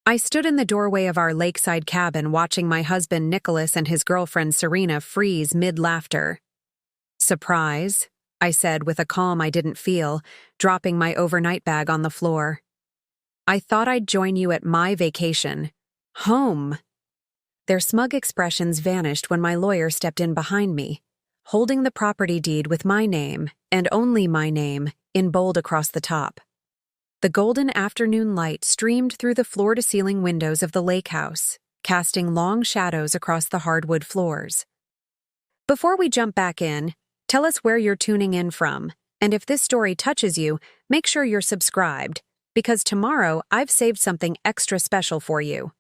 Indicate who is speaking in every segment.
Speaker 1: I stood in the doorway of our lakeside cabin watching my husband Nicholas and his girlfriend Serena freeze mid-laughter. "Surprise," I said with a calm I didn't feel, dropping my overnight bag on the floor. "I thought I'd join you at my vacation. Home." Their smug expressions vanished when my lawyer stepped in behind me, holding the property deed with my name, and only my name, in bold across the top. The golden afternoon light streamed through the floor-to-ceiling windows of the lake house, casting long shadows across the hardwood floors. Before we jump back in, tell us where you're tuning in from, and if this story touches you, make sure you're subscribed, because tomorrow I've saved something extra special for you.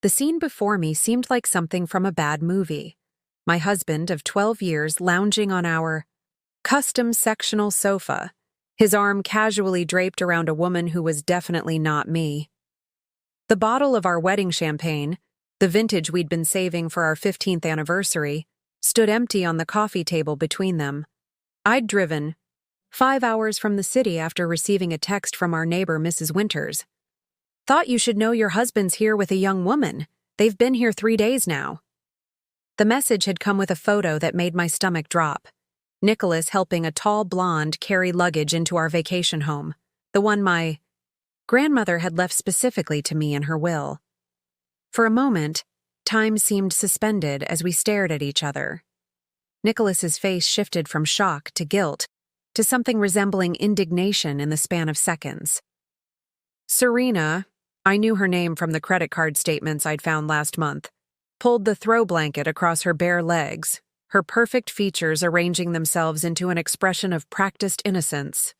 Speaker 1: The scene before me seemed like something from a bad movie. My husband of 12 years lounging on our custom sectional sofa, his arm casually draped around a woman who was definitely not me. The bottle of our wedding champagne, the vintage we'd been saving for our 15th anniversary, stood empty on the coffee table between them. I'd driven 5 hours from the city after receiving a text from our neighbor, Mrs. Winters. "Thought you should know your husband's here with a young woman. They've been here 3 days now." The message had come with a photo that made my stomach drop. Nicholas helping a tall blonde carry luggage into our vacation home, the one my grandmother had left specifically to me in her will. For a moment, time seemed suspended as we stared at each other. Nicholas's face shifted from shock to guilt to something resembling indignation in the span of seconds. Serena, I knew her name from the credit card statements I'd found last month, pulled the throw blanket across her bare legs, her perfect features arranging themselves into an expression of practiced innocence.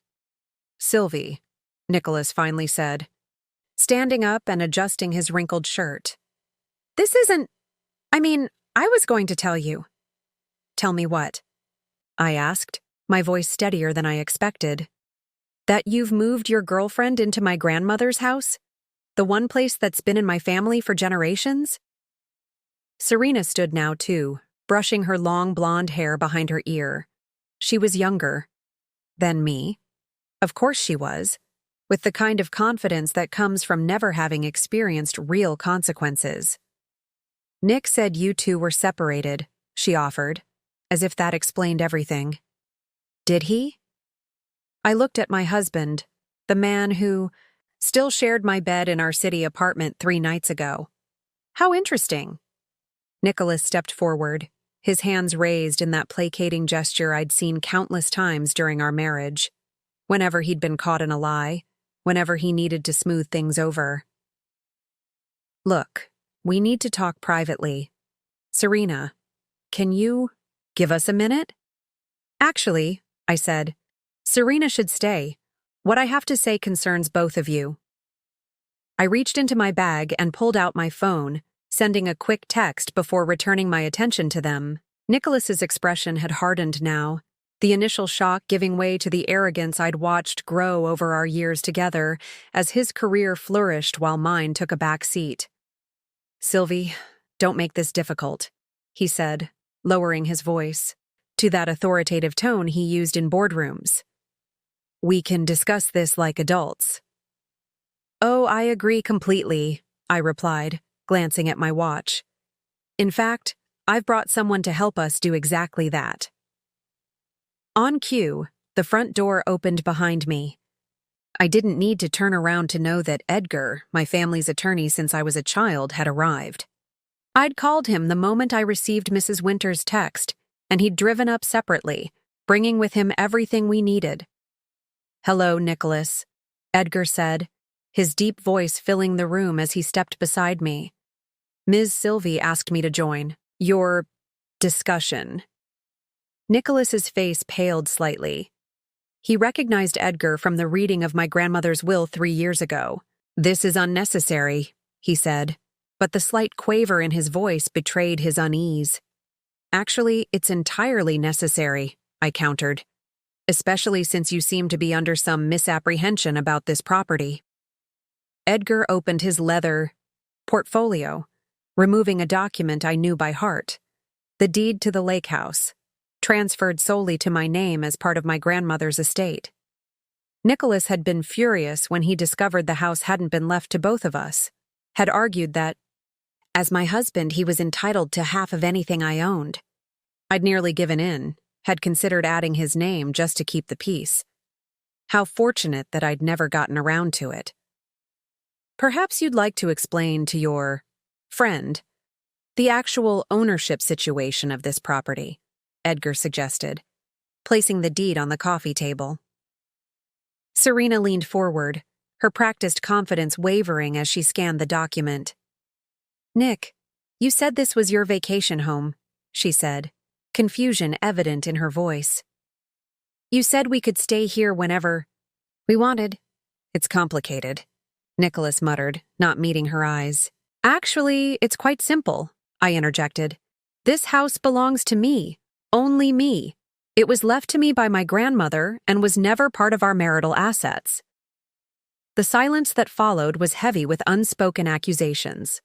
Speaker 1: "Sylvie," Nicholas finally said, standing up and adjusting his wrinkled shirt. "This isn't... I was going to tell you." "Tell me what?" I asked, my voice steadier than I expected. "That you've moved your girlfriend into my grandmother's house? The one place that's been in my family for generations?" Serena stood now, too, brushing her long blonde hair behind her ear. She was younger than me. Of course she was, with the kind of confidence that comes from never having experienced real consequences. "Nick said you two were separated," she offered, as if that explained everything. "Did he?" I looked at my husband, the man who still shared my bed in our city apartment 3 nights ago. "How interesting." Nicholas stepped forward, his hands raised in that placating gesture I'd seen countless times during our marriage, whenever he'd been caught in a lie, whenever he needed to smooth things over. "Look, we need to talk privately. Serena, can you give us a minute?" "Actually," I said, "Serena should stay. What I have to say concerns both of you." I reached into my bag and pulled out my phone, sending a quick text before returning my attention to them. Nicholas's expression had hardened now, the initial shock giving way to the arrogance I'd watched grow over our years together as his career flourished while mine took a back seat. "Sylvie, don't make this difficult," he said, lowering his voice to that authoritative tone he used in boardrooms. "We can discuss this like adults." "Oh, I agree completely," I replied, glancing at my watch. "In fact, I've brought someone to help us do exactly that." On cue, the front door opened behind me. I didn't need to turn around to know that Edgar, my family's attorney since I was a child, had arrived. I'd called him the moment I received Mrs. Winters' text, and he'd driven up separately, bringing with him everything we needed. "Hello, Nicholas," Edgar said, his deep voice filling the room as he stepped beside me. "Ms. Sylvie asked me to join your discussion." Nicholas's face paled slightly. He recognized Edgar from the reading of my grandmother's will 3 years ago. "This is unnecessary," he said, but the slight quaver in his voice betrayed his unease. "Actually, it's entirely necessary," I countered, "especially since you seem to be under some misapprehension about this property." Edgar opened his leather portfolio, removing a document I knew by heart, the deed to the lake house, transferred solely to my name as part of my grandmother's estate. Nicholas had been furious when he discovered the house hadn't been left to both of us. had argued that, as my husband, he was entitled to half of anything I owned. I'd nearly given in, had considered adding his name just to keep the peace. How fortunate that I'd never gotten around to it. Perhaps you'd like to explain to your friend the actual ownership situation of this property, Edgar suggested, placing the deed on the coffee table. Serena leaned forward, her practiced confidence wavering as she scanned the document. "Nick, you said this was your vacation home," she said, confusion evident in her voice. "You said we could stay here whenever we wanted." "It's complicated," Nicholas muttered, not meeting her eyes. "Actually, it's quite simple," I interjected. "This house belongs to me, only me. It was left to me by my grandmother and was never part of our marital assets." The silence that followed was heavy with unspoken accusations.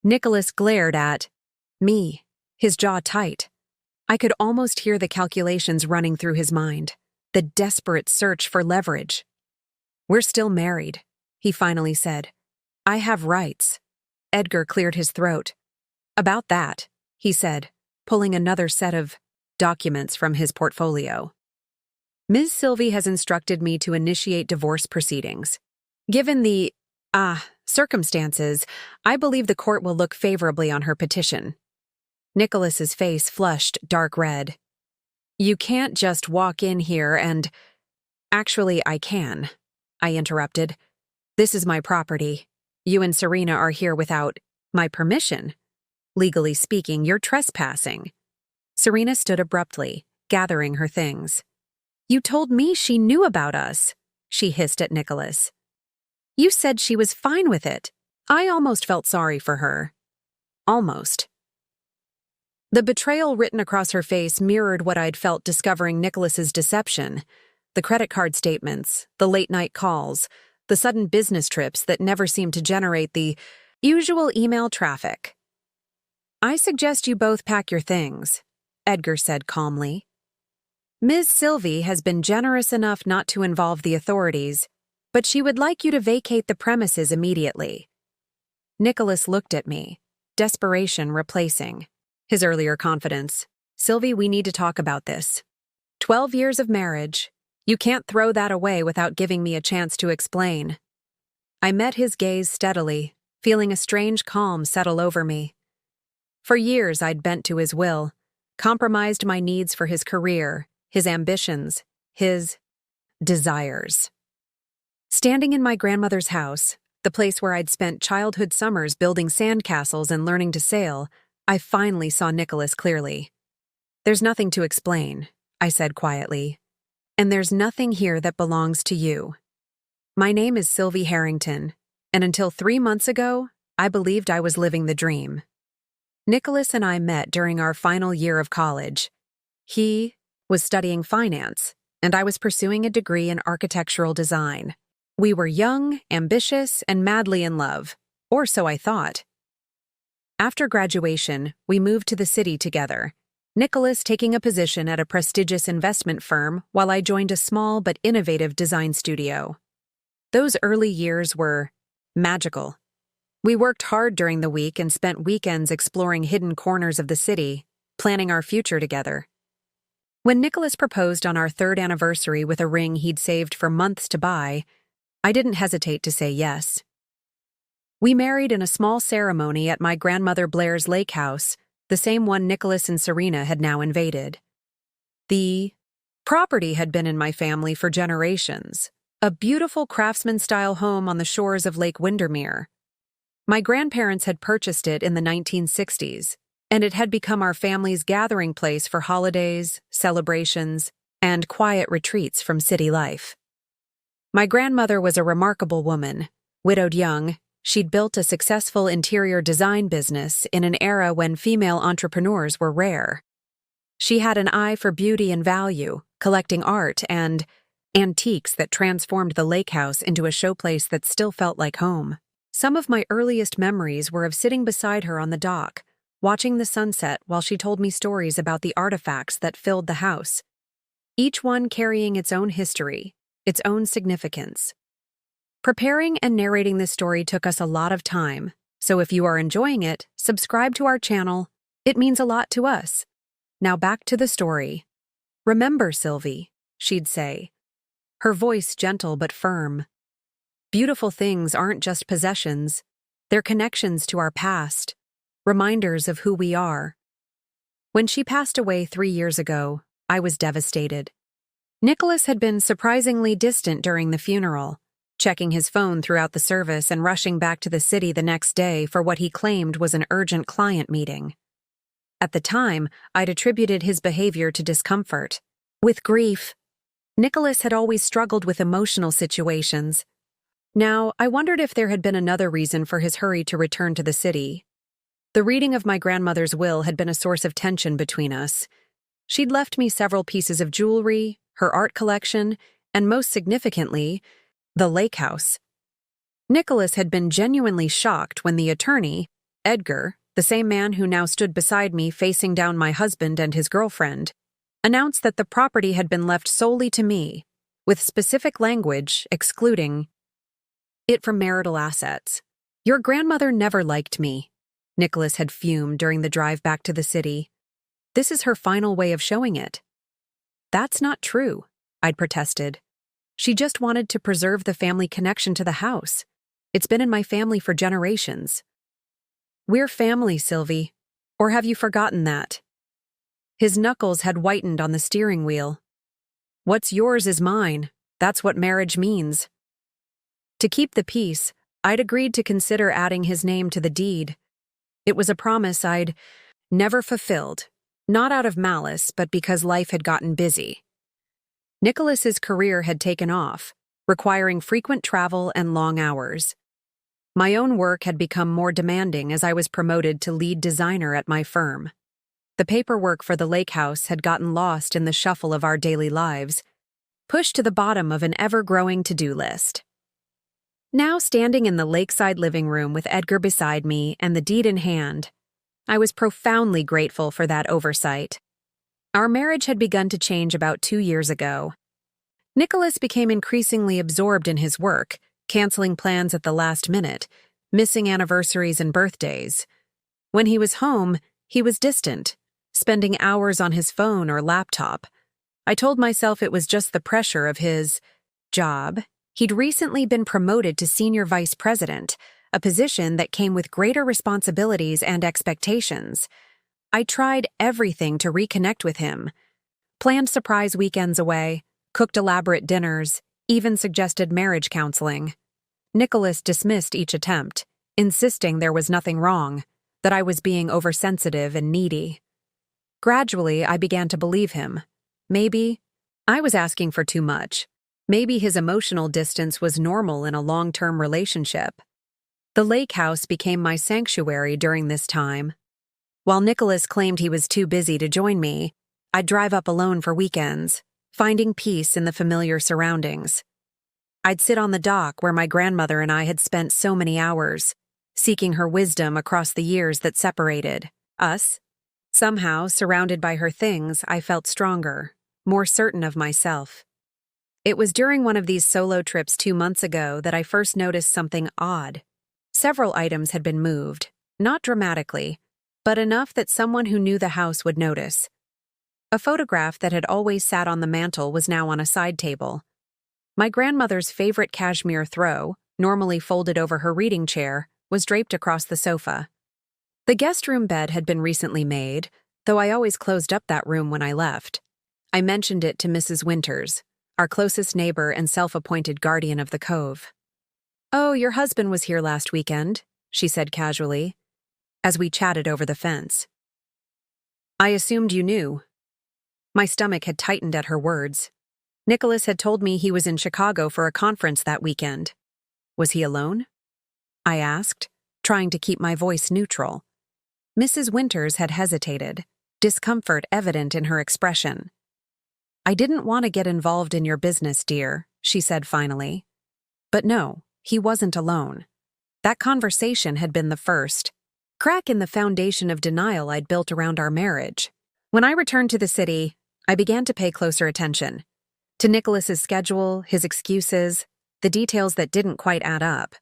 Speaker 1: Nicholas glared at me, his jaw tight. I could almost hear the calculations running through his mind, the desperate search for leverage. "We're still married," he finally said. "I have rights." Edgar cleared his throat. "About that," he said, pulling another set of documents from his portfolio. "Ms. Sylvie has instructed me to initiate divorce proceedings. Given the, circumstances, I believe the court will look favorably on her petition." Nicholas's face flushed dark red. "You can't just walk in here and—" "Actually, I can," I interrupted. "This is my property. You and Serena are here without my permission. Legally speaking, you're trespassing." Serena stood abruptly, gathering her things. "You told me she knew about us," she hissed at Nicholas. "You said she was fine with it." I almost felt sorry for her. Almost. The betrayal written across her face mirrored what I'd felt discovering Nicholas's deception. The credit card statements, the late-night calls, the sudden business trips that never seemed to generate the usual email traffic. "I suggest you both pack your things," Edgar said calmly. "Ms. Sylvie has been generous enough not to involve the authorities, but she would like you to vacate the premises immediately." Nicholas looked at me, desperation replacing his earlier confidence. "Sylvie, we need to talk about this. 12 years of marriage. You can't throw that away without giving me a chance to explain." I met his gaze steadily, feeling a strange calm settle over me. For years I'd bent to his will, compromised my needs for his career, his ambitions, his desires. Standing in my grandmother's house, the place where I'd spent childhood summers building sandcastles and learning to sail, I finally saw Nicholas clearly. "There's nothing to explain," I said quietly. "And there's nothing here that belongs to you. My name is Sylvie Harrington, and until 3 months ago, I believed I was living the dream." Nicholas and I met during our final year of college. He was studying finance, and I was pursuing a degree in architectural design. We were young, ambitious, and madly in love, or so I thought. After graduation, we moved to the city together, Nicholas taking a position at a prestigious investment firm while I joined a small but innovative design studio. Those early years were magical. We worked hard during the week and spent weekends exploring hidden corners of the city, planning our future together. When Nicholas proposed on our 3rd anniversary with a ring he'd saved for months to buy, I didn't hesitate to say yes. We married in a small ceremony at my grandmother Blair's lake house, the same one Nicholas and Serena had now invaded. The property had been in my family for generations, a beautiful craftsman-style home on the shores of Lake Windermere. My grandparents had purchased it in the 1960s, and it had become our family's gathering place for holidays, celebrations, and quiet retreats from city life. My grandmother was a remarkable woman. Widowed young, she'd built a successful interior design business in an era when female entrepreneurs were rare. She had an eye for beauty and value, collecting art and antiques that transformed the lake house into a showplace that still felt like home. Some of my earliest memories were of sitting beside her on the dock, watching the sunset while she told me stories about the artifacts that filled the house, each one carrying its own history, its own significance. Preparing and narrating this story took us a lot of time, so if you are enjoying it, subscribe to our channel. It means a lot to us. Now back to the story. "Remember, Sylvie," she'd say, her voice gentle but firm. "Beautiful things aren't just possessions. They're connections to our past, reminders of who we are." When she passed away 3 years ago, I was devastated. Nicholas had been surprisingly distant during the funeral, checking his phone throughout the service and rushing back to the city the next day for what he claimed was an urgent client meeting. At the time, I'd attributed his behavior to discomfort. With grief, Nicholas had always struggled with emotional situations. Now, I wondered if there had been another reason for his hurry to return to the city. The reading of my grandmother's will had been a source of tension between us. She'd left me several pieces of jewelry, her art collection, and most significantly, the lake house. Nicholas had been genuinely shocked when the attorney, Edgar, the same man who now stood beside me facing down my husband and his girlfriend, announced that the property had been left solely to me, with specific language excluding it from marital assets. "Your grandmother never liked me," Nicholas had fumed during the drive back to the city. "This is her final way of showing it." "That's not true," I'd protested. "She just wanted to preserve the family connection to the house. It's been in my family for generations." "We're family, Sylvie. Or have you forgotten that?" His knuckles had whitened on the steering wheel. "What's yours is mine. That's what marriage means." To keep the peace, I'd agreed to consider adding his name to the deed. It was a promise I'd never fulfilled, not out of malice, but because life had gotten busy. Nicholas's career had taken off, requiring frequent travel and long hours. My own work had become more demanding as I was promoted to lead designer at my firm. The paperwork for the lake house had gotten lost in the shuffle of our daily lives, pushed to the bottom of an ever-growing to-do list. Now standing in the lakeside living room with Edgar beside me and the deed in hand, I was profoundly grateful for that oversight. Our marriage had begun to change about 2 years ago. Nicholas became increasingly absorbed in his work, canceling plans at the last minute, missing anniversaries and birthdays. When he was home, he was distant, spending hours on his phone or laptop. I told myself it was just the pressure of his job. He'd recently been promoted to senior vice president, a position that came with greater responsibilities and expectations. I tried everything to reconnect with him. Planned surprise weekends away, cooked elaborate dinners, even suggested marriage counseling. Nicholas dismissed each attempt, insisting there was nothing wrong, that I was being oversensitive and needy. Gradually, I began to believe him. Maybe I was asking for too much. Maybe his emotional distance was normal in a long-term relationship. The lake house became my sanctuary during this time. While Nicholas claimed he was too busy to join me, I'd drive up alone for weekends, finding peace in the familiar surroundings. I'd sit on the dock where my grandmother and I had spent so many hours, seeking her wisdom across the years that separated us. Somehow, surrounded by her things, I felt stronger, more certain of myself. It was during one of these solo trips 2 months ago that I first noticed something odd. Several items had been moved, not dramatically, but enough that someone who knew the house would notice. A photograph that had always sat on the mantel was now on a side table. My grandmother's favorite cashmere throw, normally folded over her reading chair, was draped across the sofa. The guest room bed had been recently made, though I always closed up that room when I left. I mentioned it to Mrs. Winters, our closest neighbor and self-appointed guardian of the cove. "Oh, your husband was here last weekend," she said casually, as we chatted over the fence. "I assumed you knew." My stomach had tightened at her words. Nicholas had told me he was in Chicago for a conference that weekend. Was he alone? I asked, trying to keep my voice neutral. Mrs. Winters had hesitated, discomfort evident in her expression. "I didn't want to get involved in your business, dear," she said finally. But no, he wasn't alone. That conversation had been the first crack in the foundation of denial I'd built around our marriage. When I returned to the city, I began to pay closer attention. To Nicholas's schedule, his excuses, the details that didn't quite add up.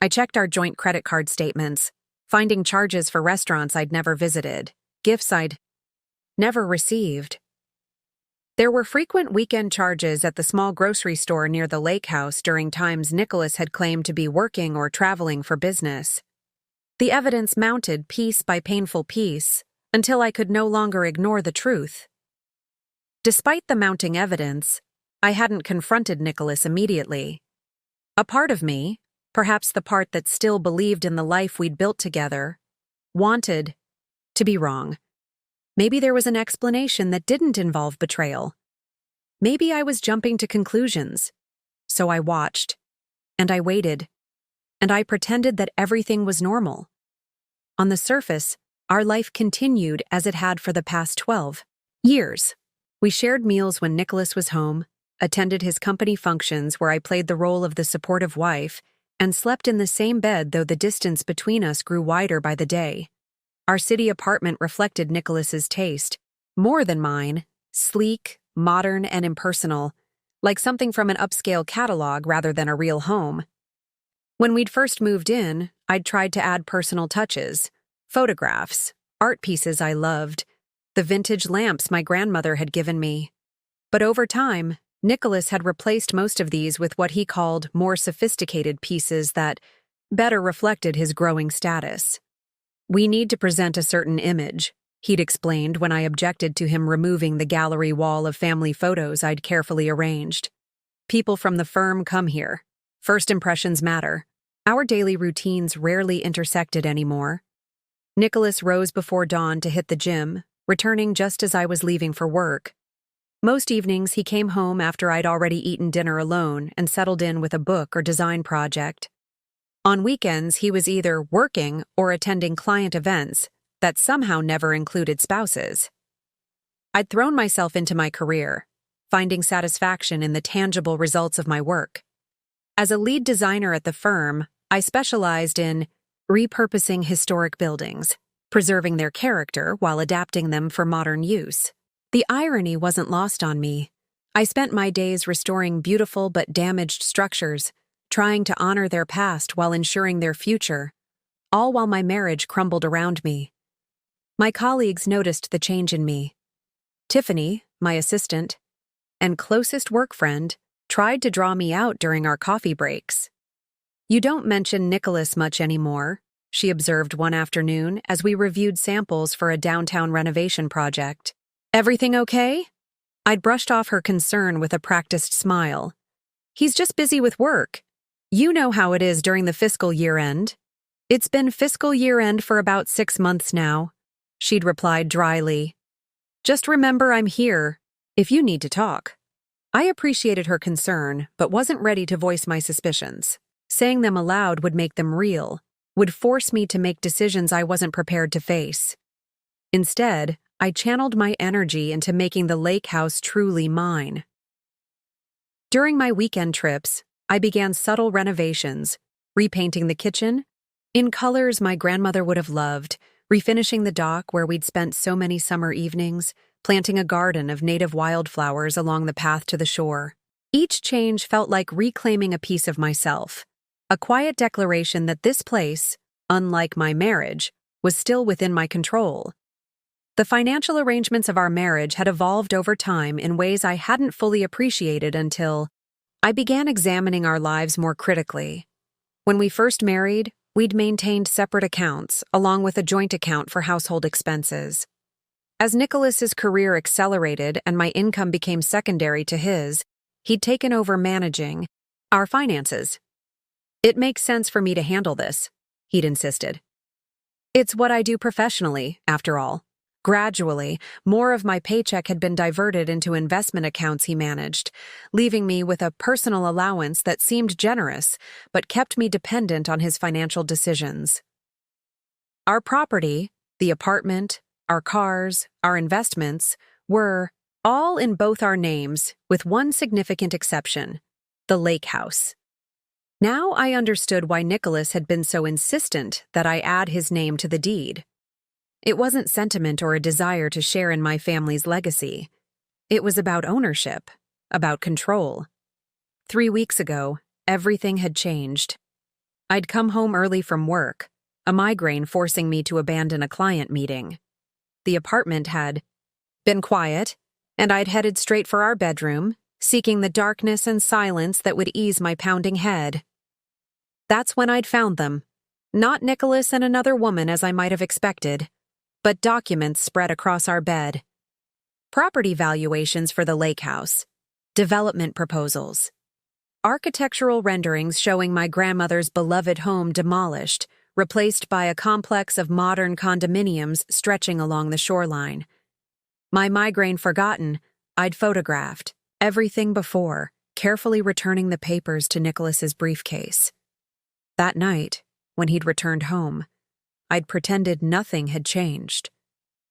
Speaker 1: I checked our joint credit card statements, finding charges for restaurants I'd never visited, gifts I'd never received. There were frequent weekend charges at the small grocery store near the lake house during times Nicholas had claimed to be working or traveling for business. The evidence mounted piece by painful piece until I could no longer ignore the truth. Despite the mounting evidence, I hadn't confronted Nicholas immediately. A part of me, perhaps the part that still believed in the life we'd built together, wanted to be wrong. Maybe there was an explanation that didn't involve betrayal. Maybe I was jumping to conclusions. So I watched, and I waited, and I pretended that everything was normal. On the surface, our life continued as it had for the past 12 years. We shared meals when Nicholas was home, attended his company functions where I played the role of the supportive wife, and slept in the same bed though the distance between us grew wider by the day. Our city apartment reflected Nicholas's taste, more than mine, sleek, modern, and impersonal, like something from an upscale catalog rather than a real home. When we'd first moved in, I'd tried to add personal touches, photographs, art pieces I loved, the vintage lamps my grandmother had given me. But over time, Nicholas had replaced most of these with what he called more sophisticated pieces that better reflected his growing status. "We need to present a certain image," he'd explained when I objected to him removing the gallery wall of family photos I'd carefully arranged. "People from the firm come here. First impressions matter." Our daily routines rarely intersected anymore. Nicholas rose before dawn to hit the gym, returning just as I was leaving for work. Most evenings he came home after I'd already eaten dinner alone and settled in with a book or design project. On weekends, he was either working or attending client events that somehow never included spouses. I'd thrown myself into my career, finding satisfaction in the tangible results of my work. As a lead designer at the firm, I specialized in repurposing historic buildings, preserving their character while adapting them for modern use. The irony wasn't lost on me. I spent my days restoring beautiful but damaged structures, trying to honor their past while ensuring their future, all while my marriage crumbled around me. My colleagues noticed the change in me. Tiffany, my assistant, and closest work friend, tried to draw me out during our coffee breaks. "You don't mention Nicholas much anymore," she observed one afternoon as we reviewed samples for a downtown renovation project. "Everything okay?" I'd brushed off her concern with a practiced smile. "He's just busy with work. You know how it is during the fiscal year-end." "It's been fiscal year-end for about 6 months now," she'd replied dryly. "Just remember I'm here, if you need to talk." I appreciated her concern, but wasn't ready to voice my suspicions. Saying them aloud would make them real, would force me to make decisions I wasn't prepared to face. Instead, I channeled my energy into making the lake house truly mine. During my weekend trips, I began subtle renovations, repainting the kitchen in colors my grandmother would have loved, refinishing the dock where we'd spent so many summer evenings, planting a garden of native wildflowers along the path to the shore. Each change felt like reclaiming a piece of myself, a quiet declaration that this place, unlike my marriage, was still within my control. The financial arrangements of our marriage had evolved over time in ways I hadn't fully appreciated until I began examining our lives more critically. When we first married, we'd maintained separate accounts, along with a joint account for household expenses. As Nicholas's career accelerated and my income became secondary to his, he'd taken over managing our finances. "It makes sense for me to handle this," he'd insisted. "It's what I do professionally, after all." Gradually, more of my paycheck had been diverted into investment accounts he managed, leaving me with a personal allowance that seemed generous but kept me dependent on his financial decisions. Our property, the apartment, our cars, our investments, were all in both our names, with one significant exception: the lake house. Now I understood why Nicholas had been so insistent that I add his name to the deed. It wasn't sentiment or a desire to share in my family's legacy. It was about ownership, about control. 3 weeks ago, Everything had changed. I'd come home early from work, a migraine forcing me to abandon a client meeting. The apartment had been quiet, and I'd headed straight for our bedroom, seeking the darkness and silence that would ease my pounding head. That's when I'd found them. Not Nicholas and another woman as I might have expected, but documents spread across our bed. Property valuations for the lake house, development proposals, architectural renderings showing my grandmother's beloved home demolished, replaced by a complex of modern condominiums stretching along the shoreline. My migraine forgotten, I'd photographed everything before, carefully returning the papers to Nicholas's briefcase. That night, when he'd returned home, I'd pretended nothing had changed,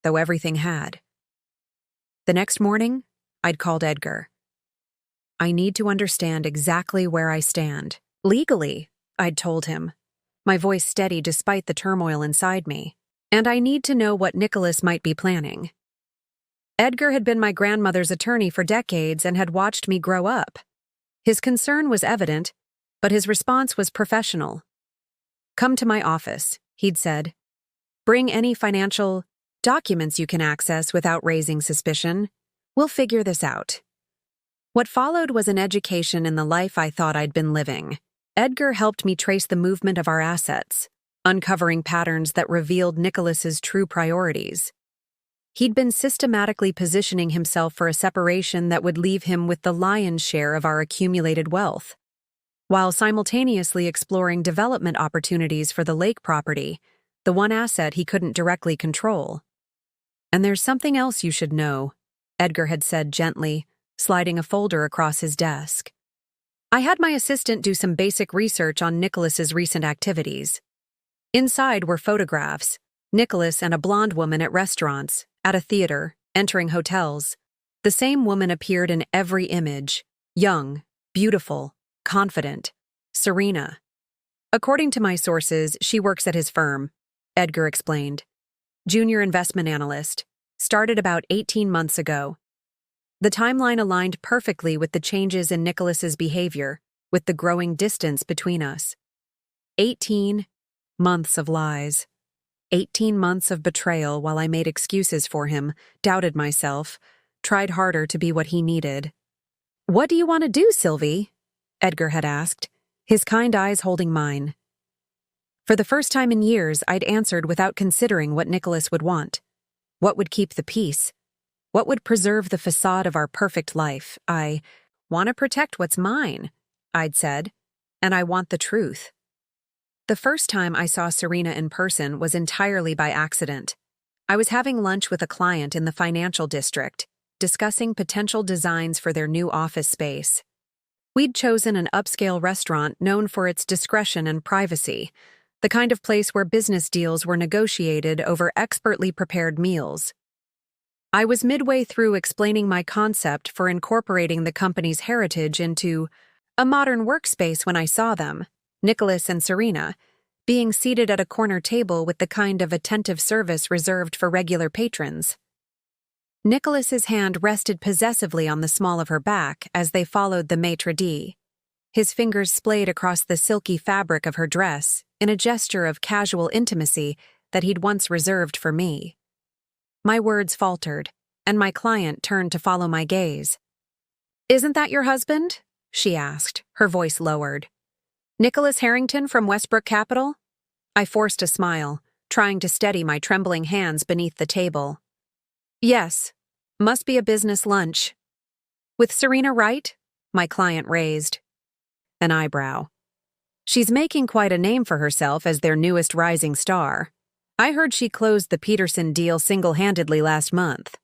Speaker 1: though everything had. The next morning, I'd called Edgar. I need to understand exactly where I stand. Legally, I'd told him, my voice steady despite the turmoil inside me. And I need to know what Nicholas might be planning. Edgar had been my grandmother's attorney for decades and had watched me grow up. His concern was evident, but his response was professional. Come to my office, he'd said. Bring any financial documents you can access without raising suspicion. We'll figure this out. What followed was an education in the life I thought I'd been living. Edgar helped me trace the movement of our assets, uncovering patterns that revealed Nicholas's true priorities. He'd been systematically positioning himself for a separation that would leave him with the lion's share of our accumulated wealth, while simultaneously exploring development opportunities for the lake property, the one asset he couldn't directly control. And there's something else you should know, Edgar had said gently, sliding a folder across his desk. I had my assistant do some basic research on Nicholas's recent activities. Inside were photographs, Nicholas and a blonde woman at restaurants, at a theater, entering hotels. The same woman appeared in every image, young, beautiful, confident, Serena. According to my sources, she works at his firm, Edgar explained. Junior investment analyst, started about 18 months ago. The timeline aligned perfectly with the changes in Nicholas's behavior, with the growing distance between us. 18 months of lies. 18 months of betrayal while I made excuses for him, doubted myself, tried harder to be what he needed. What do you want to do, Sylvie? Edgar had asked, his kind eyes holding mine. For the first time in years, I'd answered without considering what Nicholas would want. What would keep the peace? What would preserve the facade of our perfect life? I want to protect what's mine, I'd said, and I want the truth. The first time I saw Serena in person was entirely by accident. I was having lunch with a client in the financial district, discussing potential designs for their new office space. We'd chosen an upscale restaurant known for its discretion and privacy, the kind of place where business deals were negotiated over expertly prepared meals. I was midway through explaining my concept for incorporating the company's heritage into a modern workspace when I saw them, Nicholas and Serena, being seated at a corner table with the kind of attentive service reserved for regular patrons. Nicholas's hand rested possessively on the small of her back as they followed the maitre d'. His fingers splayed across the silky fabric of her dress in a gesture of casual intimacy that he'd once reserved for me. My words faltered, and my client turned to follow my gaze. "Isn't that your husband?" she asked, her voice lowered. "Nicholas Harrington from Westbrook Capital?" I forced a smile, trying to steady my trembling hands beneath the table. "Yes, must be a business lunch." "With Serena Wright?" my client raised an eyebrow. "She's making quite a name for herself as their newest rising star. I heard she closed the Peterson deal single-handedly last month."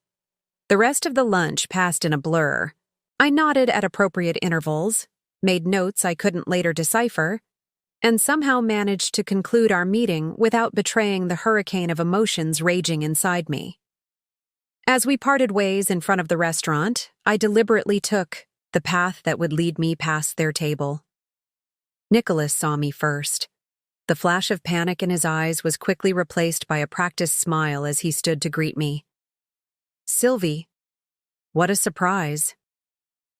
Speaker 1: The rest of the lunch passed in a blur. I nodded at appropriate intervals, made notes I couldn't later decipher, and somehow managed to conclude our meeting without betraying the hurricane of emotions raging inside me. As we parted ways in front of the restaurant, I deliberately took the path that would lead me past their table. Nicholas saw me first. The flash of panic in his eyes was quickly replaced by a practiced smile as he stood to greet me. "Sylvie, what a surprise."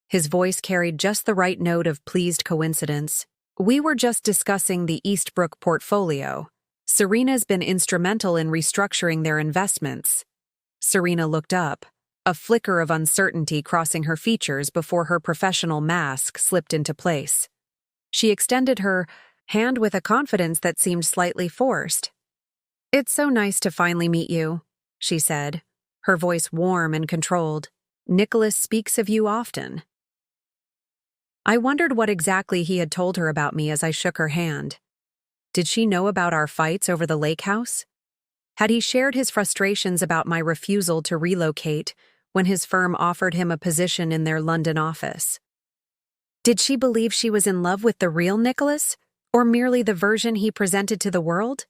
Speaker 1: His voice carried just the right note of pleased coincidence. "We were just discussing the Eastbrook portfolio. Serena's been instrumental in restructuring their investments." Serena looked up, a flicker of uncertainty crossing her features before her professional mask slipped into place. She extended her hand with a confidence that seemed slightly forced. "It's so nice to finally meet you," she said, her voice warm and controlled. "Nicholas speaks of you often." I wondered what exactly he had told her about me as I shook her hand. Did she know about our fights over the lake house? Had he shared his frustrations about my refusal to relocate when his firm offered him a position in their London office? Did she believe she was in love with the real Nicholas, or merely the version he presented to the world?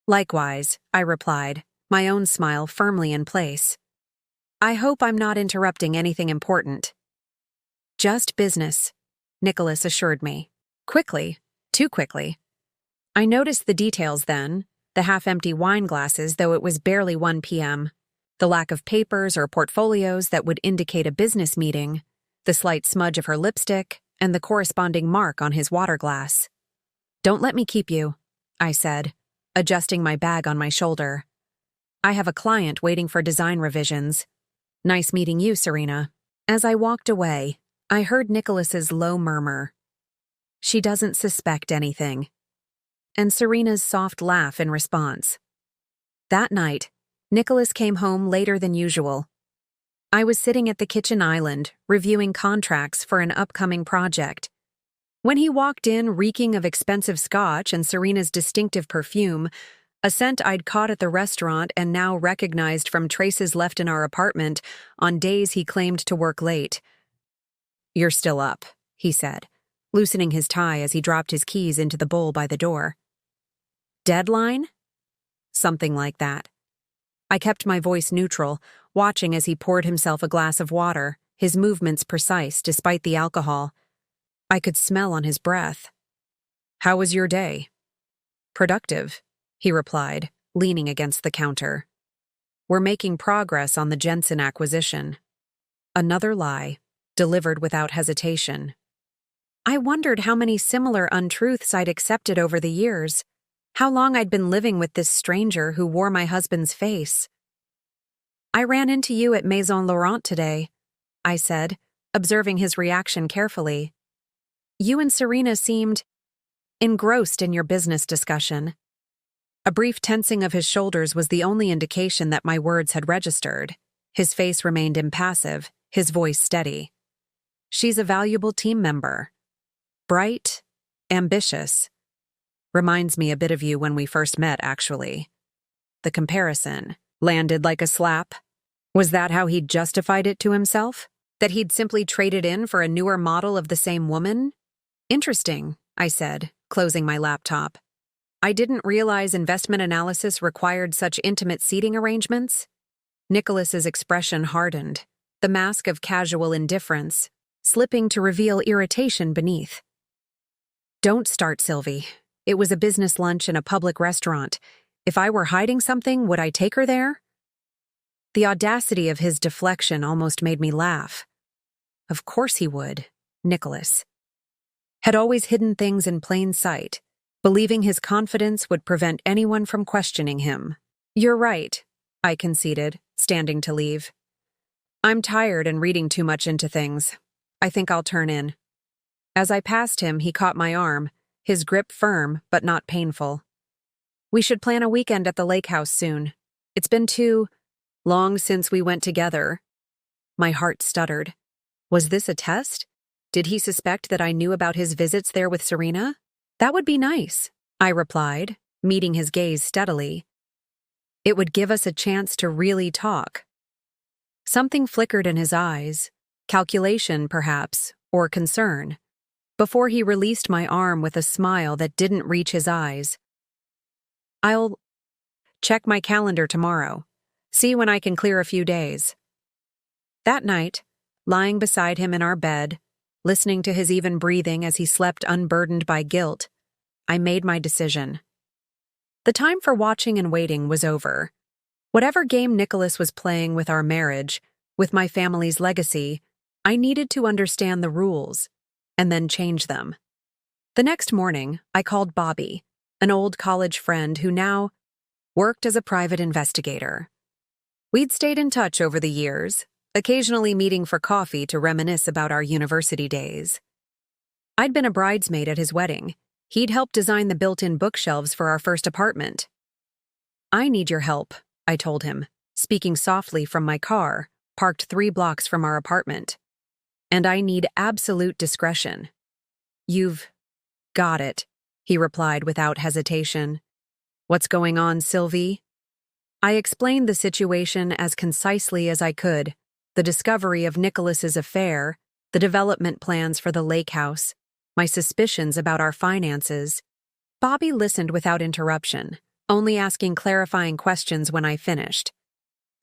Speaker 1: "Likewise," I replied, my own smile firmly in place. "I hope I'm not interrupting anything important." "Just business," Nicholas assured me. Quickly, too quickly. I noticed the details then, the half-empty wine glasses, though it was barely 1 p.m., the lack of papers or portfolios that would indicate a business meeting, the slight smudge of her lipstick, and the corresponding mark on his water glass. "Don't let me keep you," I said, adjusting my bag on my shoulder. "I have a client waiting for design revisions. Nice meeting you, Serena." As I walked away, I heard Nicholas's low murmur. "She doesn't suspect anything," and Serena's soft laugh in response. That night, Nicholas came home later than usual. I was sitting at the kitchen island, reviewing contracts for an upcoming project. When he walked in reeking of expensive scotch and Serena's distinctive perfume, a scent I'd caught at the restaurant and now recognized from traces left in our apartment on days he claimed to work late. "You're still up," he said, loosening his tie as he dropped his keys into the bowl by the door. "Deadline?" "Something like that." I kept my voice neutral, watching as he poured himself a glass of water, his movements precise despite the alcohol. I could smell on his breath. "How was your day?" "Productive," he replied, leaning against the counter. "We're making progress on the Jensen acquisition." Another lie, delivered without hesitation. I wondered how many similar untruths I'd accepted over the years, how long I'd been living with this stranger who wore my husband's face. "I ran into you at Maison Laurent today," I said, observing his reaction carefully. "You and Serena seemed engrossed in your business discussion." A brief tensing of his shoulders was the only indication that my words had registered. His face remained impassive, his voice steady. "She's a valuable team member. Bright, ambitious. Reminds me a bit of you when we first met, actually." The comparison landed like a slap. Was that how he'd justified it to himself? That he'd simply traded in for a newer model of the same woman? "Interesting," I said, closing my laptop. "I didn't realize investment analysis required such intimate seating arrangements." Nicholas's expression hardened, the mask of casual indifference, slipping to reveal irritation beneath. "Don't start, Sylvie. It was a business lunch in a public restaurant. If I were hiding something, would I take her there?" The audacity of his deflection almost made me laugh. Of course he would, Nicholas. Had always hidden things in plain sight, believing his confidence would prevent anyone from questioning him. "You're right," I conceded, standing to leave. "I'm tired and reading too much into things. I think I'll turn in." As I passed him, he caught my arm, his grip firm but not painful. "We should plan a weekend at the lake house soon. It's been too long since we went together." My heart stuttered. Was this a test? Did he suspect that I knew about his visits there with Serena? "That would be nice," I replied, meeting his gaze steadily. "It would give us a chance to really talk." Something flickered in his eyes, calculation perhaps, or concern, before he released my arm with a smile that didn't reach his eyes. "I'll check my calendar tomorrow. See when I can clear a few days." That night, lying beside him in our bed, listening to his even breathing as he slept unburdened by guilt, I made my decision. The time for watching and waiting was over. Whatever game Nicholas was playing with our marriage, with my family's legacy, I needed to understand the rules and then change them. The next morning, I called Bobby, an old college friend who now worked as a private investigator. We'd stayed in touch over the years, occasionally meeting for coffee to reminisce about our university days. I'd been a bridesmaid at his wedding. He'd helped design the built-in bookshelves for our first apartment. "I need your help," I told him, speaking softly from my car, parked 3 blocks from our apartment. "And I need absolute discretion." "You've got it," he replied without hesitation. "What's going on, Sylvie?" I explained the situation as concisely as I could, the discovery of Nicholas's affair, the development plans for the lake house, my suspicions about our finances. Bobby listened without interruption, only asking clarifying questions when I finished.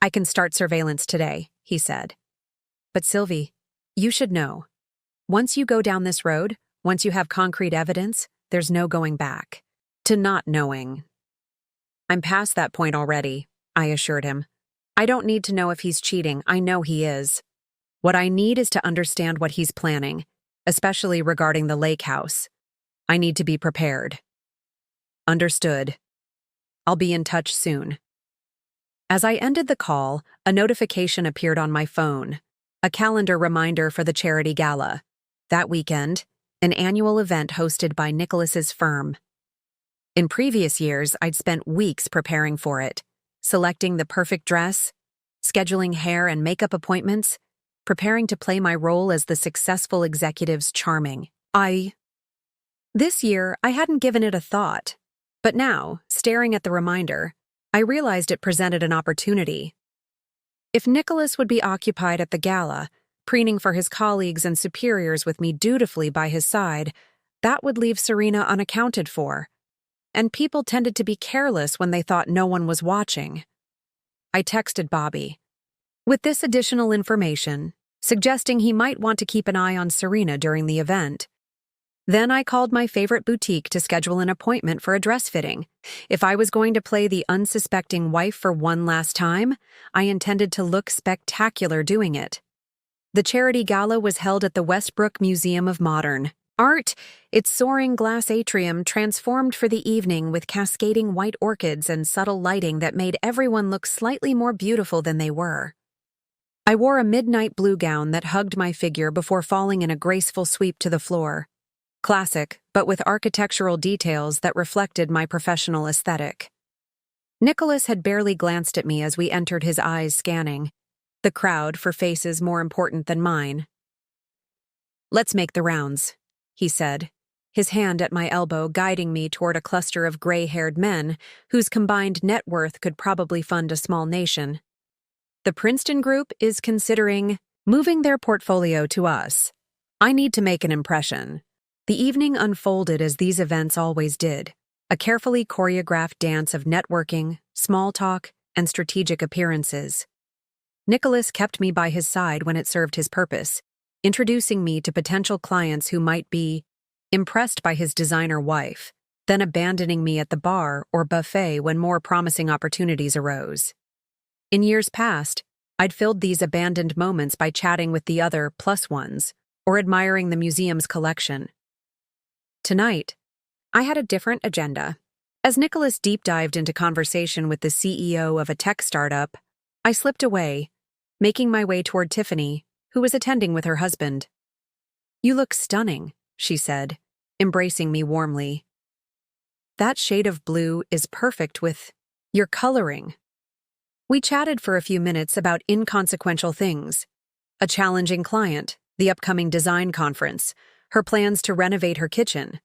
Speaker 1: "I can start surveillance today," he said. "But Sylvie, you should know. Once you go down this road, once you have concrete evidence, there's no going back to not knowing." "I'm past that point already," I assured him. "I don't need to know if he's cheating. I know he is. What I need is to understand what he's planning, especially regarding the lake house. I need to be prepared." "Understood. I'll be in touch soon." As I ended the call, a notification appeared on my phone, a calendar reminder for the charity gala. That weekend, an annual event hosted by Nicholas's firm. In previous years, I'd spent weeks preparing for it, selecting the perfect dress, scheduling hair and makeup appointments, preparing to play my role as the successful executive's charming. This year, I hadn't given it a thought, but now, staring at the reminder, I realized it presented an opportunity. If Nicholas would be occupied at the gala, preening for his colleagues and superiors with me dutifully by his side, that would leave Serena unaccounted for. And people tended to be careless when they thought no one was watching. I texted Bobby with this additional information, suggesting he might want to keep an eye on Serena during the event. Then I called my favorite boutique to schedule an appointment for a dress fitting. If I was going to play the unsuspecting wife for one last time, I intended to look spectacular doing it. The charity gala was held at the Westbrook Museum of Modern Art, its soaring glass atrium transformed for the evening with cascading white orchids and subtle lighting that made everyone look slightly more beautiful than they were. I wore a midnight blue gown that hugged my figure before falling in a graceful sweep to the floor. Classic, but with architectural details that reflected my professional aesthetic. Nicholas had barely glanced at me as we entered, his eyes scanning the crowd for faces more important than mine. "Let's make the rounds," he said, his hand at my elbow guiding me toward a cluster of gray-haired men whose combined net worth could probably fund a small nation. "The Princeton Group is considering moving their portfolio to us. I need to make an impression." The evening unfolded as these events always did, a carefully choreographed dance of networking, small talk, and strategic appearances. Nicholas kept me by his side when it served his purpose, introducing me to potential clients who might be impressed by his designer wife, then abandoning me at the bar or buffet when more promising opportunities arose. In years past, I'd filled these abandoned moments by chatting with the other plus ones or admiring the museum's collection. Tonight, I had a different agenda. As Nicholas deep-dived into conversation with the CEO of a tech startup, I slipped away, making my way toward Tiffany, who was attending with her husband. "You look stunning," she said, embracing me warmly. "That shade of blue is perfect with your coloring." We chatted for a few minutes about inconsequential things: a challenging client, the upcoming design conference, her plans to renovate her kitchen.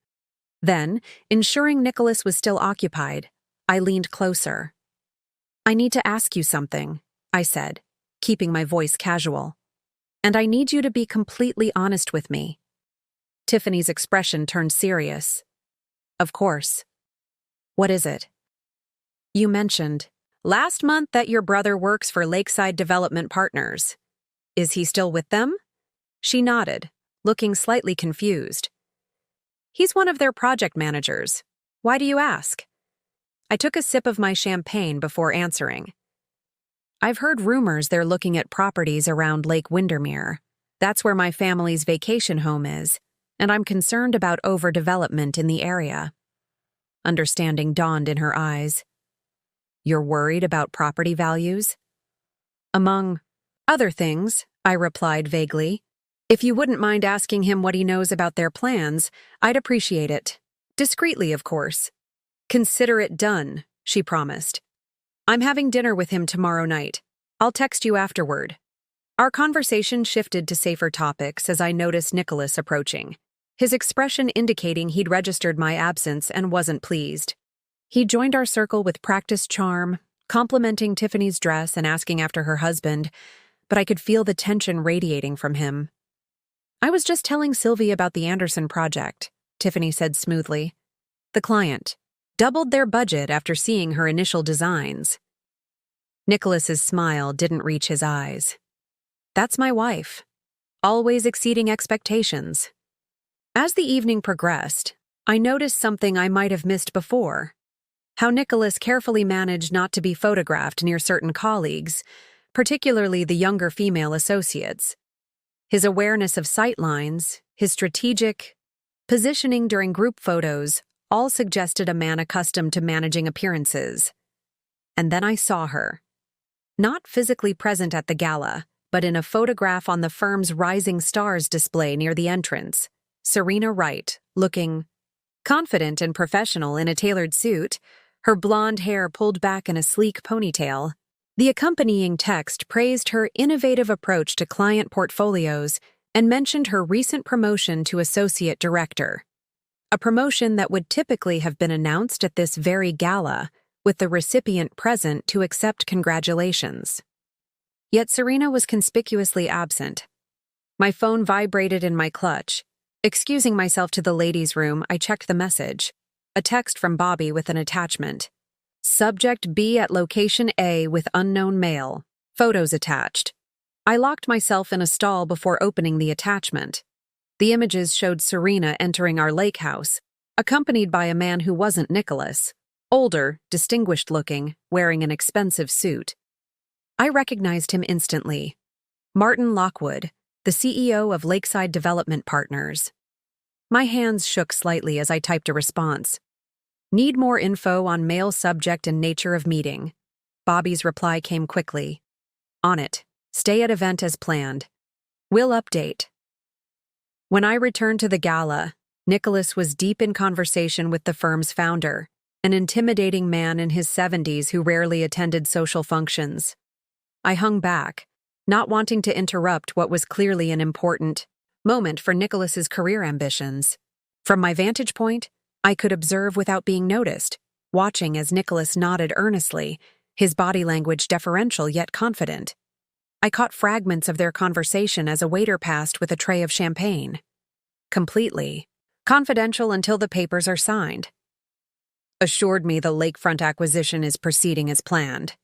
Speaker 1: Then, ensuring Nicholas was still occupied, I leaned closer. "I need to ask you something," I said, keeping my voice casual. "And I need you to be completely honest with me." Tiffany's expression turned serious. "Of course. What is it?" "You mentioned last month that your brother works for Lakeside Development Partners. Is he still with them?" She nodded, looking slightly confused. "He's one of their project managers. Why do you ask?" I took a sip of my champagne before answering. "I've heard rumors they're looking at properties around Lake Windermere. That's where my family's vacation home is, and I'm concerned about overdevelopment in the area. Understanding dawned in her eyes. You're worried about property values? Among other things, I replied vaguely. If you wouldn't mind asking him what he knows about their plans, I'd appreciate it. Discreetly, of course. Consider it done, she promised. I'm having dinner with him tomorrow night. I'll text you afterward. Our conversation shifted to safer topics as I noticed Nicholas approaching, his expression indicating he'd registered my absence and wasn't pleased. He joined our circle with practiced charm, complimenting Tiffany's dress and asking after her husband, but I could feel the tension radiating from him. I was just telling Sylvie about the Anderson project, Tiffany said smoothly. The client doubled their budget after seeing her initial designs. Nicholas's smile didn't reach his eyes. That's my wife, always exceeding expectations. As the evening progressed, I noticed something I might have missed before. How Nicholas carefully managed not to be photographed near certain colleagues, particularly the younger female associates. His awareness of sightlines, his strategic positioning during group photos, all suggested a man accustomed to managing appearances. And then I saw her. Not physically present at the gala, but in a photograph on the firm's Rising Stars display near the entrance. Serena Wright, looking confident and professional in a tailored suit, her blonde hair pulled back in a sleek ponytail. The accompanying text praised her innovative approach to client portfolios and mentioned her recent promotion to associate director. A promotion that would typically have been announced at this very gala, with the recipient present to accept congratulations. Yet Serena was conspicuously absent. My phone vibrated in my clutch. Excusing myself to the ladies' room, I checked the message. A text from Bobby with an attachment. Subject B at location A with unknown male. Photos attached. I locked myself in a stall before opening the attachment. The images showed Serena entering our lake house, accompanied by a man who wasn't Nicholas. Older, distinguished-looking, wearing an expensive suit. I recognized him instantly. Martin Lockwood, the CEO of Lakeside Development Partners. My hands shook slightly as I typed a response. Need more info on male subject and nature of meeting. Bobby's reply came quickly. On it. Stay at event as planned. Will update. When I returned to the gala, Nicholas was deep in conversation with the firm's founder, an intimidating man in his 70s who rarely attended social functions. I hung back, not wanting to interrupt what was clearly an important moment for Nicholas's career ambitions. From my vantage point, I could observe without being noticed, watching as Nicholas nodded earnestly, his body language deferential yet confident. I caught fragments of their conversation as a waiter passed with a tray of champagne. Completely confidential until the papers are signed. Assured me the lakefront acquisition is proceeding as planned.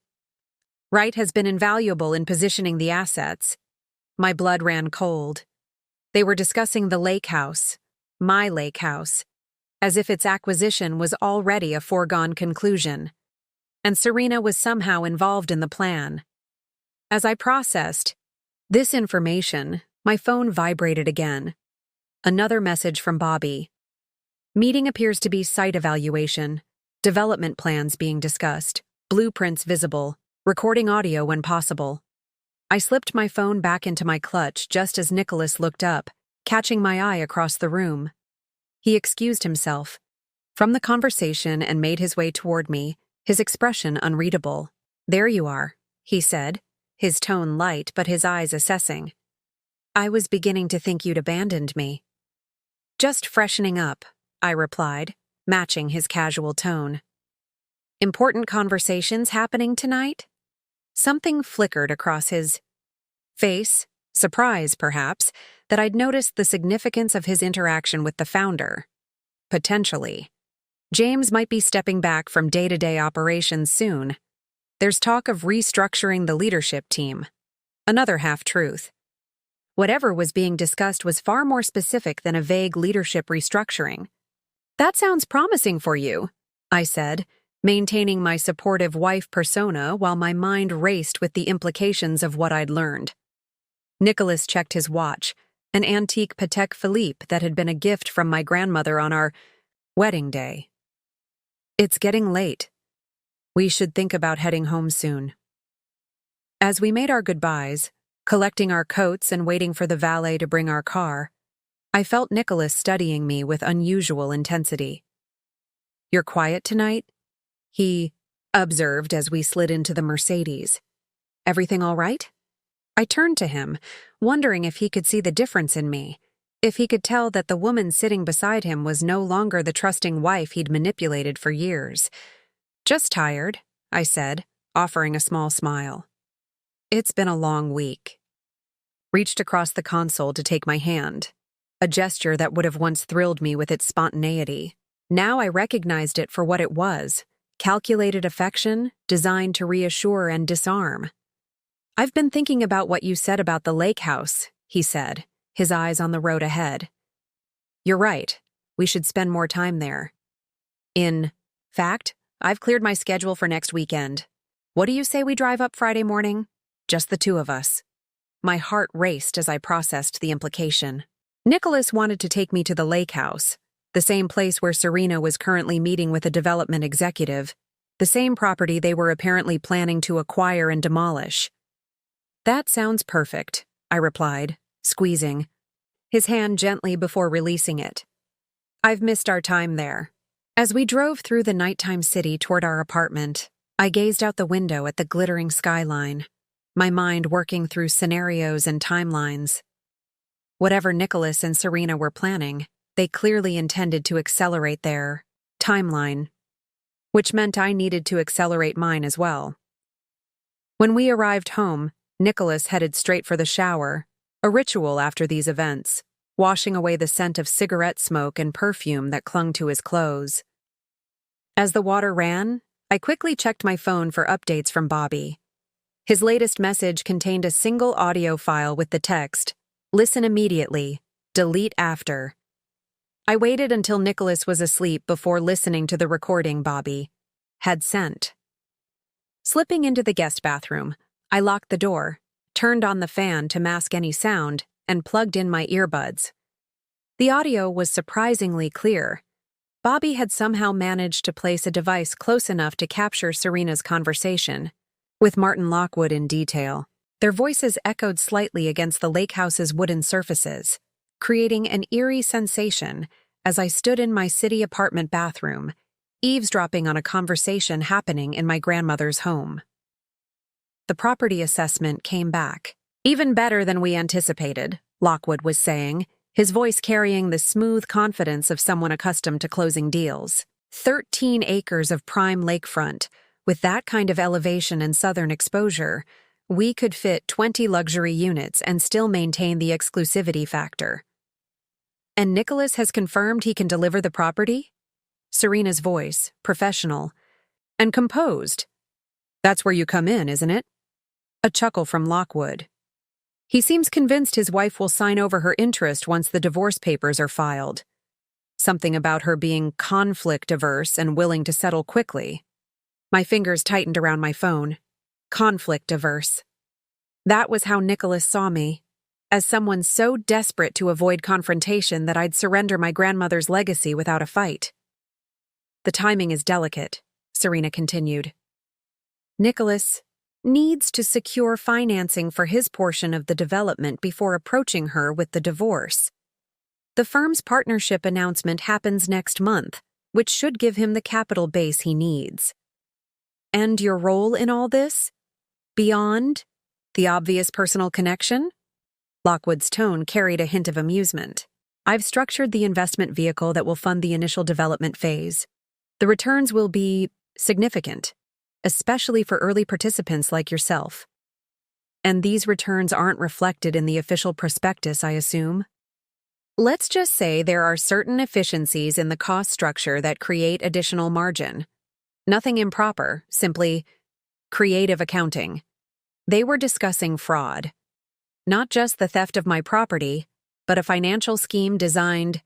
Speaker 1: Wright has been invaluable in positioning the assets. My blood ran cold. They were discussing the lake house, my lake house, as if its acquisition was already a foregone conclusion. And Serena was somehow involved in the plan. As I processed this information, my phone vibrated again. Another message from Bobby. Meeting appears to be site evaluation, development plans being discussed, blueprints visible, recording audio when possible. I slipped my phone back into my clutch just as Nicholas looked up, catching my eye across the room. He excused himself from the conversation and made his way toward me, his expression unreadable. There you are, he said, his tone light but his eyes assessing. I was beginning to think you'd abandoned me. Just freshening up, I replied, matching his casual tone. Important conversations happening tonight? Something flickered across his face, surprise perhaps, that I'd noticed the significance of his interaction with the founder. Potentially. James might be stepping back from day-to-day operations soon. There's talk of restructuring the leadership team. Another half-truth. Whatever was being discussed was far more specific than a vague leadership restructuring. That sounds promising for you, I said, maintaining my supportive wife persona while my mind raced with the implications of what I'd learned. Nicholas checked his watch, an antique Patek Philippe that had been a gift from my grandmother on our wedding day. It's getting late. We should think about heading home soon. As we made our goodbyes, collecting our coats and waiting for the valet to bring our car, I felt Nicholas studying me with unusual intensity. "You're quiet tonight?" he observed as we slid into the Mercedes. "Everything all right?" I turned to him, wondering if he could see the difference in me, if he could tell that the woman sitting beside him was no longer the trusting wife he'd manipulated for years. "Just tired," I said, offering a small smile. "It's been a long week." Reached across the console to take my hand, a gesture that would have once thrilled me with its spontaneity. Now I recognized it for what it was, calculated affection designed to reassure and disarm. "I've been thinking about what you said about the lake house," he said, his eyes on the road ahead. "You're right. We should spend more time there. In fact, I've cleared my schedule for next weekend. What do you say we drive up Friday morning? Just the two of us." My heart raced as I processed the implication. Nicholas wanted to take me to the lake house, the same place where Serena was currently meeting with a development executive, the same property they were apparently planning to acquire and demolish. "That sounds perfect," I replied, squeezing his hand gently before releasing it. "I've missed our time there." As we drove through the nighttime city toward our apartment, I gazed out the window at the glittering skyline, my mind working through scenarios and timelines. Whatever Nicholas and Serena were planning, they clearly intended to accelerate their timeline, which meant I needed to accelerate mine as well. When we arrived home, Nicholas headed straight for the shower, a ritual after these events, washing away the scent of cigarette smoke and perfume that clung to his clothes. As the water ran, I quickly checked my phone for updates from Bobby. His latest message contained a single audio file with the text, "Listen immediately, delete after." I waited until Nicholas was asleep before listening to the recording Bobby had sent. Slipping into the guest bathroom, I locked the door, turned on the fan to mask any sound, and plugged in my earbuds. The audio was surprisingly clear. Bobby had somehow managed to place a device close enough to capture Serena's conversation, with Martin Lockwood in detail. Their voices echoed slightly against the lake house's wooden surfaces, creating an eerie sensation as I stood in my city apartment bathroom, eavesdropping on a conversation happening in my grandmother's home. The property assessment came back. "Even better than we anticipated," Lockwood was saying, his voice carrying the smooth confidence of someone accustomed to closing deals. 13 acres of prime lakefront. With that kind of elevation and southern exposure, we could fit 20 luxury units and still maintain the exclusivity factor. "And Nicholas has confirmed he can deliver the property?" Serena's voice, professional and composed. "That's where you come in, isn't it?" A chuckle from Lockwood. "He seems convinced his wife will sign over her interest once the divorce papers are filed. Something about her being conflict-averse and willing to settle quickly." My fingers tightened around my phone. Conflict-averse. That was how Nicholas saw me, as someone so desperate to avoid confrontation that I'd surrender my grandmother's legacy without a fight. "The timing is delicate," Serena continued. "Nicholas needs to secure financing for his portion of the development before approaching her with the divorce. The firm's partnership announcement happens next month, which should give him the capital base he needs." "And your role in all this? Beyond the obvious personal connection?" Lockwood's tone carried a hint of amusement. "I've structured the investment vehicle that will fund the initial development phase. The returns will be significant, especially for early participants like yourself. And these returns aren't reflected in the official prospectus, I assume? Let's just say there are certain efficiencies in the cost structure that create additional margin. Nothing improper, simply creative accounting. They were discussing fraud. Not just the theft of my property, but a financial scheme designed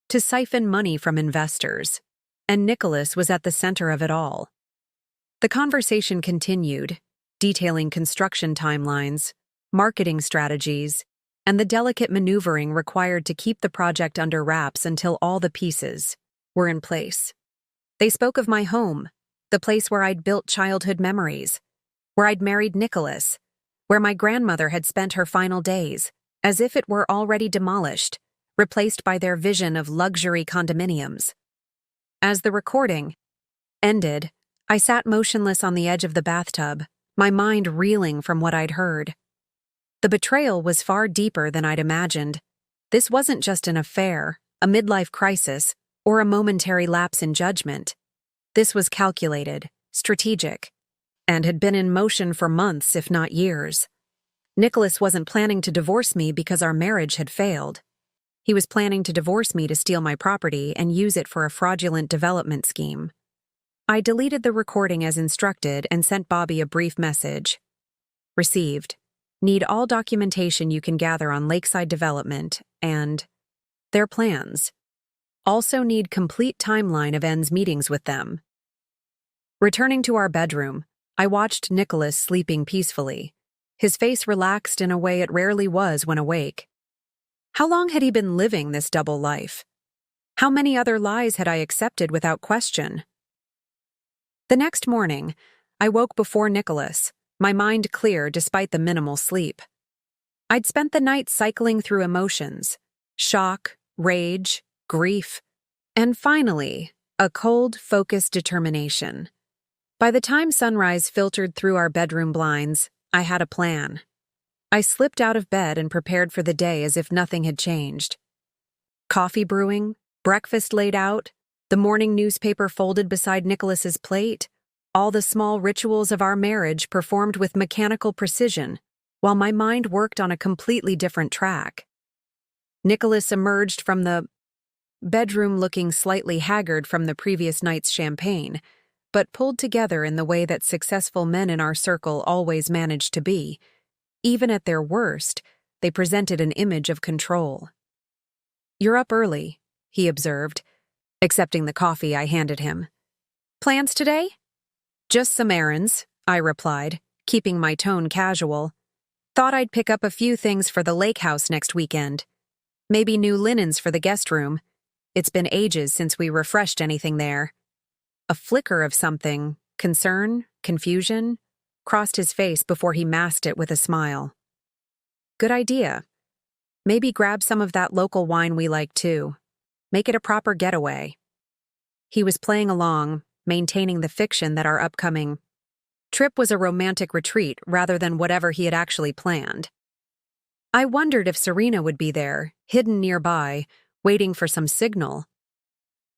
Speaker 1: to siphon money from investors. And Nicholas was at the center of it all. The conversation continued, detailing construction timelines, marketing strategies, and the delicate maneuvering required to keep the project under wraps until all the pieces were in place. They spoke of my home, the place where I'd built childhood memories, where I'd married Nicholas, where my grandmother had spent her final days, as if it were already demolished, replaced by their vision of luxury condominiums. As the recording ended, I sat motionless on the edge of the bathtub, my mind reeling from what I'd heard. The betrayal was far deeper than I'd imagined. This wasn't just an affair, a midlife crisis, or a momentary lapse in judgment. This was calculated, strategic, and had been in motion for months, if not years. Nicholas wasn't planning to divorce me because our marriage had failed. He was planning to divorce me to steal my property and use it for a fraudulent development scheme. I deleted the recording as instructed and sent Bobby a brief message. Received. Need all documentation you can gather on lakeside development and their plans. Also need complete timeline of N's meetings with them. Returning to our bedroom, I watched Nicholas sleeping peacefully. His face relaxed in a way it rarely was when awake. How long had he been living this double life? How many other lies had I accepted without question? The next morning, I woke before Nicholas, my mind clear despite the minimal sleep. I'd spent the night cycling through emotions, shock, rage, grief, and finally, a cold, focused determination. By the time sunrise filtered through our bedroom blinds, I had a plan. I slipped out of bed and prepared for the day as if nothing had changed. Coffee brewing, breakfast laid out, the morning newspaper folded beside Nicholas's plate, all the small rituals of our marriage performed with mechanical precision, while my mind worked on a completely different track. Nicholas emerged from the bedroom looking slightly haggard from the previous night's champagne, but pulled together in the way that successful men in our circle always managed to be. Even at their worst, they presented an image of control. "You're up early," he observed, accepting the coffee I handed him. "Plans today?" "Just some errands," I replied, keeping my tone casual. "Thought I'd pick up a few things for the lake house next weekend. Maybe new linens for the guest room. It's been ages since we refreshed anything there." A flicker of something, concern, confusion, crossed his face before he masked it with a smile. "Good idea. Maybe grab some of that local wine we like too. Make it a proper getaway." He was playing along, maintaining the fiction that our upcoming trip was a romantic retreat rather than whatever he had actually planned. I wondered if Serena would be there, hidden nearby, waiting for some signal.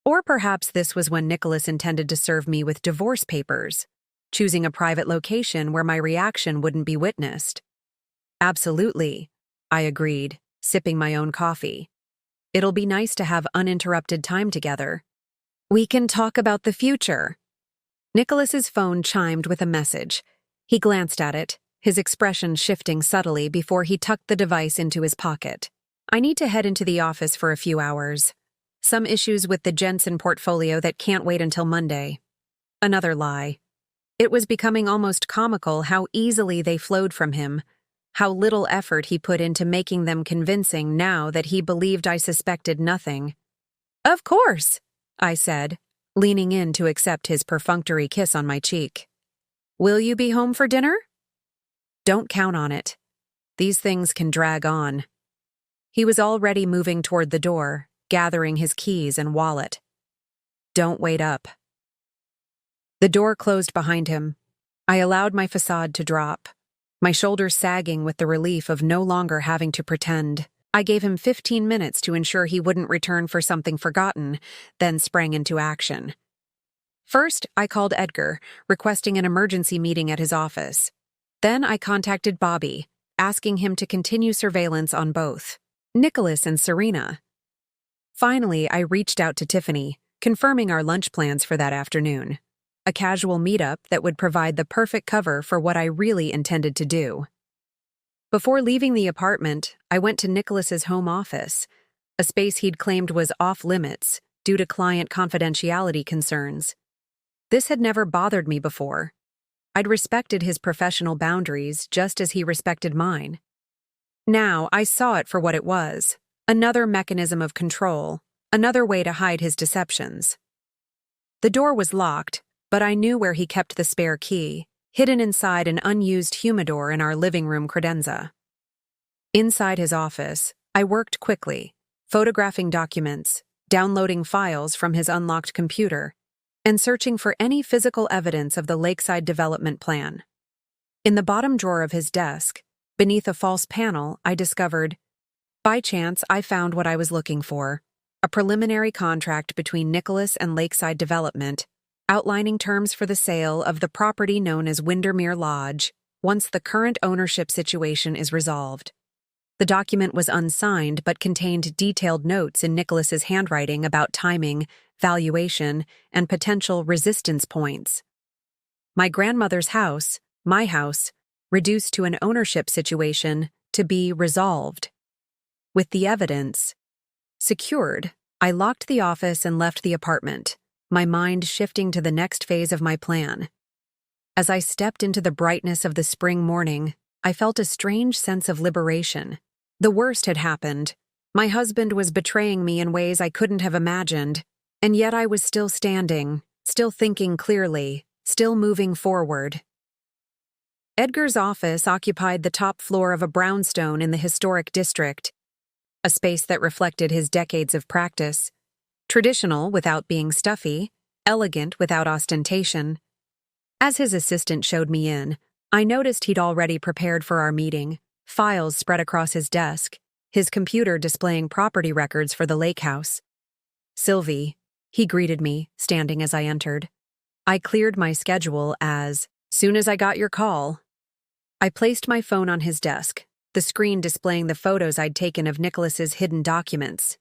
Speaker 1: Or perhaps this was when Nicholas intended to serve me with divorce papers, choosing a private location where my reaction wouldn't be witnessed. "Absolutely," I agreed, sipping my own coffee. "It'll be nice to have uninterrupted time together. We can talk about the future." Nicholas's phone chimed with a message. He glanced at it, his expression shifting subtly before he tucked the device into his pocket. "I need to head into the office for a few hours. Some issues with the Jensen portfolio that can't wait until Monday." Another lie. It was becoming almost comical how easily they flowed from him, how little effort he put into making them convincing now that he believed I suspected nothing. "Of course," I said, leaning in to accept his perfunctory kiss on my cheek. "Will you be home for dinner?" "Don't count on it. These things can drag on." He was already moving toward the door, gathering his keys and wallet. "Don't wait up." The door closed behind him. I allowed my facade to drop, my shoulders sagging with the relief of no longer having to pretend. I gave him 15 minutes to ensure he wouldn't return for something forgotten, then sprang into action. First, I called Edgar, requesting an emergency meeting at his office. Then I contacted Bobby, asking him to continue surveillance on both Nicholas and Serena. Finally, I reached out to Tiffany, confirming our lunch plans for that afternoon. A casual meetup that would provide the perfect cover for what I really intended to do. Before leaving the apartment, I went to Nicholas's home office, a space he'd claimed was off-limits due to client confidentiality concerns. This had never bothered me before. I'd respected his professional boundaries just as he respected mine. Now I saw it for what it was, another mechanism of control, another way to hide his deceptions. The door was locked, but I knew where he kept the spare key, hidden inside an unused humidor in our living room credenza. Inside his office, I worked quickly, photographing documents, downloading files from his unlocked computer, and searching for any physical evidence of the lakeside development plan. In the bottom drawer of his desk, beneath a false panel, I discovered, by chance, I found what I was looking for, a preliminary contract between Nicholas and Lakeside Development, outlining terms for the sale of the property known as Windermere Lodge, once the current ownership situation is resolved. The document was unsigned but contained detailed notes in Nicholas's handwriting about timing, valuation, and potential resistance points. My grandmother's house, my house, reduced to an ownership situation to be resolved. With the evidence secured, I locked the office and left the apartment, my mind shifting to the next phase of my plan. As I stepped into the brightness of the spring morning, I felt a strange sense of liberation. The worst had happened. My husband was betraying me in ways I couldn't have imagined, and yet I was still standing, still thinking clearly, still moving forward. Edgar's office occupied the top floor of a brownstone in the historic district, a space that reflected his decades of practice. Traditional without being stuffy, elegant without ostentation. As his assistant showed me in, I noticed he'd already prepared for our meeting, files spread across his desk, his computer displaying property records for the lake house. "Sylvie," he greeted me, standing as I entered. I cleared my schedule as, "Soon as I got your call." I placed my phone on his desk, the screen displaying the photos I'd taken of Nicholas's hidden documents.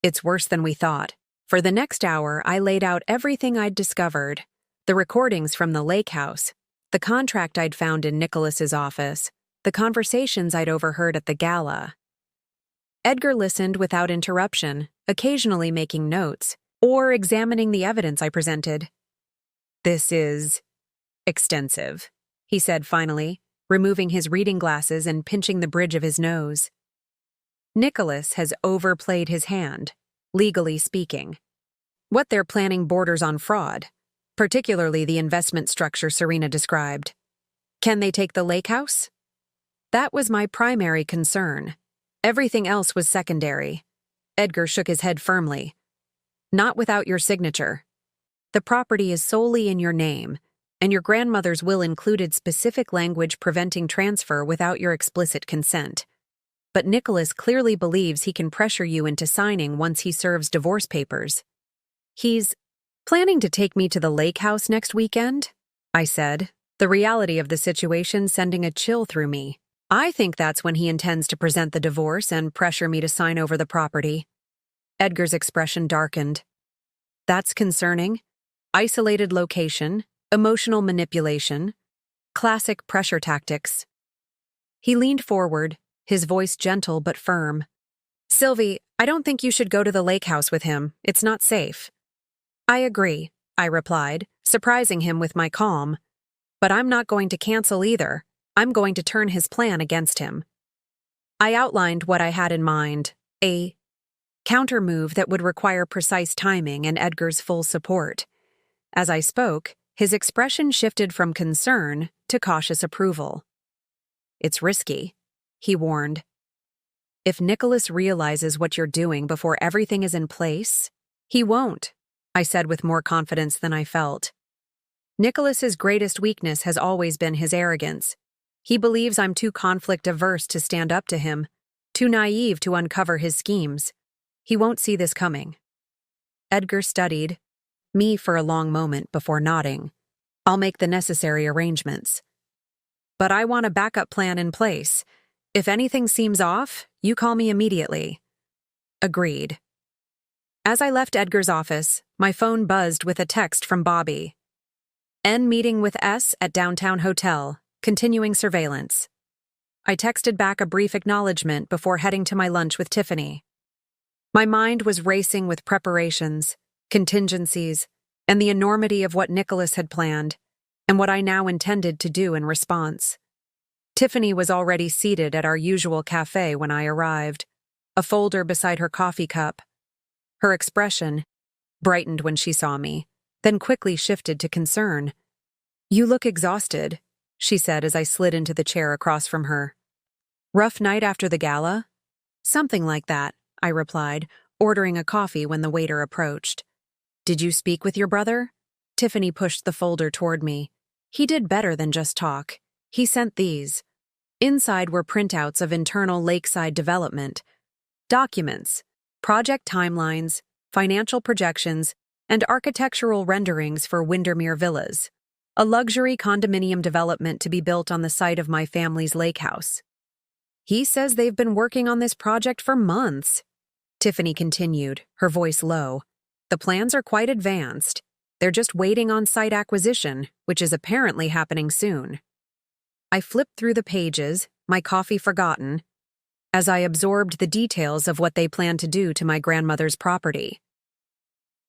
Speaker 1: It's worse than we thought. For the next hour, I laid out everything I'd discovered, the recordings from the lake house, the contract I'd found in Nicholas's office, the conversations I'd overheard at the gala. Edgar listened without interruption, occasionally making notes, or examining the evidence I presented. "This is extensive," he said finally, removing his reading glasses and pinching the bridge of his nose. "Nicholas has overplayed his hand, legally speaking. What they're planning borders on fraud, particularly the investment structure Serena described. Can they take the lake house? That was my primary concern. Everything else was secondary." Edgar shook his head firmly. "Not without your signature. The property is solely in your name, and your grandmother's will included specific language preventing transfer without your explicit consent. But Nicholas clearly believes he can pressure you into signing once he serves divorce papers. He's planning to take me to the lake house next weekend," I said, the reality of the situation sending a chill through me. "I think that's when he intends to present the divorce and pressure me to sign over the property." Edgar's expression darkened. "That's concerning. Isolated location, emotional manipulation, classic pressure tactics." He leaned forward, his voice gentle but firm. "Sylvie, I don't think you should go to the lake house with him. It's not safe." "I agree," I replied, surprising him with my calm. "But I'm not going to cancel either. I'm going to turn his plan against him." I outlined what I had in mind, a counter-move that would require precise timing and Edgar's full support. As I spoke, his expression shifted from concern to cautious approval. "It's risky," he warned. "If Nicholas realizes what you're doing before everything is in place, he won't," I said with more confidence than I felt. "Nicholas's greatest weakness has always been his arrogance. He believes I'm too conflict-averse to stand up to him, too naive to uncover his schemes. He won't see this coming." Edgar studied me for a long moment before nodding. "I'll make the necessary arrangements. But I want a backup plan in place. If anything seems off, you call me immediately." Agreed. As I left Edgar's office, my phone buzzed with a text from Bobby. "N meeting with S at downtown hotel. Continuing surveillance." I texted back a brief acknowledgement before heading to my lunch with Tiffany. My mind was racing with preparations, contingencies, and the enormity of what Nicholas had planned, and what I now intended to do in response. Tiffany was already seated at our usual cafe when I arrived, a folder beside her coffee cup. Her expression brightened when she saw me, then quickly shifted to concern. "You look exhausted," she said as I slid into the chair across from her. "Rough night after the gala?" "Something like that," I replied, ordering a coffee when the waiter approached. "Did you speak with your brother?" Tiffany pushed the folder toward me. "He did better than just talk. He sent these." Inside were printouts of internal lakeside development, documents, project timelines, financial projections, and architectural renderings for Windermere Villas, a luxury condominium development to be built on the site of my family's lake house. "He says they've been working on this project for months," Tiffany continued, her voice low. "The plans are quite advanced. They're just waiting on site acquisition, which is apparently happening soon." I flipped through the pages, my coffee forgotten, as I absorbed the details of what they planned to do to my grandmother's property.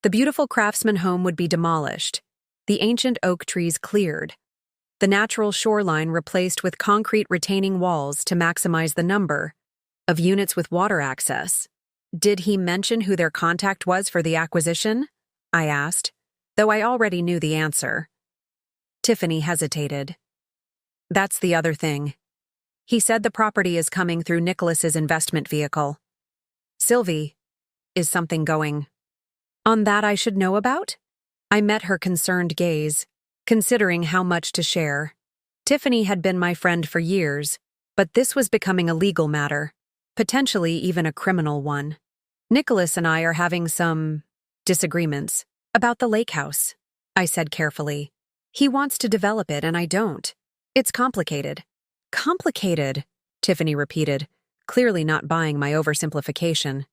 Speaker 1: The beautiful craftsman home would be demolished, the ancient oak trees cleared, the natural shoreline replaced with concrete retaining walls to maximize the number of units with water access. "Did he mention who their contact was for the acquisition?" I asked, though I already knew the answer. Tiffany hesitated. "That's the other thing. He said the property is coming through Nicholas's investment vehicle. Sylvie, is something going on that I should know about?" I met her concerned gaze, considering how much to share. Tiffany had been my friend for years, but this was becoming a legal matter, potentially even a criminal one. "Nicholas and I are having some disagreements about the lake house," I said carefully. "He wants to develop it and I don't. It's complicated." "Complicated," Tiffany repeated, clearly not buying my oversimplification.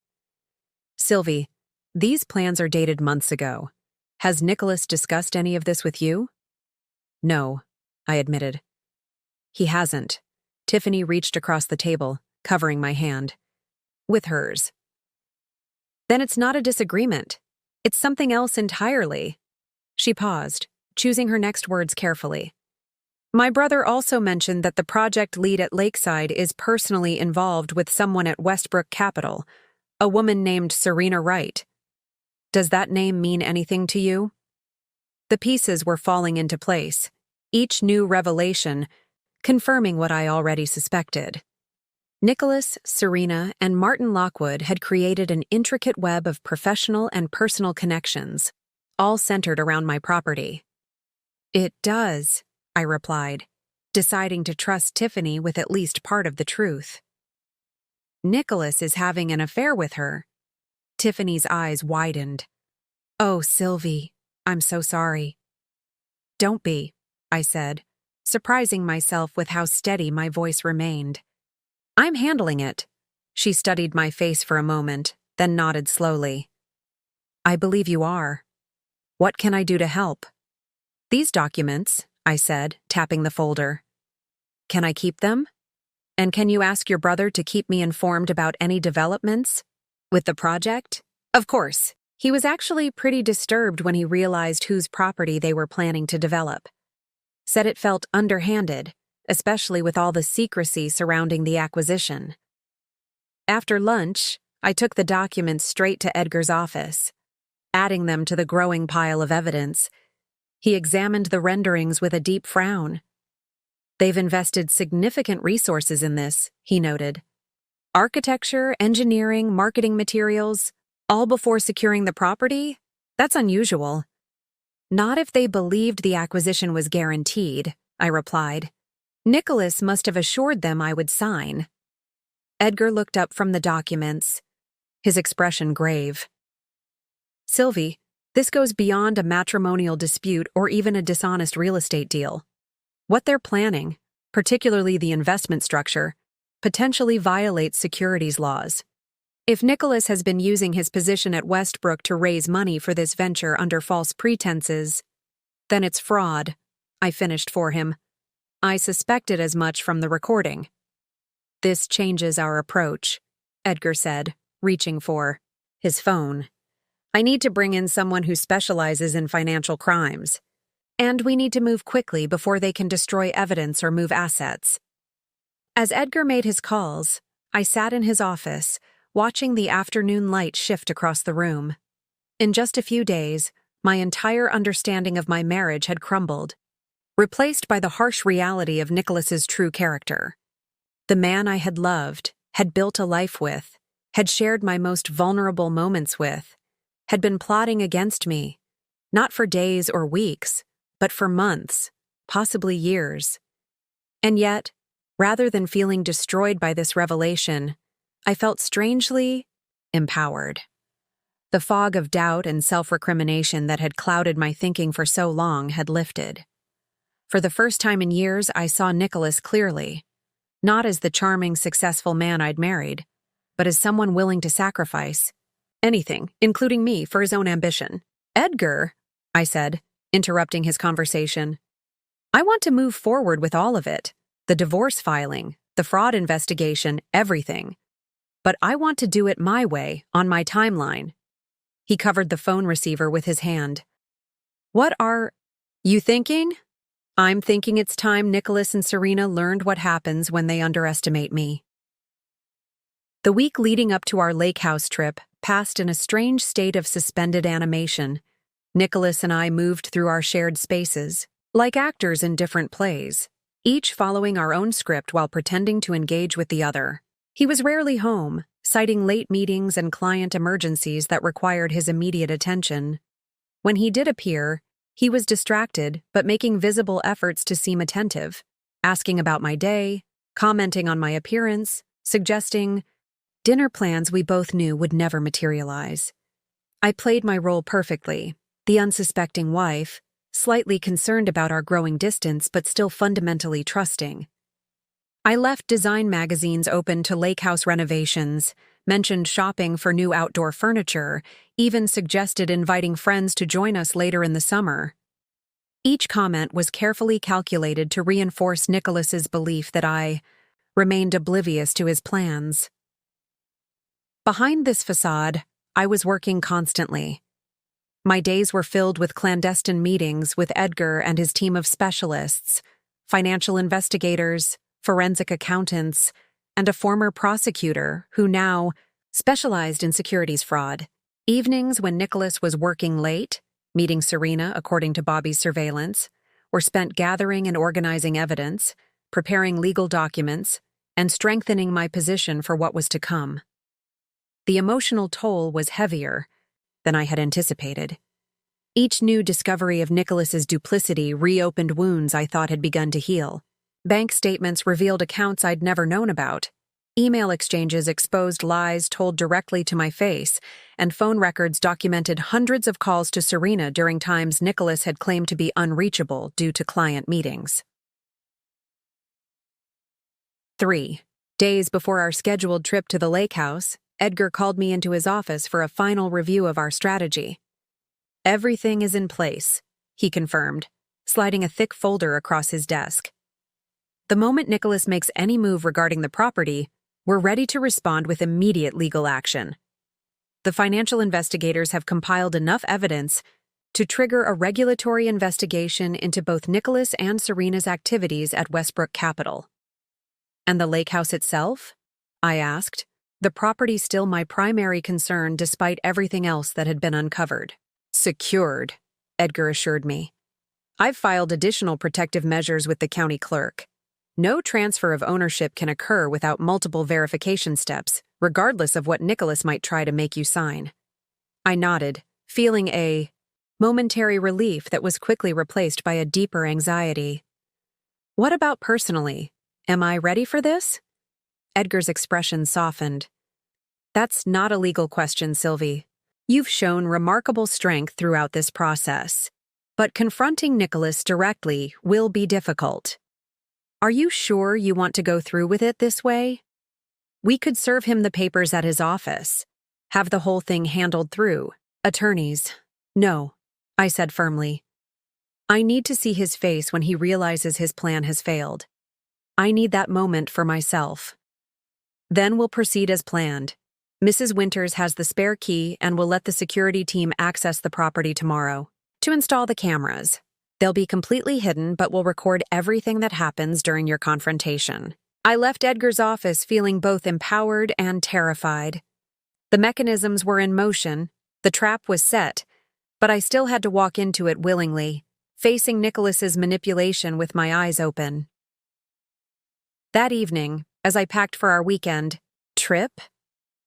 Speaker 1: "Sylvie, these plans are dated months ago. Has Nicholas discussed any of this with you?" "No," I admitted. "He hasn't." Tiffany reached across the table, covering my hand with hers. "Then it's not a disagreement. It's something else entirely." She paused, choosing her next words carefully. "My brother also mentioned that the project lead at Lakeside is personally involved with someone at Westbrook Capital, a woman named Serena Wright. Does that name mean anything to you?" The pieces were falling into place, each new revelation confirming what I already suspected. Nicholas, Serena, and Martin Lockwood had created an intricate web of professional and personal connections, all centered around my property. "It does," I replied, deciding to trust Tiffany with at least part of the truth. "Nicholas is having an affair with her." Tiffany's eyes widened. "Oh, Sylvie, I'm so sorry." "Don't be," I said, surprising myself with how steady my voice remained. "I'm handling it." She studied my face for a moment, then nodded slowly. "I believe you are. What can I do to help?" "These documents," I said, tapping the folder. "Can I keep them? And can you ask your brother to keep me informed about any developments with the project?" "Of course." He was actually pretty disturbed when he realized whose property they were planning to develop. Said it felt underhanded, especially with all the secrecy surrounding the acquisition. After lunch, I took the documents straight to Edgar's office, adding them to the growing pile of evidence. He examined the renderings with a deep frown. "They've invested significant resources in this," he noted. "Architecture, engineering, marketing materials, all before securing the property? That's unusual." "Not if they believed the acquisition was guaranteed," I replied. "Nicholas must have assured them I would sign." Edgar looked up from the documents, his expression grave. "Sylvie, this goes beyond a matrimonial dispute or even a dishonest real estate deal. What they're planning, particularly the investment structure, potentially violates securities laws. If Nicholas has been using his position at Westbrook to raise money for this venture under false pretenses, then it's fraud," I finished for him. "I suspected as much from the recording." "This changes our approach," Edgar said, reaching for his phone. "I need to bring in someone who specializes in financial crimes. And we need to move quickly before they can destroy evidence or move assets." As Edgar made his calls, I sat in his office, watching the afternoon light shift across the room. In just a few days, my entire understanding of my marriage had crumbled, replaced by the harsh reality of Nicholas's true character. The man I had loved, had built a life with, had shared my most vulnerable moments with, had been plotting against me, not for days or weeks, but for months, possibly years. And yet, rather than feeling destroyed by this revelation, I felt strangely empowered. The fog of doubt and self-recrimination that had clouded my thinking for so long had lifted. For the first time in years, I saw Nicholas clearly, not as the charming, successful man I'd married, but as someone willing to sacrifice anything, including me, for his own ambition. "Edgar," I said, interrupting his conversation, "I want to move forward with all of it. The divorce filing, the fraud investigation, everything. But I want to do it my way, on my timeline." He covered the phone receiver with his hand. "What are you thinking?" "I'm thinking it's time Nicholas and Serena learned what happens when they underestimate me." The week leading up to our lake house trip passed in a strange state of suspended animation. Nicholas and I moved through our shared spaces, like actors in different plays, each following our own script while pretending to engage with the other. He was rarely home, citing late meetings and client emergencies that required his immediate attention. When he did appear, he was distracted but making visible efforts to seem attentive, asking about my day, commenting on my appearance, suggesting dinner plans we both knew would never materialize. I played my role perfectly, the unsuspecting wife, slightly concerned about our growing distance but still fundamentally trusting. I left design magazines open to lake house renovations, mentioned shopping for new outdoor furniture, even suggested inviting friends to join us later in the summer. Each comment was carefully calculated to reinforce Nicholas's belief that I remained oblivious to his plans. Behind this facade, I was working constantly. My days were filled with clandestine meetings with Edgar and his team of specialists, financial investigators, forensic accountants, and a former prosecutor who now specialized in securities fraud. Evenings when Nicholas was working late, meeting Serena according to Bobby's surveillance, were spent gathering and organizing evidence, preparing legal documents, and strengthening my position for what was to come. The emotional toll was heavier than I had anticipated. Each new discovery of Nicholas's duplicity reopened wounds I thought had begun to heal. Bank statements revealed accounts I'd never known about. Email exchanges exposed lies told directly to my face, and phone records documented hundreds of calls to Serena during times Nicholas had claimed to be unreachable due to client meetings. 3 days before our scheduled trip to the lake house, Edgar called me into his office for a final review of our strategy. "Everything is in place," he confirmed, sliding a thick folder across his desk. "The moment Nicholas makes any move regarding the property, we're ready to respond with immediate legal action. The financial investigators have compiled enough evidence to trigger a regulatory investigation into both Nicholas and Serena's activities at Westbrook Capital." "And the lake house itself?" I asked, the property still my primary concern despite everything else that had been uncovered. "Secured," Edgar assured me. "I've filed additional protective measures with the county clerk. No transfer of ownership can occur without multiple verification steps, regardless of what Nicholas might try to make you sign." I nodded, feeling a momentary relief that was quickly replaced by a deeper anxiety. "What about personally? Am I ready for this?" Edgar's expression softened. "That's not a legal question, Sylvie. You've shown remarkable strength throughout this process, but confronting Nicholas directly will be difficult. Are you sure you want to go through with it this way? We could serve him the papers at his office, have the whole thing handled through attorneys." "No," I said firmly. "I need to see his face when he realizes his plan has failed. I need that moment for myself. Then we'll proceed as planned. Mrs. Winters has the spare key and will let the security team access the property tomorrow to install the cameras. They'll be completely hidden but will record everything that happens during your confrontation. I left Edgar's office feeling both empowered and terrified. The mechanisms were in motion, the trap was set, but I still had to walk into it willingly, facing Nicholas's manipulation with my eyes open. That evening, as I packed for our weekend trip,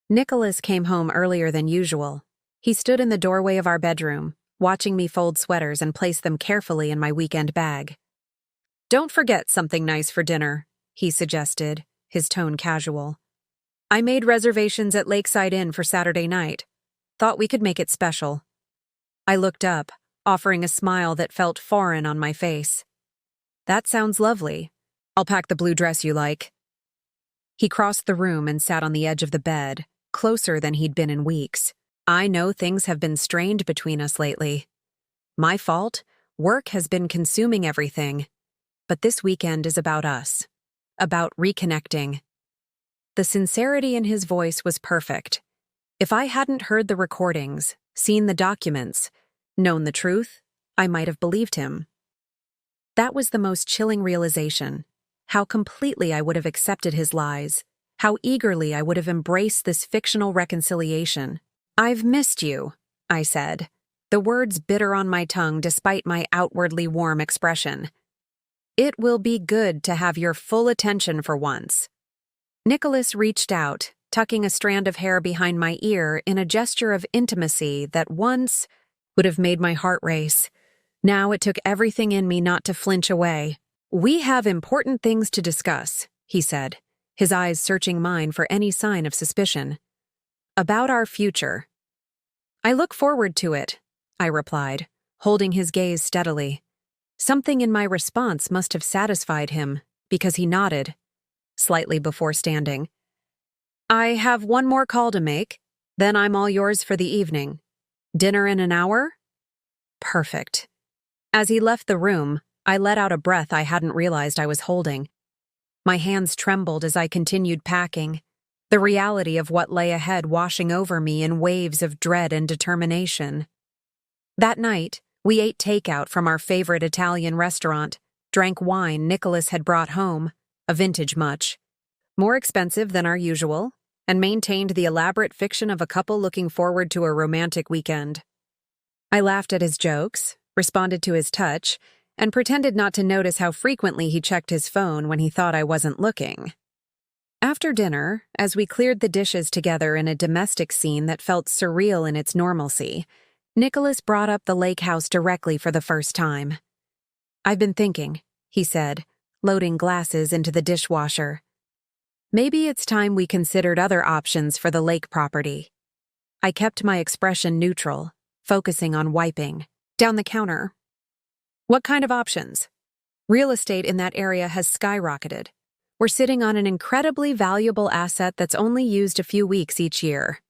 Speaker 1: Nicholas came home earlier than usual. He stood in the doorway of our bedroom, watching me fold sweaters and place them carefully in my weekend bag. "Don't forget something nice for dinner," he suggested, his tone casual. "I made reservations at Lakeside Inn for Saturday night. Thought we could make it special." I looked up, offering a smile that felt foreign on my face. "That sounds lovely. I'll pack the blue dress you like." He crossed the room and sat on the edge of the bed, closer than he'd been in weeks. "I know things have been strained between us lately. My fault. Work has been consuming everything. But this weekend is about us. About reconnecting." The sincerity in his voice was perfect. If I hadn't heard the recordings, seen the documents, known the truth, I might have believed him. That was the most chilling realization. How completely I would have accepted his lies. How eagerly I would have embraced this fictional reconciliation. "I've missed you," I said, the words bitter on my tongue despite my outwardly warm expression. "It will be good to have your full attention for once." Nicholas reached out, tucking a strand of hair behind my ear in a gesture of intimacy that once would have made my heart race. Now it took everything in me not to flinch away. "We have important things to discuss," he said, his eyes searching mine for any sign of suspicion. "About our future." "I look forward to it," I replied, holding his gaze steadily. Something in my response must have satisfied him, because he nodded, slightly before standing. "I have one more call to make, then I'm all yours for the evening. Dinner in an hour?" "Perfect." As he left the room, I let out a breath I hadn't realized I was holding. My hands trembled as I continued packing, the reality of what lay ahead washing over me in waves of dread and determination. That night, we ate takeout from our favorite Italian restaurant, drank wine Nicholas had brought home, a vintage much, more expensive than our usual, and maintained the elaborate fiction of a couple looking forward to a romantic weekend. I laughed at his jokes, responded to his touch, and pretended not to notice how frequently he checked his phone when he thought I wasn't looking. After dinner, as we cleared the dishes together in a domestic scene that felt surreal in its normalcy, Nicholas brought up the lake house directly for the first time. "I've been thinking," he said, loading glasses into the dishwasher. "Maybe it's time we considered other options for the lake property." I kept my expression neutral, focusing on wiping. "Down the counter." "What kind of options?" "Real estate in that area has skyrocketed. We're sitting on an incredibly valuable asset that's only used a few weeks each year."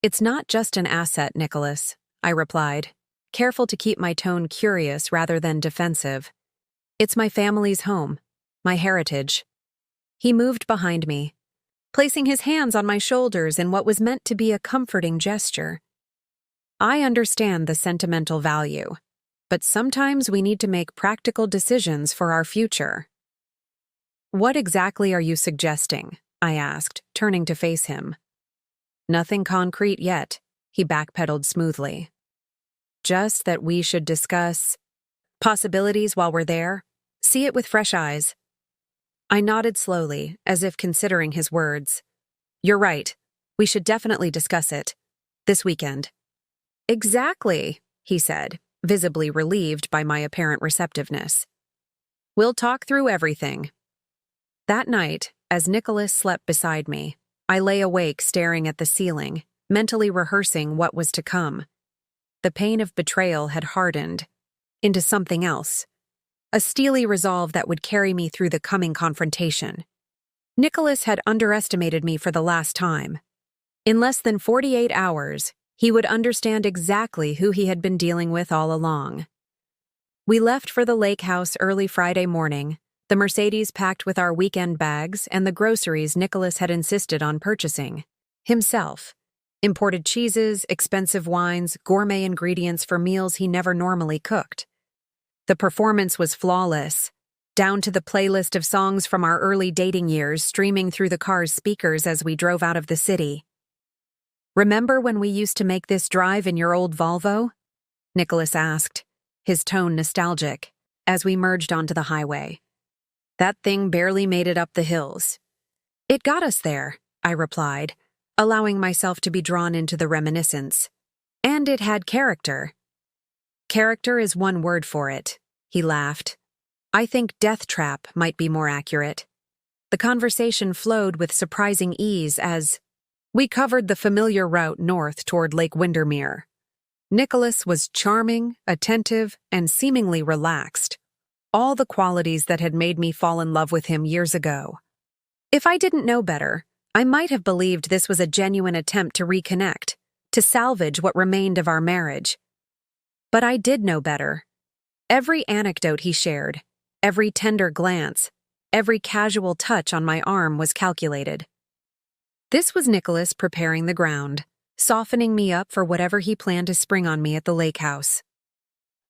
Speaker 1: "It's not just an asset, Nicholas," I replied, careful to keep my tone curious rather than defensive. "It's my family's home, my heritage." He moved behind me, placing his hands on my shoulders in what was meant to be a comforting gesture. "I understand the sentimental value, but sometimes we need to make practical decisions for our future." "What exactly are you suggesting?" I asked, turning to face him. "Nothing concrete yet," he backpedaled smoothly. "Just that we should discuss possibilities while we're there, see it with fresh eyes." I nodded slowly, as if considering his words. "You're right. We should definitely discuss it. This weekend." "Exactly," he said, visibly relieved by my apparent receptiveness. "We'll talk through everything." That night, as Nicholas slept beside me, I lay awake staring at the ceiling, mentally rehearsing what was to come. The pain of betrayal had hardened into something else, a steely resolve that would carry me through the coming confrontation. Nicholas had underestimated me for the last time. In less than 48 hours, he would understand exactly who he had been dealing with all along. We left for the lake house early Friday morning, the Mercedes packed with our weekend bags and the groceries Nicholas had insisted on purchasing. Himself. Imported cheeses, expensive wines, gourmet ingredients for meals he never normally cooked. The performance was flawless, down to the playlist of songs from our early dating years streaming through the car's speakers as we drove out of the city. "Remember when we used to make this drive in your old Volvo?" Nicholas asked, his tone nostalgic, as we merged onto the highway. "That thing barely made it up the hills." "It got us there," I replied, allowing myself to be drawn into the reminiscence. "And it had character." "Character is one word for it," he laughed. "I think death trap might be more accurate." The conversation flowed with surprising ease as we covered the familiar route north toward Lake Windermere. Nicholas was charming, attentive, and seemingly relaxed, all the qualities that had made me fall in love with him years ago. If I didn't know better, I might have believed this was a genuine attempt to reconnect, to salvage what remained of our marriage. But I did know better. Every anecdote he shared, every tender glance, every casual touch on my arm was calculated. This was Nicholas preparing the ground, softening me up for whatever he planned to spring on me at the lake house.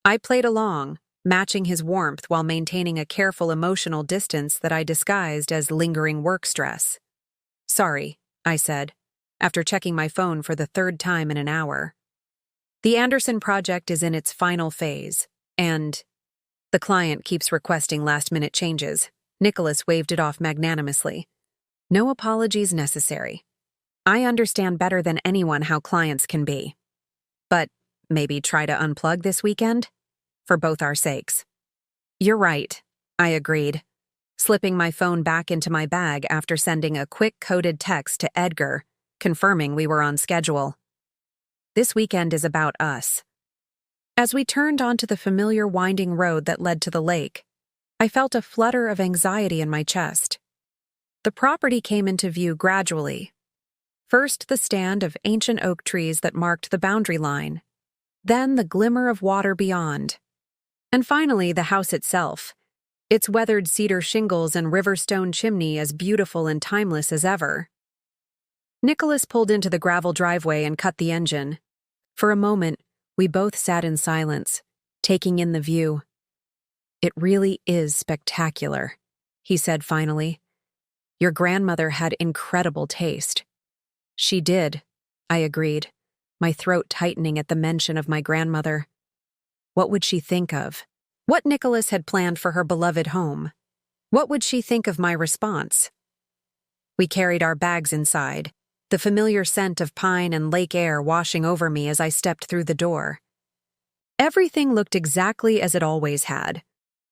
Speaker 1: I played along, matching his warmth while maintaining a careful emotional distance that I disguised as lingering work stress. "Sorry," I said, after checking my phone for the third time in an hour. "The Anderson project is in its final phase, and the client keeps requesting last-minute changes." Nicholas waved it off magnanimously. "No apologies necessary. I understand better than anyone how clients can be. But maybe try to unplug this weekend? For both our sakes." "You're right," I agreed, slipping my phone back into my bag after sending a quick coded text to Edgar, confirming we were on schedule. This weekend is about us. As we turned onto the familiar winding road that led to the lake, I felt a flutter of anxiety in my chest. The property came into view gradually. First, the stand of ancient oak trees that marked the boundary line, then the glimmer of water beyond, and finally the house itself, its weathered cedar shingles and river stone chimney as beautiful and timeless as ever. Nicholas pulled into the gravel driveway and cut the engine. For a moment, we both sat in silence, taking in the view. "It really is spectacular," he said finally. "Your grandmother had incredible taste." "She did," I agreed, my throat tightening at the mention of my grandmother. What would she think of? What Nicholas had planned for her beloved home? What would she think of my response? We carried our bags inside, the familiar scent of pine and lake air washing over me as I stepped through the door. Everything looked exactly as it always had.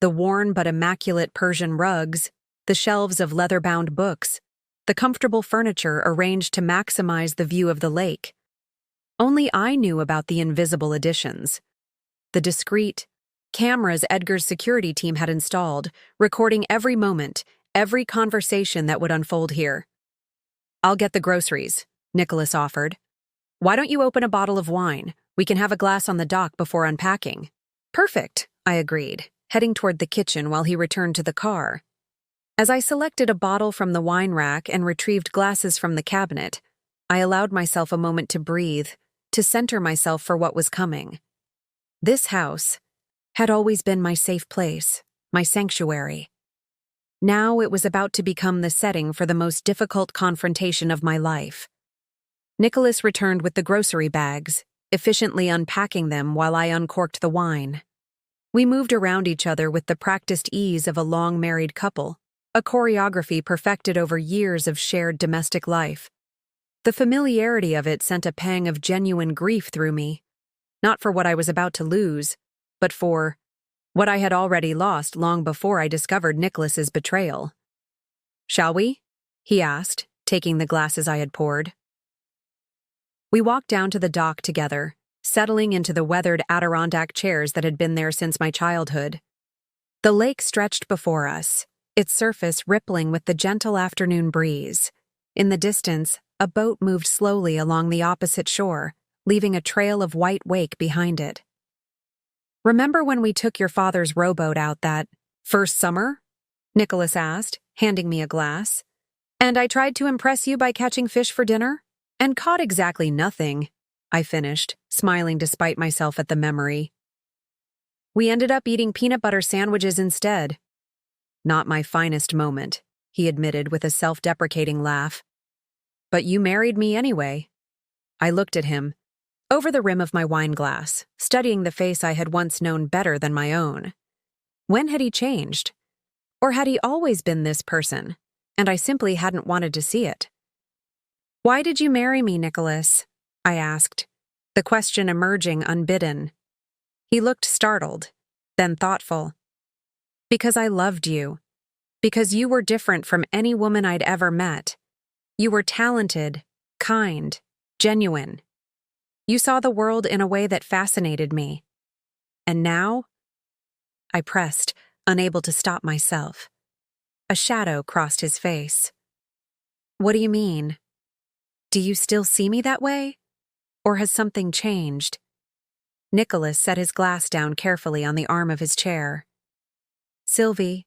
Speaker 1: The worn but immaculate Persian rugs, the shelves of leather-bound books, the comfortable furniture arranged to maximize the view of the lake. Only I knew about the invisible additions. The discreet cameras Edgar's security team had installed, recording every moment, every conversation that would unfold here. "I'll get the groceries," Nicholas offered. "Why don't you open a bottle of wine? We can have a glass on the dock before unpacking." "Perfect," I agreed, heading toward the kitchen while he returned to the car. As I selected a bottle from the wine rack and retrieved glasses from the cabinet, I allowed myself a moment to breathe, to center myself for what was coming. This house had always been my safe place, my sanctuary. Now it was about to become the setting for the most difficult confrontation of my life. Nicholas returned with the grocery bags, efficiently unpacking them while I uncorked the wine. We moved around each other with the practiced ease of a long-married couple, a choreography perfected over years of shared domestic life. The familiarity of it sent a pang of genuine grief through me, not for what I was about to lose, but for what I had already lost long before I discovered Nicholas's betrayal. "Shall we?" he asked, taking the glasses I had poured. We walked down to the dock together, settling into the weathered Adirondack chairs that had been there since my childhood. The lake stretched before us, its surface rippling with the gentle afternoon breeze. In the distance, a boat moved slowly along the opposite shore, leaving a trail of white wake behind it. "Remember when we took your father's rowboat out that first summer?" Nicholas asked, handing me a glass. "And I tried to impress you by catching fish for dinner? And caught exactly nothing," I finished, smiling despite myself at the memory. "We ended up eating peanut butter sandwiches instead." Not my finest moment, he admitted with a self-deprecating laugh. But you married me anyway. I looked at him, over the rim of my wine glass, studying the face I had once known better than my own. When had he changed? Or had he always been this person, and I simply hadn't wanted to see it? Why did you marry me, Nicholas? I asked, the question emerging unbidden. He looked startled, then thoughtful. Because I loved you. Because you were different from any woman I'd ever met. You were talented, kind, genuine. You saw the world in a way that fascinated me. And now? I pressed, unable to stop myself. A shadow crossed his face. What do you mean? Do you still see me that way? Or has something changed? Nicholas set his glass down carefully on the arm of his chair. Sylvie,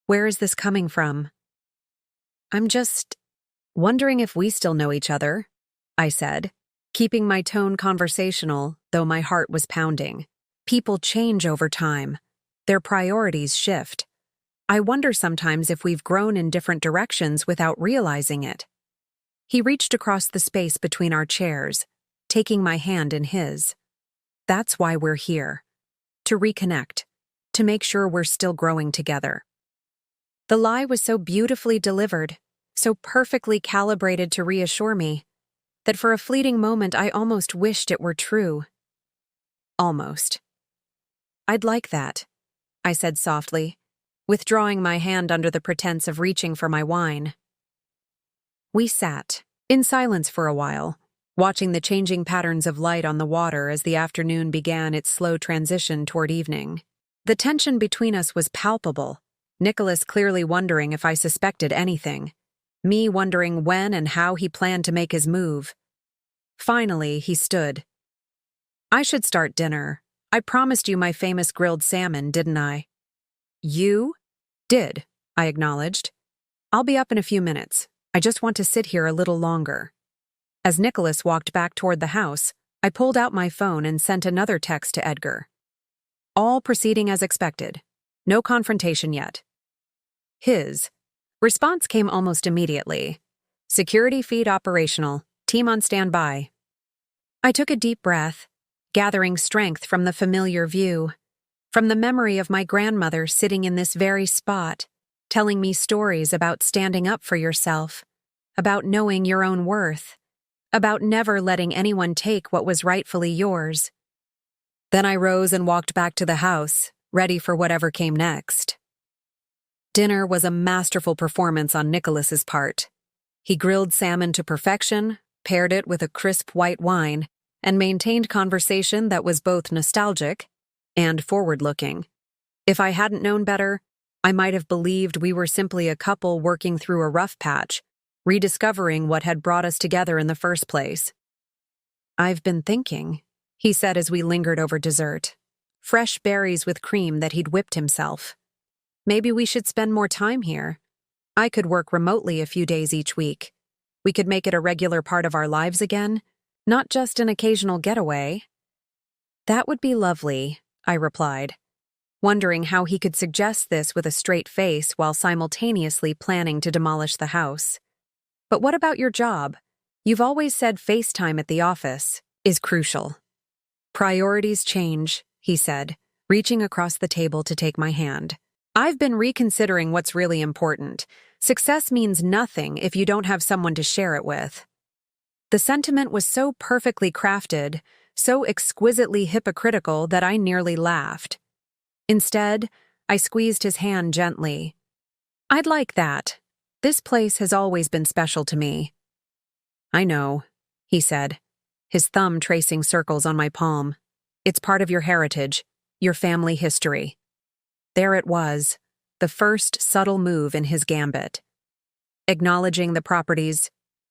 Speaker 1: where is this coming from? I'm just wondering if we still know each other, I said, keeping my tone conversational, though my heart was pounding. People change over time. Their priorities shift. I wonder sometimes if we've grown in different directions without realizing it. He reached across the space between our chairs, taking my hand in his. That's why we're here. To reconnect. To make sure we're still growing together. The lie was so beautifully delivered, so perfectly calibrated to reassure me, that for a fleeting moment I almost wished it were true. Almost. I'd like that, I said softly, withdrawing my hand under the pretense of reaching for my wine. We sat, in silence for a while, watching the changing patterns of light on the water as the afternoon began its slow transition toward evening. The tension between us was palpable, Nicholas clearly wondering if I suspected anything, me wondering when and how he planned to make his move. Finally, he stood. I should start dinner. I promised you my famous grilled salmon, didn't I? You? Did, I acknowledged. I'll be up in a few minutes. I just want to sit here a little longer. As Nicholas walked back toward the house, I pulled out my phone and sent another text to Edgar. All proceeding as expected. No confrontation yet. His response came almost immediately. Security feed operational. Team on standby. I took a deep breath, gathering strength from the familiar view, from the memory of my grandmother sitting in this very spot, telling me stories about standing up for yourself, about knowing your own worth, about never letting anyone take what was rightfully yours. Then I rose and walked back to the house, ready for whatever came next. Dinner was a masterful performance on Nicholas's part. He grilled salmon to perfection, paired it with a crisp white wine, and maintained conversation that was both nostalgic and forward-looking. If I hadn't known better, I might have believed we were simply a couple working through a rough patch, rediscovering what had brought us together in the first place. I've been thinking, he said as we lingered over dessert. Fresh berries with cream that he'd whipped himself. Maybe we should spend more time here. I could work remotely a few days each week. We could make it a regular part of our lives again, not just an occasional getaway. That would be lovely, I replied, wondering how he could suggest this with a straight face while simultaneously planning to demolish the house. But what about your job? You've always said FaceTime at the office is crucial. Priorities change, he said, reaching across the table to take my hand. I've been reconsidering what's really important. Success means nothing if you don't have someone to share it with. The sentiment was so perfectly crafted, so exquisitely hypocritical that I nearly laughed. Instead, I squeezed his hand gently. I'd like that. This place has always been special to me. I know, he said, his thumb tracing circles on my palm. It's part of your heritage, your family history. There it was, the first subtle move in his gambit. Acknowledging the property's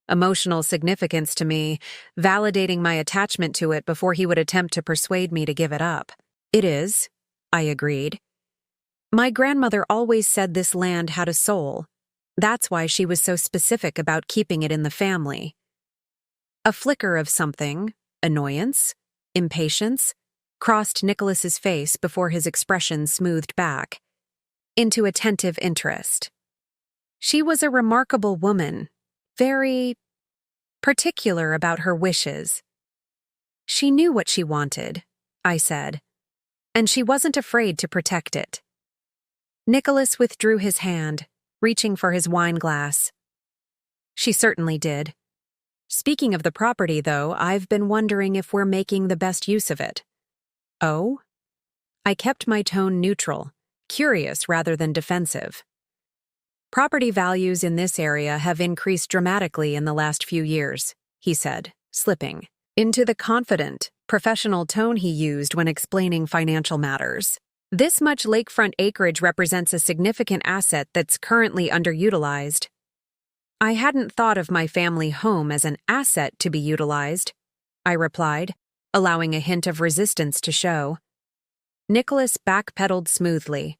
Speaker 1: emotional significance to me, validating my attachment to it before he would attempt to persuade me to give it up. It is, I agreed. My grandmother always said this land had a soul. That's why she was so specific about keeping it in the family. A flicker of something, annoyance, impatience, crossed Nicholas's face before his expression smoothed back. into attentive interest. She was a remarkable woman, very particular about her wishes. She knew what she wanted, I said, and she wasn't afraid to protect it. Nicholas withdrew his hand, reaching for his wine glass. She certainly did. Speaking of the property, though, I've been wondering if we're making the best use of it. Oh? I kept my tone neutral, curious rather than defensive. Property values in this area have increased dramatically in the last few years, he said, slipping into the confident, professional tone he used when explaining financial matters. This much lakefront acreage represents a significant asset that's currently underutilized. I hadn't thought of my family home as an asset to be utilized, I replied, allowing a hint of resistance to show. Nicholas backpedaled smoothly.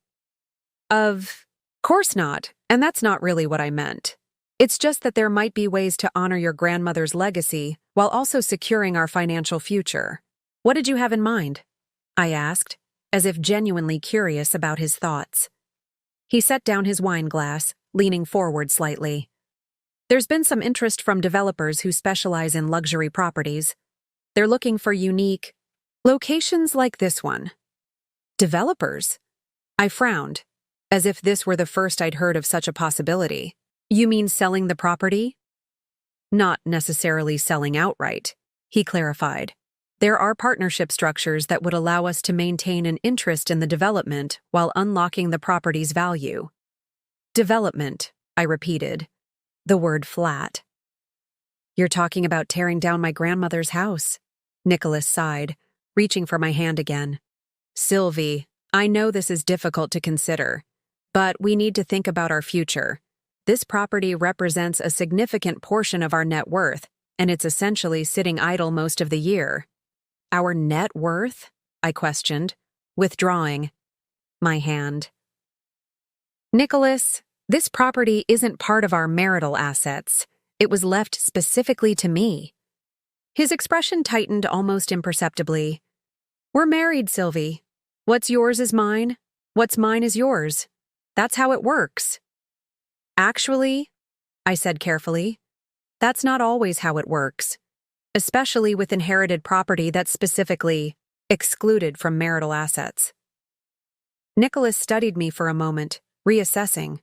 Speaker 1: Of course not, and that's not really what I meant. It's just that there might be ways to honor your grandmother's legacy while also securing our financial future. What did you have in mind? I asked, as if genuinely curious about his thoughts. He set down his wine glass, leaning forward slightly. There's been some interest from developers who specialize in luxury properties. They're looking for unique locations like this one. Developers? I frowned, as if this were the first I'd heard of such a possibility. You mean selling the property? Not necessarily selling outright, he clarified. There are partnership structures that would allow us to maintain an interest in the development while unlocking the property's value. Development, I repeated, the word flat. You're talking about tearing down my grandmother's house, Nicholas sighed, reaching for my hand again. Sylvie, I know this is difficult to consider, but we need to think about our future. This property represents a significant portion of our net worth, and it's essentially sitting idle most of the year. Our net worth? I questioned, withdrawing my hand. Nicholas, this property isn't part of our marital assets. It was left specifically to me. His expression tightened almost imperceptibly. We're married, Sylvie. What's yours is mine. What's mine is yours. That's how it works. Actually, I said carefully, that's not always how it works, especially with inherited property that's specifically excluded from marital assets. Nicholas studied me for a moment, reassessing.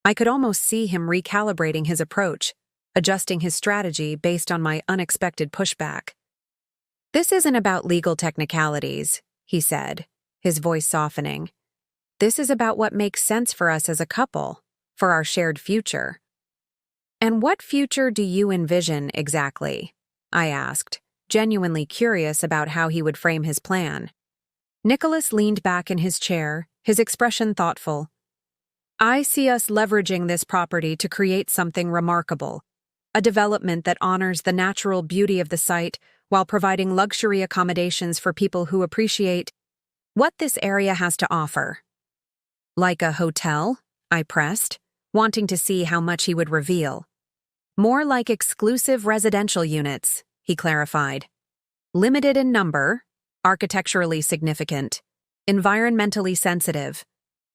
Speaker 1: I could almost see him recalibrating his approach, adjusting his strategy based on my unexpected pushback. This isn't about legal technicalities, he said, his voice softening. This is about what makes sense for us as a couple, for our shared future. And what future do you envision exactly? I asked, genuinely curious about how he would frame his plan. Nicholas leaned back in his chair, his expression thoughtful. I see us leveraging this property to create something remarkable, a development that honors the natural beauty of the site while providing luxury accommodations for people who appreciate what this area has to offer. Like a hotel? I pressed, wanting to see how much he would reveal. More like exclusive residential units, he clarified. Limited in number, architecturally significant, environmentally sensitive.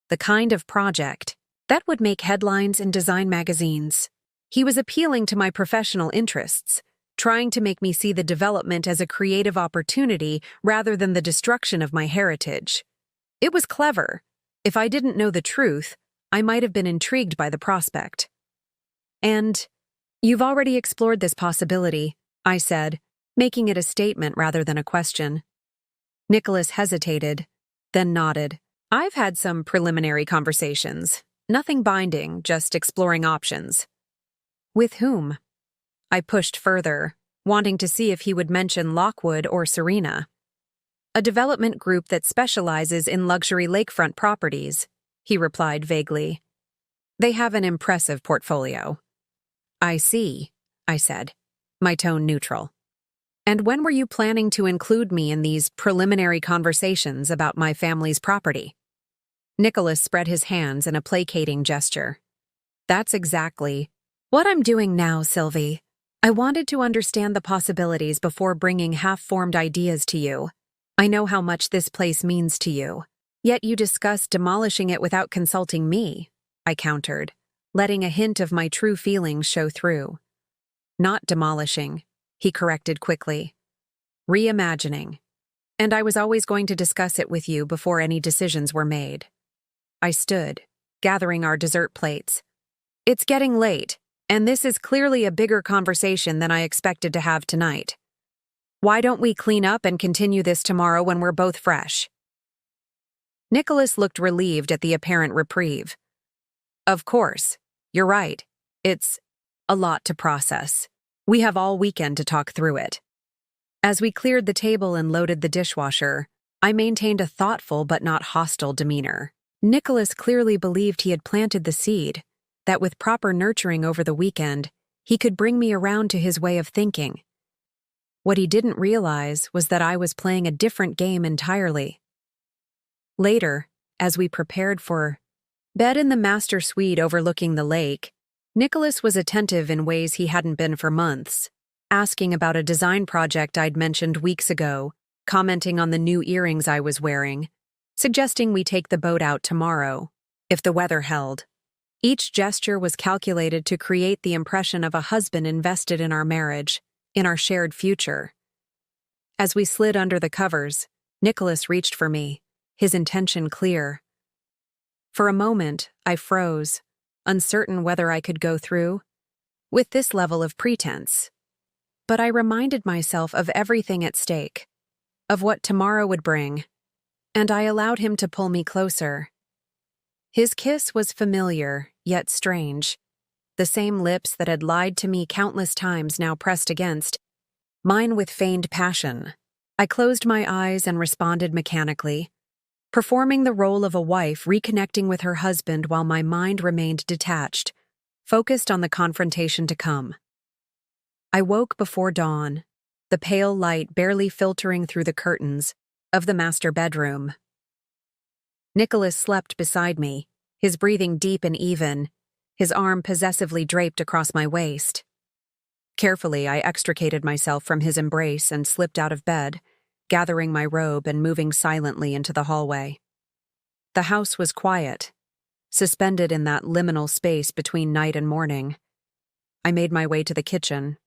Speaker 1: The kind of project that would make headlines in design magazines. He was appealing to my professional interests, trying to make me see the development as a creative opportunity rather than the destruction of my heritage. It was clever. If I didn't know the truth, I might have been intrigued by the prospect. And you've already explored this possibility, I said, making it a statement rather than a question. Nicholas hesitated, then nodded. I've had some preliminary conversations. Nothing binding, just exploring options. With whom? I pushed further, wanting to see if he would mention Lockwood or Serena. A development group that specializes in luxury lakefront properties, he replied vaguely. They have an impressive portfolio. I see, I said, my tone neutral. And when were you planning to include me in these preliminary conversations about my family's property? Nicholas spread his hands in a placating gesture. That's exactly what I'm doing now, Sylvie. I wanted to understand the possibilities before bringing half-formed ideas to you. I know how much this place means to you. Yet you discussed demolishing it without consulting me, I countered, letting a hint of my true feelings show through. Not demolishing, he corrected quickly. Reimagining. And I was always going to discuss it with you before any decisions were made. I stood, gathering our dessert plates. It's getting late, and this is clearly a bigger conversation than I expected to have tonight. Why don't we clean up and continue this tomorrow when we're both fresh? Nicholas looked relieved at the apparent reprieve. Of course, you're right. It's a lot to process. We have all weekend to talk through it. As we cleared the table and loaded the dishwasher, I maintained a thoughtful but not hostile demeanor. Nicholas clearly believed he had planted the seed, that with proper nurturing over the weekend, he could bring me around to his way of thinking. What he didn't realize was that I was playing a different game entirely. Later, as we prepared for bed in the master suite overlooking the lake, Nicholas was attentive in ways he hadn't been for months, asking about a design project I'd mentioned weeks ago, commenting on the new earrings I was wearing, suggesting we take the boat out tomorrow, if the weather held. Each gesture was calculated to create the impression of a husband invested in our marriage, in our shared future. As we slid under the covers, Nicholas reached for me, his intention clear. For a moment, I froze, uncertain whether I could go through with this level of pretense. But I reminded myself of everything at stake, of what tomorrow would bring, and I allowed him to pull me closer. His kiss was familiar, yet strange. The same lips that had lied to me countless times now pressed against, mine with feigned passion. I closed my eyes and responded mechanically, performing the role of a wife reconnecting with her husband while my mind remained detached, focused on the confrontation to come. I woke before dawn, the pale light barely filtering through the curtains of the master bedroom. Nicholas slept beside me, his breathing deep and even, his arm possessively draped across my waist. Carefully, I extricated myself from his embrace and slipped out of bed, gathering my robe and moving silently into the hallway. The house was quiet, suspended in that liminal space between night and morning. I made my way to the kitchen,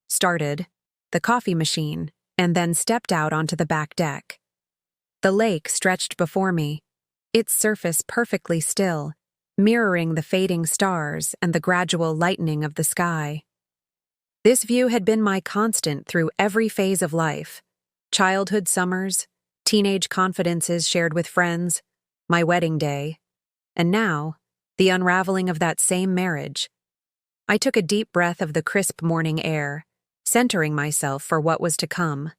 Speaker 1: started the coffee machine, and then stepped out onto the back deck. The lake stretched before me, its surface perfectly still, mirroring the fading stars and the gradual lightening of the sky. This view had been my constant through every phase of life: childhood summers, teenage confidences shared with friends, my wedding day, and now, the unraveling of that same marriage. I took a deep breath of the crisp morning air, centering myself for what was to come.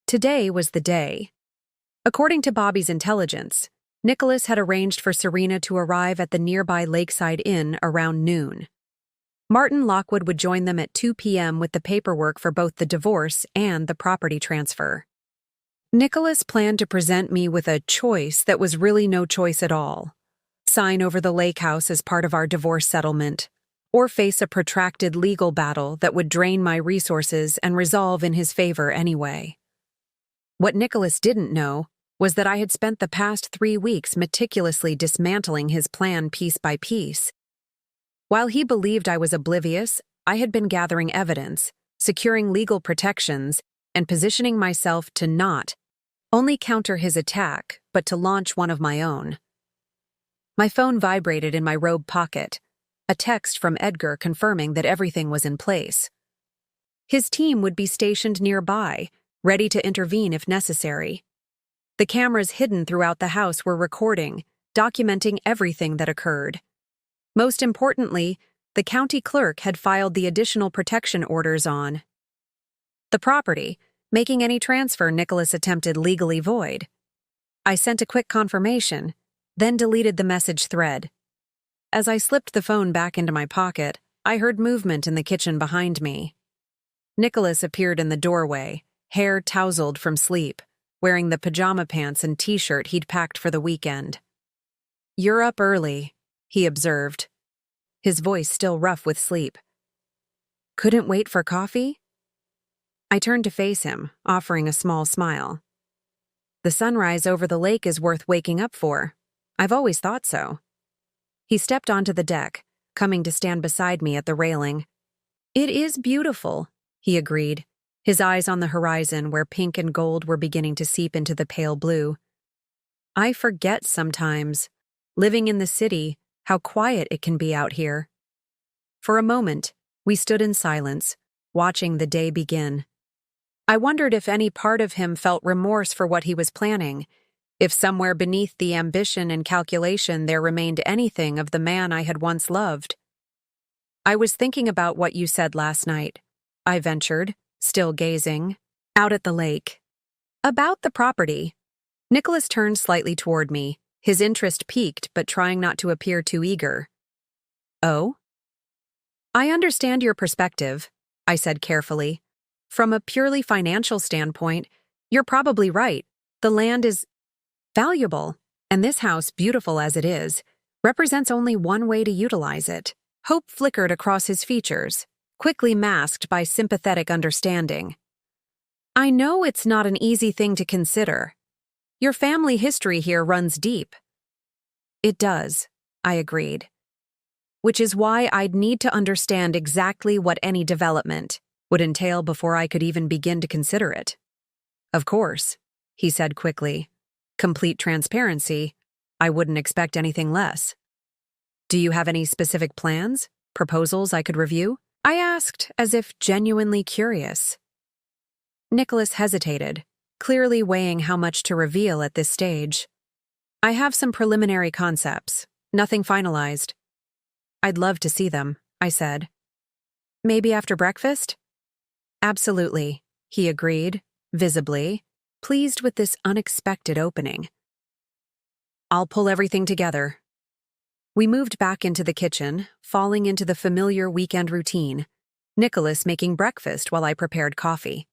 Speaker 1: Today was the day. According to Bobby's intelligence, Nicholas had arranged for Serena to arrive at the nearby Lakeside Inn around noon. Martin Lockwood would join them at 2 p.m. with the paperwork for both the divorce and the property transfer. Nicholas planned to present me with a choice that was really no choice at all: sign over the lake house as part of our divorce settlement, or face a protracted legal battle that would drain my resources and resolve in his favor anyway. What Nicholas didn't know was that I had spent the past 3 weeks meticulously dismantling his plan piece by piece. While he believed I was oblivious, I had been gathering evidence, securing legal protections, and positioning myself to not only counter his attack, but to launch one of my own. My phone vibrated in my robe pocket, a text from Edgar confirming that everything was in place. His team would be stationed nearby, ready to intervene if necessary. The cameras hidden throughout the house were recording, documenting everything that occurred. Most importantly, the county clerk had filed the additional protection orders on the property, making any transfer Nicholas attempted legally void. I sent a quick confirmation, then deleted the message thread. As I slipped the phone back into my pocket, I heard movement in the kitchen behind me. Nicholas appeared in the doorway, hair tousled from sleep, wearing the pajama pants and t-shirt he'd packed for the weekend. "You're up early," he observed, his voice still rough with sleep. "Couldn't wait for coffee?" I turned to face him, offering a small smile. The sunrise over the lake is worth waking up for. I've always thought so. He stepped onto the deck, coming to stand beside me at the railing. It is beautiful, he agreed, his eyes on the horizon where pink and gold were beginning to seep into the pale blue. I forget sometimes, living in the city, how quiet it can be out here. For a moment, we stood in silence, watching the day begin. I wondered if any part of him felt remorse for what he was planning, if somewhere beneath the ambition and calculation there remained anything of the man I had once loved. I was thinking about what you said last night, I ventured, still gazing, out at the lake. About the property. Nicholas turned slightly toward me, his interest piqued but trying not to appear too eager. Oh? I understand your perspective, I said carefully. From a purely financial standpoint, you're probably right. The land is valuable, and this house, beautiful as it is, represents only one way to utilize it. Hope flickered across his features, quickly masked by sympathetic understanding. I know it's not an easy thing to consider. Your family history here runs deep. It does, I agreed. Which is why I'd need to understand exactly what any development would entail before I could even begin to consider it. Of course, he said quickly. Complete transparency, I wouldn't expect anything less. Do you have any specific plans, proposals I could review? I asked, as if genuinely curious. Nicholas hesitated, clearly weighing how much to reveal at this stage. I have some preliminary concepts, nothing finalized. I'd love to see them, I said. Maybe after breakfast? Absolutely, he agreed, visibly, pleased with this unexpected opening. I'll pull everything together. We moved back into the kitchen, falling into the familiar weekend routine, Nicholas making breakfast while I prepared coffee.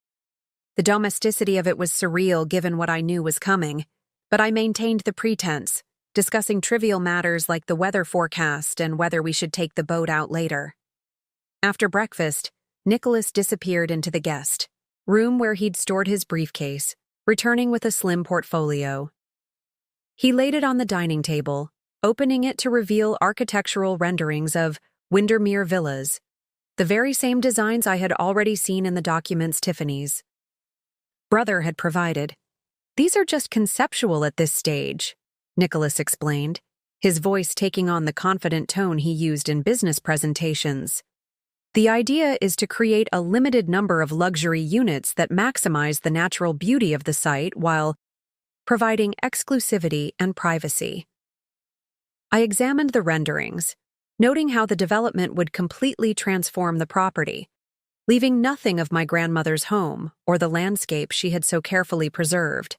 Speaker 1: The domesticity of it was surreal given what I knew was coming, but I maintained the pretense, discussing trivial matters like the weather forecast and whether we should take the boat out later. After breakfast, Nicholas disappeared into the guest room where he'd stored his briefcase, returning with a slim portfolio. He laid it on the dining table, opening it to reveal architectural renderings of Windermere Villas, the very same designs I had already seen in the documents Tiffany's brother had provided. These are just conceptual at this stage, Nicholas explained, his voice taking on the confident tone he used in business presentations. The idea is to create a limited number of luxury units that maximize the natural beauty of the site while providing exclusivity and privacy. I examined the renderings, noting how the development would completely transform the property, leaving nothing of my grandmother's home or the landscape she had so carefully preserved.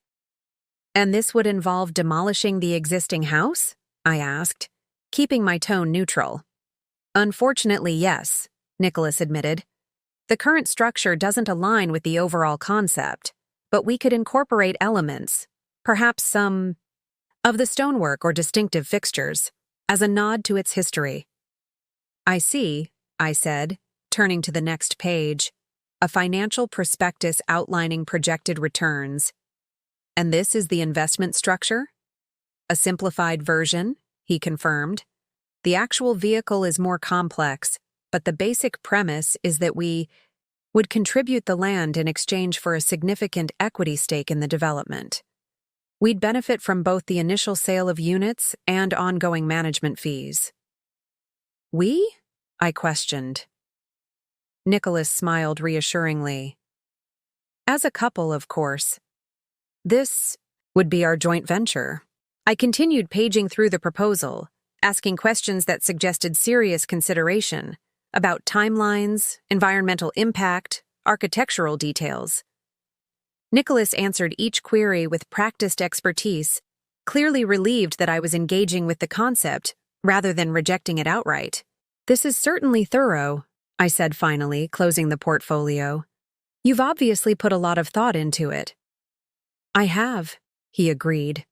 Speaker 1: And this would involve demolishing the existing house? I asked, keeping my tone neutral. Unfortunately, yes, Nicholas admitted. The current structure doesn't align with the overall concept, but we could incorporate elements, perhaps some of the stonework or distinctive fixtures, as a nod to its history. I see, I said, turning to the next page, a financial prospectus outlining projected returns. And this is the investment structure? A simplified version, he confirmed. The actual vehicle is more complex, but the basic premise is that we would contribute the land in exchange for a significant equity stake in the development. We'd benefit from both the initial sale of units and ongoing management fees. We? I questioned. Nicholas smiled reassuringly. As a couple, of course. This would be our joint venture. I continued paging through the proposal, asking questions that suggested serious consideration about timelines, environmental impact, architectural details. Nicholas answered each query with practiced expertise, clearly relieved that I was engaging with the concept rather than rejecting it outright. This is certainly thorough, I said finally, closing the portfolio. You've obviously put a lot of thought into it. I have, he agreed.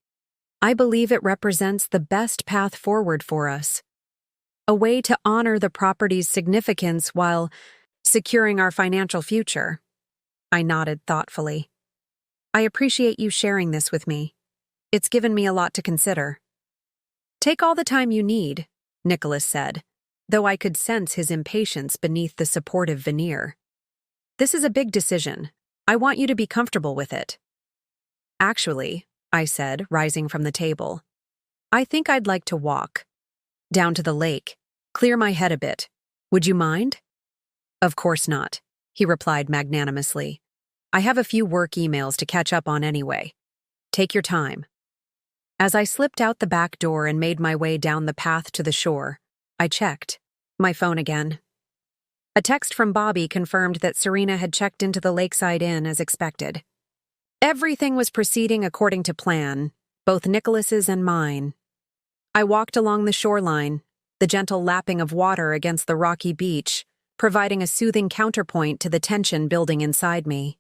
Speaker 1: I believe it represents the best path forward for us. A way to honor the property's significance while securing our financial future. I nodded thoughtfully. I appreciate you sharing this with me. It's given me a lot to consider. Take all the time you need, Nicholas said, though I could sense his impatience beneath the supportive veneer. This is a big decision. I want you to be comfortable with it. Actually, I said, rising from the table, I think I'd like to walk down to the lake, clear my head a bit. Would you mind? Of course not, he replied magnanimously. I have a few work emails to catch up on anyway. Take your time. As I slipped out the back door and made my way down the path to the shore, I checked my phone again. A text from Bobby confirmed that Serena had checked into the Lakeside Inn as expected. Everything was proceeding according to plan, both Nicholas's and mine. I walked along the shoreline, the gentle lapping of water against the rocky beach, providing a soothing counterpoint to the tension building inside me.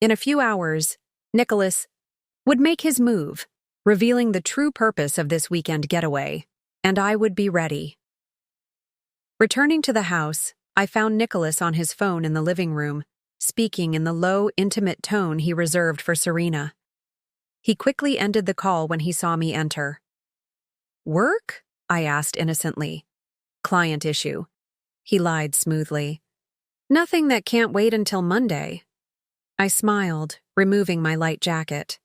Speaker 1: In a few hours, Nicholas would make his move, revealing the true purpose of this weekend getaway, and I would be ready. Returning to the house, I found Nicholas on his phone in the living room, speaking in the low, intimate tone he reserved for Serena. He quickly ended the call when he saw me enter. Work? I asked innocently. Client issue. He lied smoothly. Nothing that can't wait until Monday. I smiled, removing my light jacket.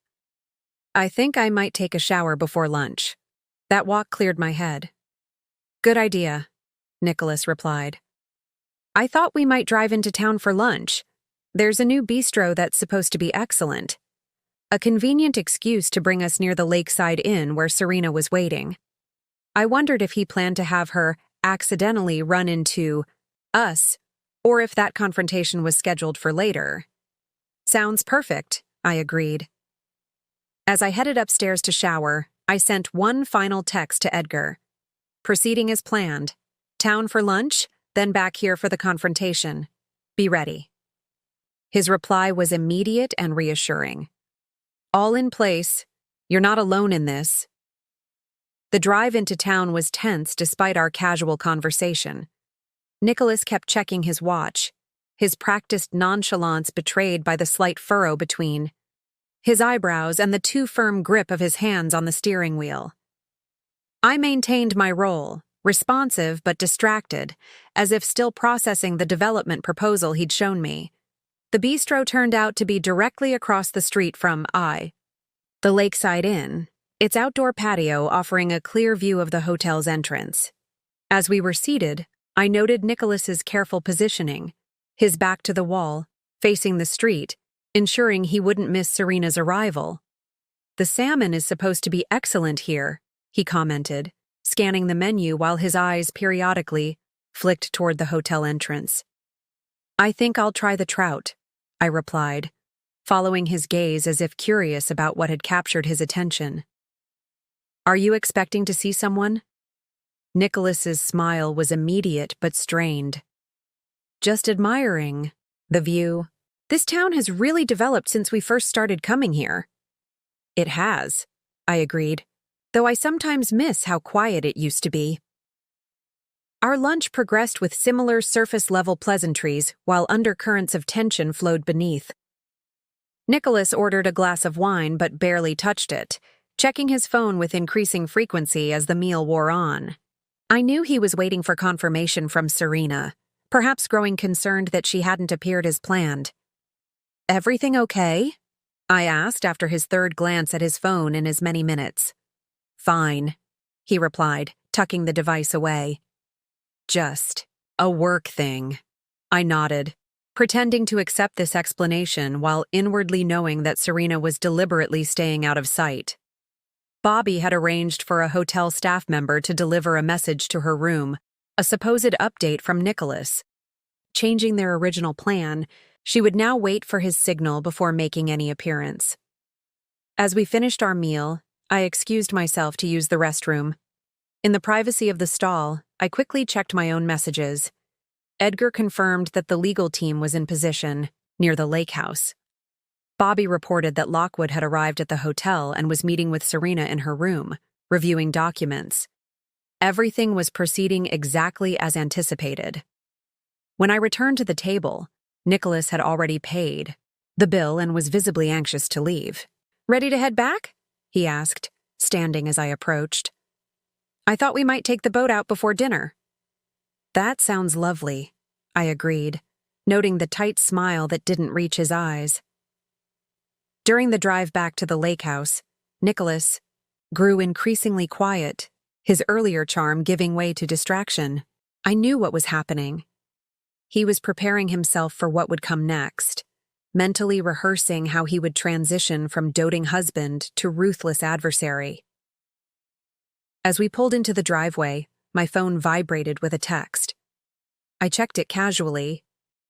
Speaker 1: I think I might take a shower before lunch. That walk cleared my head. Good idea, Nicholas replied. I thought we might drive into town for lunch. There's a new bistro that's supposed to be excellent. A convenient excuse to bring us near the Lakeside Inn where Serena was waiting. I wondered if he planned to have her accidentally run into us, or if that confrontation was scheduled for later. Sounds perfect, I agreed. As I headed upstairs to shower, I sent one final text to Edgar. Proceeding as planned. Town for lunch, then back here for the confrontation. Be ready. His reply was immediate and reassuring. All in place. You're not alone in this. The drive into town was tense despite our casual conversation. Nicholas kept checking his watch, his practiced nonchalance betrayed by the slight furrow between his eyebrows and the too firm grip of his hands on the steering wheel. I maintained my role, responsive but distracted, as if still processing the development proposal he'd shown me. The bistro turned out to be directly across the street from the Lakeside Inn, its outdoor patio offering a clear view of the hotel's entrance. As we were seated, I noted Nicholas's careful positioning, his back to the wall, facing the street, ensuring he wouldn't miss Serena's arrival. The salmon is supposed to be excellent here, he commented, scanning the menu while his eyes periodically flicked toward the hotel entrance. I think I'll try the trout, I replied, following his gaze as if curious about what had captured his attention. Are you expecting to see someone? Nicholas's smile was immediate but strained. Just admiring the view. This town has really developed since we first started coming here. It has, I agreed, though I sometimes miss how quiet it used to be. Our lunch progressed with similar surface-level pleasantries while undercurrents of tension flowed beneath. Nicholas ordered a glass of wine but barely touched it, checking his phone with increasing frequency as the meal wore on. I knew he was waiting for confirmation from Serena, perhaps growing concerned that she hadn't appeared as planned. Everything okay? I asked after his third glance at his phone in as many minutes. Fine, he replied, tucking the device away. Just a work thing. I nodded, pretending to accept this explanation while inwardly knowing that Serena was deliberately staying out of sight. Bobby had arranged for a hotel staff member to deliver a message to her room, a supposed update from Nicholas. Changing their original plan, she would now wait for his signal before making any appearance. As we finished our meal, I excused myself to use the restroom. In the privacy of the stall, I quickly checked my own messages. Edgar confirmed that the legal team was in position, near the lake house. Bobby reported that Lockwood had arrived at the hotel and was meeting with Serena in her room, reviewing documents. Everything was proceeding exactly as anticipated. When I returned to the table, Nicholas had already paid, the bill and was visibly anxious to leave. "Ready to head back?" he asked, standing as I approached. "I thought we might take the boat out before dinner." "That sounds lovely," I agreed, noting the tight smile that didn't reach his eyes. During the drive back to the lake house, Nicholas grew increasingly quiet, his earlier charm giving way to distraction. I knew what was happening. He was preparing himself for what would come next, mentally rehearsing how he would transition from doting husband to ruthless adversary. As we pulled into the driveway, my phone vibrated with a text. I checked it casually,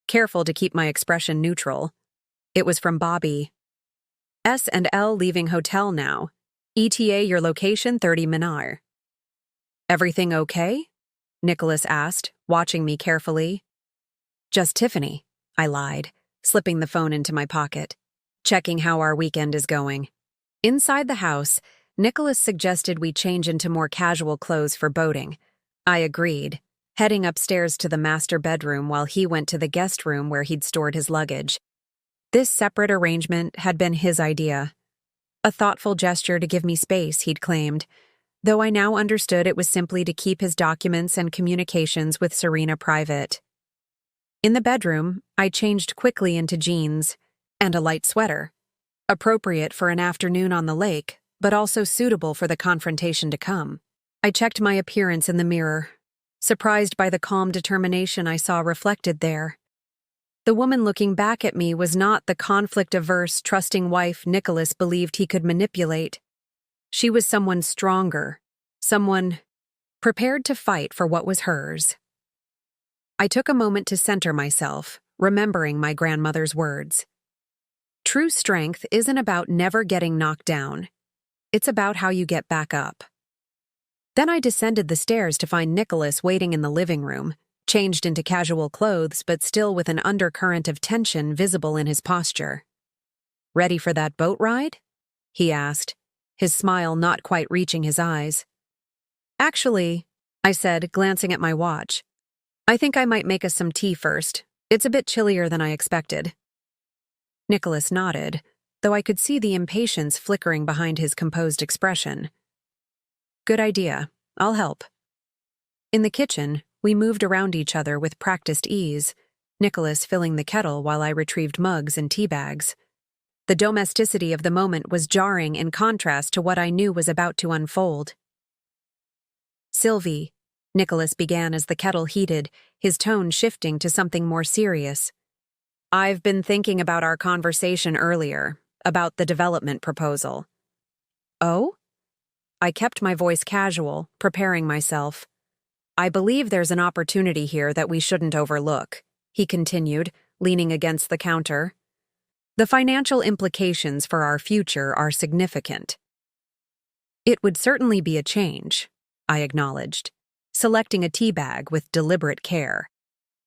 Speaker 1: careful to keep my expression neutral. It was from Bobby. "S&L leaving hotel now. ETA your location 30 Minar." "Everything okay?" Nicholas asked, watching me carefully. "Just Tiffany," I lied, slipping the phone into my pocket, checking how our weekend is going. Inside the house, Nicholas suggested we change into more casual clothes for boating. I agreed, heading upstairs to the master bedroom while he went to the guest room where he'd stored his luggage. This separate arrangement had been his idea. A thoughtful gesture to give me space, he'd claimed, though I now understood it was simply to keep his documents and communications with Serena private. In the bedroom, I changed quickly into jeans and a light sweater, appropriate for an afternoon on the lake, but also suitable for the confrontation to come. I checked my appearance in the mirror, surprised by the calm determination I saw reflected there. The woman looking back at me was not the conflict-averse, trusting wife Nicholas believed he could manipulate. She was someone stronger, someone prepared to fight for what was hers. I took a moment to center myself, remembering my grandmother's words. True strength isn't about never getting knocked down. It's about how you get back up. Then I descended the stairs to find Nicholas waiting in the living room, changed into casual clothes but still with an undercurrent of tension visible in his posture. "Ready for that boat ride?" he asked, his smile not quite reaching his eyes. "Actually," I said, glancing at my watch, "I think I might make us some tea first. It's a bit chillier than I expected." Nicholas nodded, though I could see the impatience flickering behind his composed expression. "Good idea. I'll help." In the kitchen, we moved around each other with practiced ease, Nicholas filling the kettle while I retrieved mugs and tea bags. The domesticity of the moment was jarring in contrast to what I knew was about to unfold. "Sylvie," Nicholas began as the kettle heated, his tone shifting to something more serious. "I've been thinking about our conversation earlier, about the development proposal." "Oh?" I kept my voice casual, preparing myself. "I believe there's an opportunity here that we shouldn't overlook," he continued, leaning against the counter. "The financial implications for our future are significant." "It would certainly be a change," I acknowledged, selecting a tea bag with deliberate care.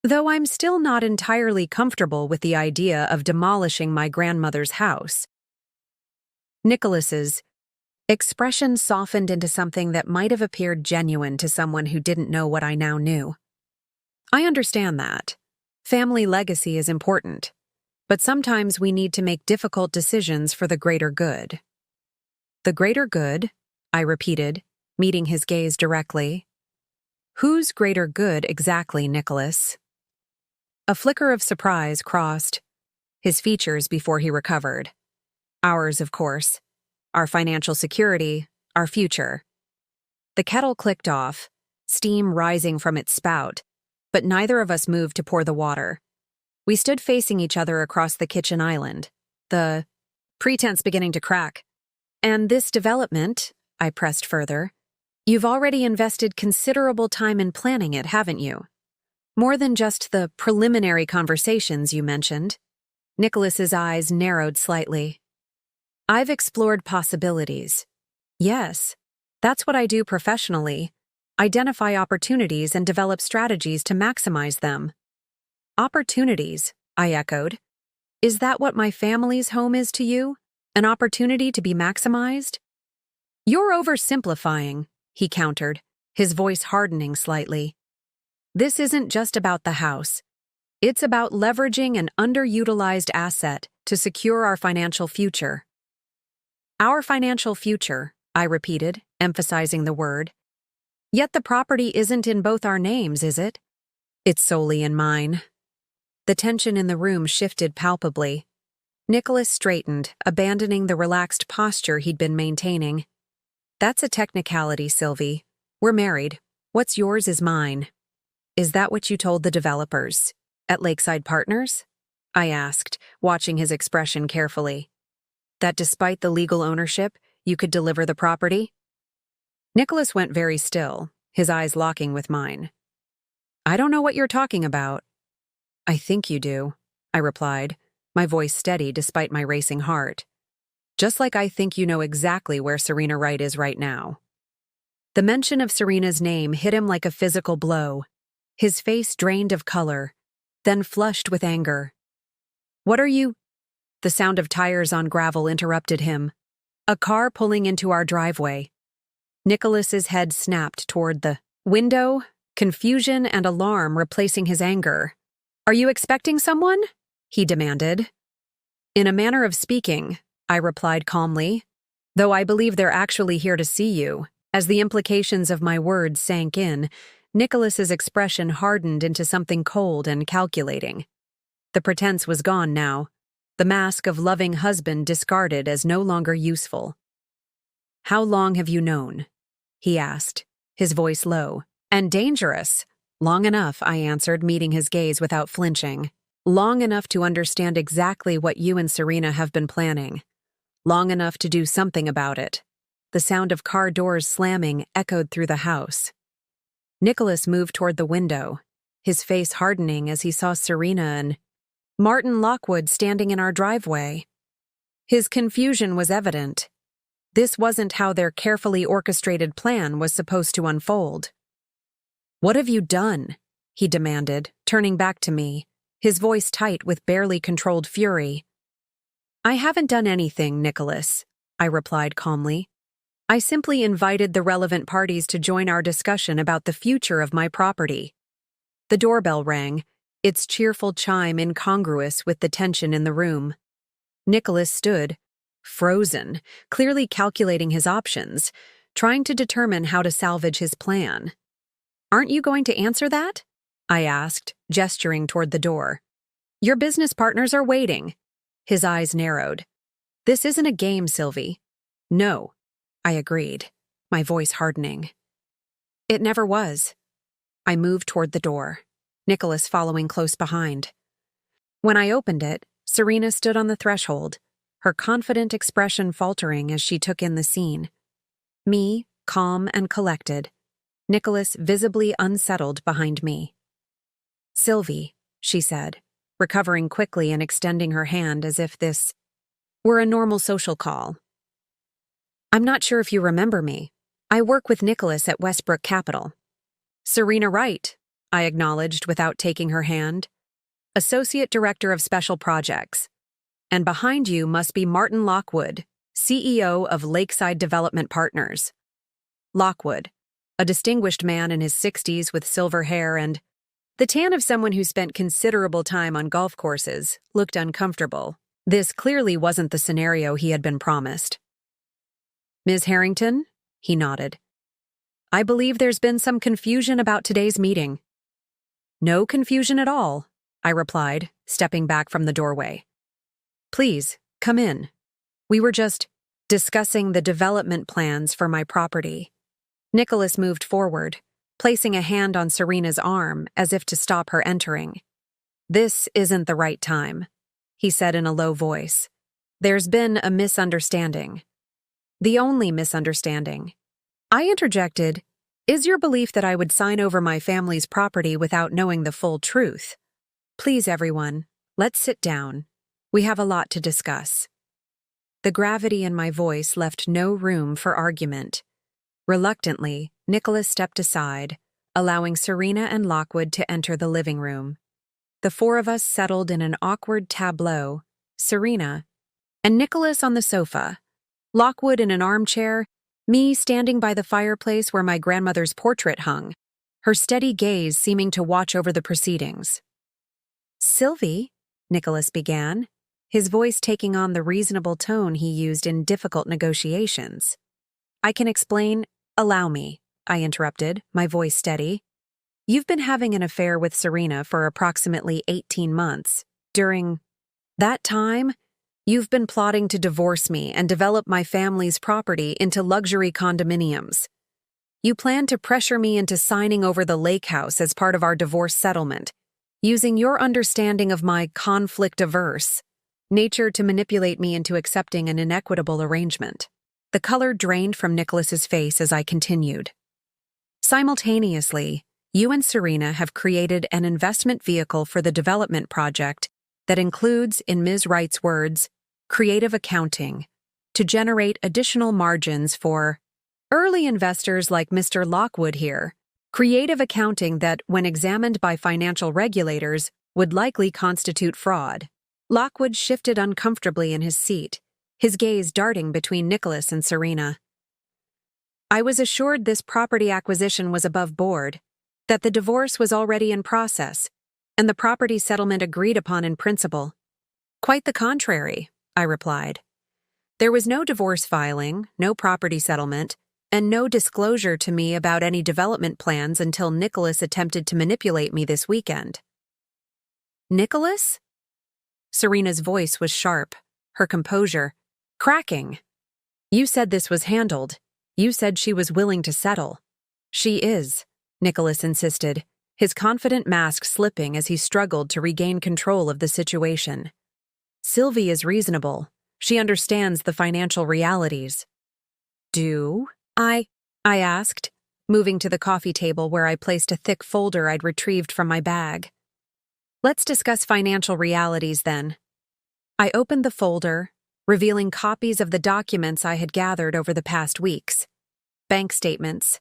Speaker 1: "Though I'm still not entirely comfortable with the idea of demolishing my grandmother's house." Nicholas's expression softened into something that might have appeared genuine to someone who didn't know what I now knew. "I understand that. Family legacy is important, but sometimes we need to make difficult decisions for the greater good." "The greater good?" I repeated, meeting his gaze directly. "Whose greater good exactly, Nicholas?" A flicker of surprise crossed his features before he recovered. "Ours, of course. Our financial security, our future." The kettle clicked off, steam rising from its spout, but neither of us moved to pour the water. We stood facing each other across the kitchen island, the pretense beginning to crack. "And this development," I pressed further, "you've already invested considerable time in planning it, haven't you? More than just the preliminary conversations you mentioned." Nicholas's eyes narrowed slightly. "I've explored possibilities. Yes, that's what I do professionally. Identify opportunities and develop strategies to maximize them." "Opportunities," I echoed. "Is that what my family's home is to you? An opportunity to be maximized?" "You're oversimplifying," he countered, his voice hardening slightly. "This isn't just about the house. It's about leveraging an underutilized asset to secure our financial future. Our financial future, I repeated, emphasizing the word. Yet the property isn't in both our names, is it? It's solely in mine. The tension in the room shifted palpably. Nicholas straightened, abandoning the relaxed posture he'd been maintaining. That's a technicality, Sylvie. We're married. What's yours is mine. Is that what you told the developers at Lakeside Partners? I asked, watching his expression carefully. That despite the legal ownership, you could deliver the property? Nicholas went very still, his eyes locking with mine. I don't know what you're talking about. I think you do, I replied, my voice steady despite my racing heart. Just like I think you know exactly where Serena Wright is right now. The mention of Serena's name hit him like a physical blow. His face drained of color, then flushed with anger. What are you? The sound of tires on gravel interrupted him. A car pulling into our driveway. Nicholas's head snapped toward the window, confusion and alarm replacing his anger. Are you expecting someone? He demanded. In a manner of speaking, I replied calmly, though I believe they're actually here to see you. As the implications of my words sank in, Nicholas's expression hardened into something cold and calculating. The pretense was gone now, the mask of loving husband discarded as no longer useful. How long have you known? He asked, his voice low. And dangerous. Long enough, I answered, meeting his gaze without flinching. Long enough to understand exactly what you and Serena have been planning. Long enough to do something about it. The sound of car doors slamming echoed through the house. Nicholas moved toward the window, his face hardening as he saw Serena and Martin Lockwood standing in our driveway. His confusion was evident. This wasn't how their carefully orchestrated plan was supposed to unfold. What have you done? He demanded, turning back to me, his voice tight with barely controlled fury. I haven't done anything, Nicholas, I replied calmly. I simply invited the relevant parties to join our discussion about the future of my property. The doorbell rang, its cheerful chime incongruous with the tension in the room. Nicholas stood, frozen, clearly calculating his options, trying to determine how to salvage his plan. Aren't you going to answer that? I asked, gesturing toward the door. Your business partners are waiting. His eyes narrowed. This isn't a game, Sylvie. No, I agreed, my voice hardening. It never was. I moved toward the door, Nicholas following close behind. When I opened it, Serena stood on the threshold, her confident expression faltering as she took in the scene. Me, calm and collected, Nicholas visibly unsettled behind me. Sylvie, she said, recovering quickly and extending her hand as if this were a normal social call. I'm not sure if you remember me. I work with Nicholas at Westbrook Capital. Serena Wright, I acknowledged without taking her hand. Associate Director of Special Projects. And behind you must be Martin Lockwood, CEO of Lakeside Development Partners. Lockwood, a distinguished man in his 60s with silver hair and the tan of someone who spent considerable time on golf courses, looked uncomfortable. This clearly wasn't the scenario he had been promised. Ms. Harrington? He nodded. I believe there's been some confusion about today's meeting. No confusion at all, I replied, stepping back from the doorway. Please, come in. We were just discussing the development plans for my property. Nicholas moved forward, placing a hand on Serena's arm as if to stop her entering. This isn't the right time, he said in a low voice. There's been a misunderstanding. The only misunderstanding. I interjected, is your belief that I would sign over my family's property without knowing the full truth? Please, everyone, let's sit down. We have a lot to discuss. The gravity in my voice left no room for argument. Reluctantly, Nicholas stepped aside, allowing Serena and Lockwood to enter the living room. The four of us settled in an awkward tableau, Serena and Nicholas on the sofa, Lockwood in an armchair, me standing by the fireplace where my grandmother's portrait hung, her steady gaze seeming to watch over the proceedings. Sylvie, Nicholas began, his voice taking on the reasonable tone he used in difficult negotiations. I can explain. Allow me, I interrupted, my voice steady. You've been having an affair with Serena for approximately 18 months. During that time, you've been plotting to divorce me and develop my family's property into luxury condominiums. You plan to pressure me into signing over the lake house as part of our divorce settlement, using your understanding of my conflict-averse nature to manipulate me into accepting an inequitable arrangement. The color drained from Nicholas's face as I continued. Simultaneously, you and Serena have created an investment vehicle for the development project that includes, in Ms. Wright's words, creative accounting, to generate additional margins for early investors like Mr. Lockwood here. Creative accounting that, when examined by financial regulators, would likely constitute fraud. Lockwood shifted uncomfortably in his seat, his gaze darting between Nicholas and Serena. I was assured this property acquisition was above board, that the divorce was already in process, and the property settlement agreed upon in principle. Quite the contrary, I replied. There was no divorce filing, no property settlement, and no disclosure to me about any development plans until Nicholas attempted to manipulate me this weekend. Nicholas? Serena's voice was sharp, her composure cracking. You said this was handled. You said she was willing to settle. She is, Nicholas insisted, his confident mask slipping as he struggled to regain control of the situation. Sylvie is reasonable. She understands the financial realities. Do I asked, moving to the coffee table where I placed a thick folder I'd retrieved from my bag. Let's discuss financial realities then. I opened the folder, revealing copies of the documents I had gathered over the past weeks. Bank statements,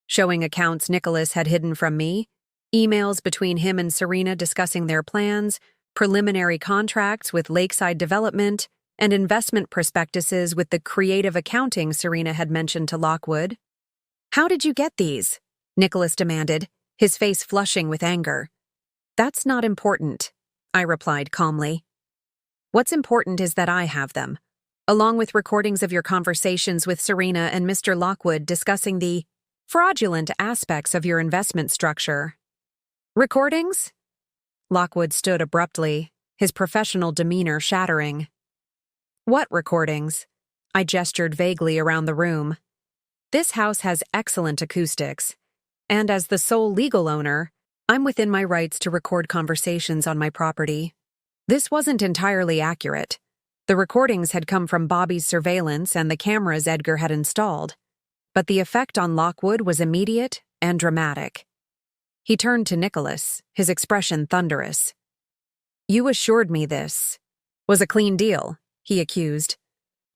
Speaker 1: showing accounts Nicholas had hidden from me, emails between him and Serena discussing their plans, preliminary contracts with Lakeside Development, and investment prospectuses with the creative accounting Serena had mentioned to Lockwood. How did you get these? Nicholas demanded, his face flushing with anger. That's not important, I replied calmly. What's important is that I have them, along with recordings of your conversations with Serena and Mr. Lockwood discussing the fraudulent aspects of your investment structure. Recordings? Lockwood stood abruptly, his professional demeanor shattering. What recordings? I gestured vaguely around the room. This house has excellent acoustics, and as the sole legal owner, I'm within my rights to record conversations on my property. This wasn't entirely accurate. The recordings had come from Bobby's surveillance and the cameras Edgar had installed, but the effect on Lockwood was immediate and dramatic. He turned to Nicholas, his expression thunderous. You assured me this was a clean deal, he accused.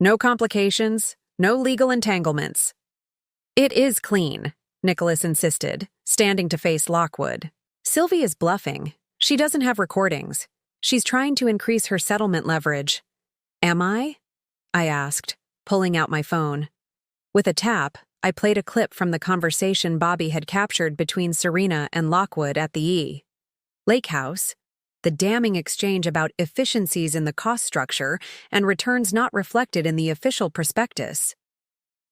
Speaker 1: No complications, no legal entanglements. It is clean, Nicholas insisted, standing to face Lockwood. Sylvie is bluffing. She doesn't have recordings. She's trying to increase her settlement leverage. Am I? I asked, pulling out my phone. With a tap, I played a clip from the conversation Bobby had captured between Serena and Lockwood at the Lake House, the damning exchange about efficiencies in the cost structure and returns not reflected in the official prospectus.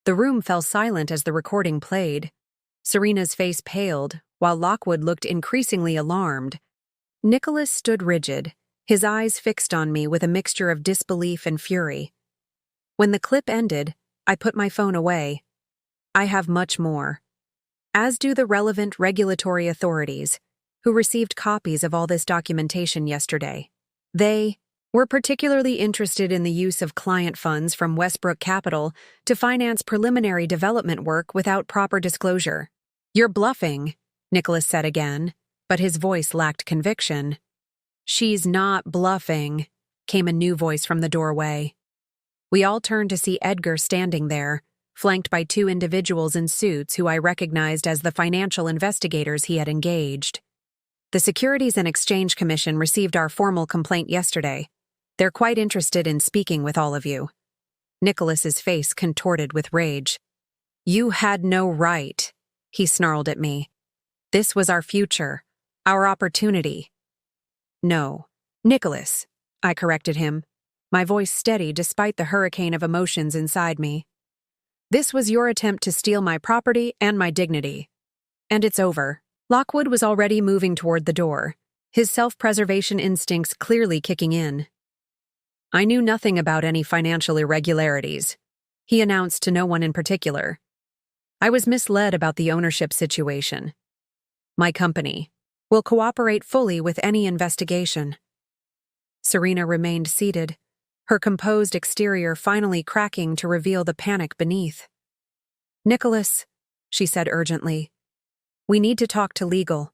Speaker 1: The room fell silent as the recording played. Serena's face paled, while Lockwood looked increasingly alarmed. Nicholas stood rigid, his eyes fixed on me with a mixture of disbelief and fury. When the clip ended, I put my phone away. I have much more, as do the relevant regulatory authorities, who received copies of all this documentation yesterday. They were particularly interested in the use of client funds from Westbrook Capital to finance preliminary development work without proper disclosure. You're bluffing, Nicholas said again, but his voice lacked conviction. She's not bluffing, came a new voice from the doorway. We all turned to see Edgar standing there, flanked by two individuals in suits who I recognized as the financial investigators he had engaged. The Securities and Exchange Commission received our formal complaint yesterday. They're quite interested in speaking with all of you. Nicholas's face contorted with rage. You had no right, he snarled at me. This was our future, our opportunity. No. Nicholas, I corrected him, my voice steady despite the hurricane of emotions inside me. This was your attempt to steal my property and my dignity. And it's over. Lockwood was already moving toward the door, his self-preservation instincts clearly kicking in. I knew nothing about any financial irregularities, he announced to no one in particular. I was misled about the ownership situation. My company will cooperate fully with any investigation. Serena remained seated, her composed exterior finally cracking to reveal the panic beneath. Nicholas, she said urgently, we need to talk to legal.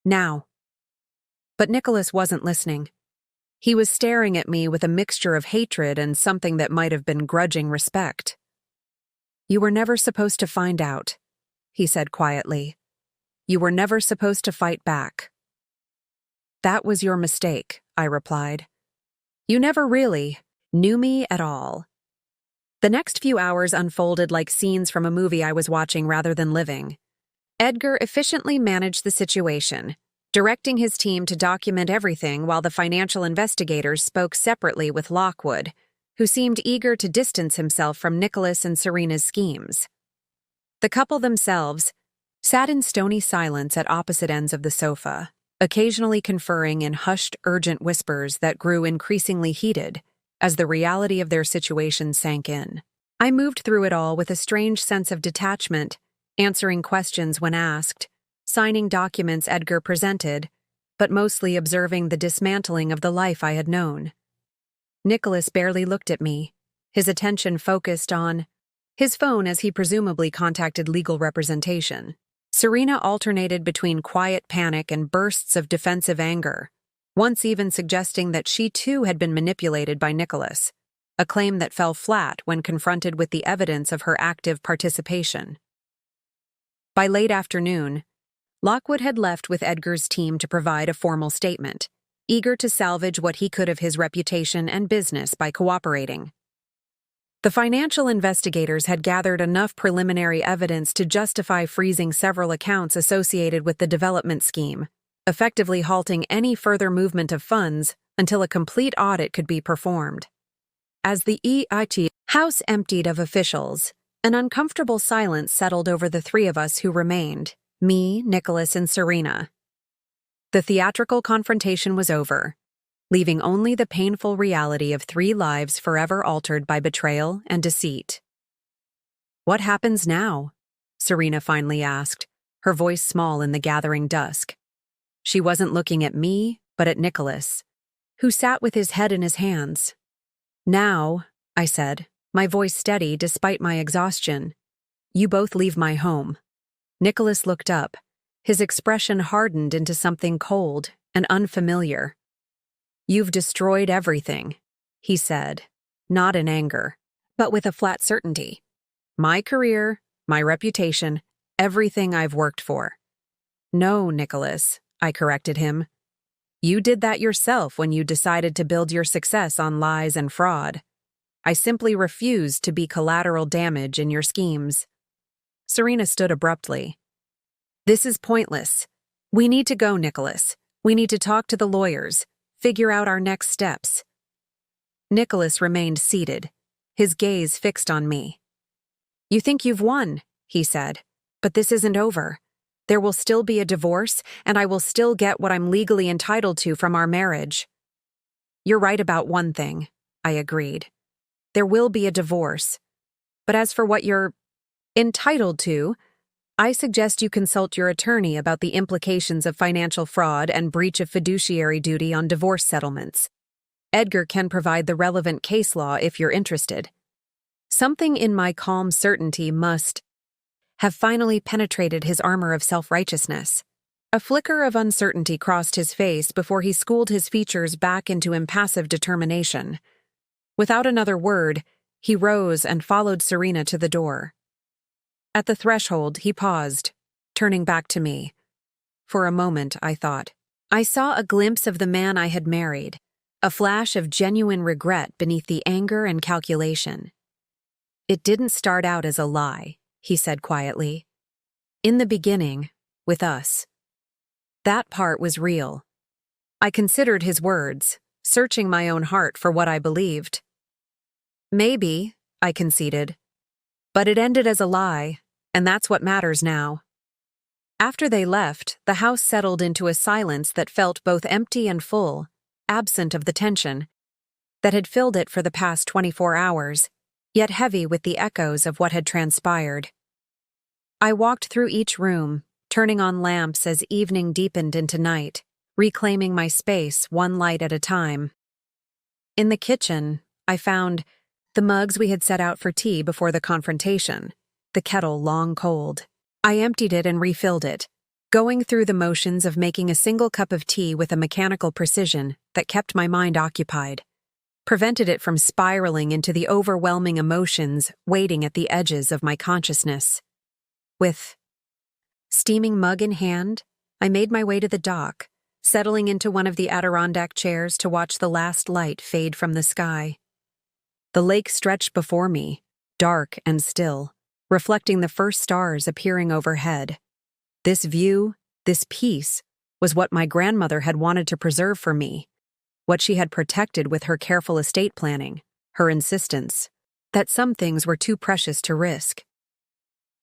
Speaker 1: Now. But Nicholas wasn't listening. He was staring at me with a mixture of hatred and something that might have been grudging respect. You were never supposed to find out, he said quietly. You were never supposed to fight back. That was your mistake, I replied. You never really knew me at all. The next few hours unfolded like scenes from a movie I was watching rather than living. Edgar efficiently managed the situation, directing his team to document everything while the financial investigators spoke separately with Lockwood, who seemed eager to distance himself from Nicholas and Serena's schemes. The couple themselves sat in stony silence at opposite ends of the sofa, occasionally conferring in hushed, urgent whispers that grew increasingly heated as the reality of their situation sank in. I moved through it all with a strange sense of detachment, answering questions when asked, signing documents Edgar presented, but mostly observing the dismantling of the life I had known. Nicholas barely looked at me, his attention focused on his phone as he presumably contacted legal representation. Serena alternated between quiet panic and bursts of defensive anger, once even suggesting that she too had been manipulated by Nicholas, a claim that fell flat when confronted with the evidence of her active participation. By late afternoon, Lockwood had left with Edgar's team to provide a formal statement, eager to salvage what he could of his reputation and business by cooperating. The financial investigators had gathered enough preliminary evidence to justify freezing several accounts associated with the development scheme, effectively halting any further movement of funds until a complete audit could be performed. As the EIT house emptied of officials, an uncomfortable silence settled over the three of us who remained, me, Nicholas, and Serena. The theatrical confrontation was over, leaving only the painful reality of 3 lives forever altered by betrayal and deceit. What happens now? Serena finally asked, her voice small in the gathering dusk. She wasn't looking at me, but at Nicholas, who sat with his head in his hands. Now, I said, my voice steady despite my exhaustion, you both leave my home. Nicholas looked up, his expression hardened into something cold and unfamiliar. You've destroyed everything, he said, not in anger, but with a flat certainty. My career, my reputation, everything I've worked for. No, Nicholas, I corrected him. You did that yourself when you decided to build your success on lies and fraud. I simply refused to be collateral damage in your schemes. Serena stood abruptly. This is pointless. We need to go, Nicholas. We need to talk to the lawyers, figure out our next steps. Nicholas remained seated, his gaze fixed on me. You think you've won, he said, but this isn't over. There will still be a divorce, and I will still get what I'm legally entitled to from our marriage. You're right about one thing, I agreed. There will be a divorce. But as for what you're entitled to, I suggest you consult your attorney about the implications of financial fraud and breach of fiduciary duty on divorce settlements. Edgar can provide the relevant case law if you're interested. Something in my calm certainty must have finally penetrated his armor of self-righteousness. A flicker of uncertainty crossed his face before he schooled his features back into impassive determination. Without another word, he rose and followed Serena to the door. At the threshold, he paused, turning back to me. For a moment, I thought. I saw a glimpse of the man I had married, a flash of genuine regret beneath the anger and calculation. It didn't start out as a lie, he said quietly. In the beginning, with us. That part was real. I considered his words, searching my own heart for what I believed. Maybe, I conceded. But it ended as a lie, and that's what matters now. After they left, the house settled into a silence that felt both empty and full, absent of the tension that had filled it for the past 24 hours, yet heavy with the echoes of what had transpired. I walked through each room, turning on lamps as evening deepened into night, reclaiming my space one light at a time. In the kitchen, I found the mugs we had set out for tea before the confrontation, the kettle long cold. I emptied it and refilled it, going through the motions of making a single cup of tea with a mechanical precision that kept my mind occupied, prevented it from spiraling into the overwhelming emotions waiting at the edges of my consciousness. With steaming mug in hand, I made my way to the dock, settling into one of the Adirondack chairs to watch the last light fade from the sky. The lake stretched before me, dark and still, reflecting the first stars appearing overhead. This view, this peace, was what my grandmother had wanted to preserve for me, what she had protected with her careful estate planning, her insistence that some things were too precious to risk.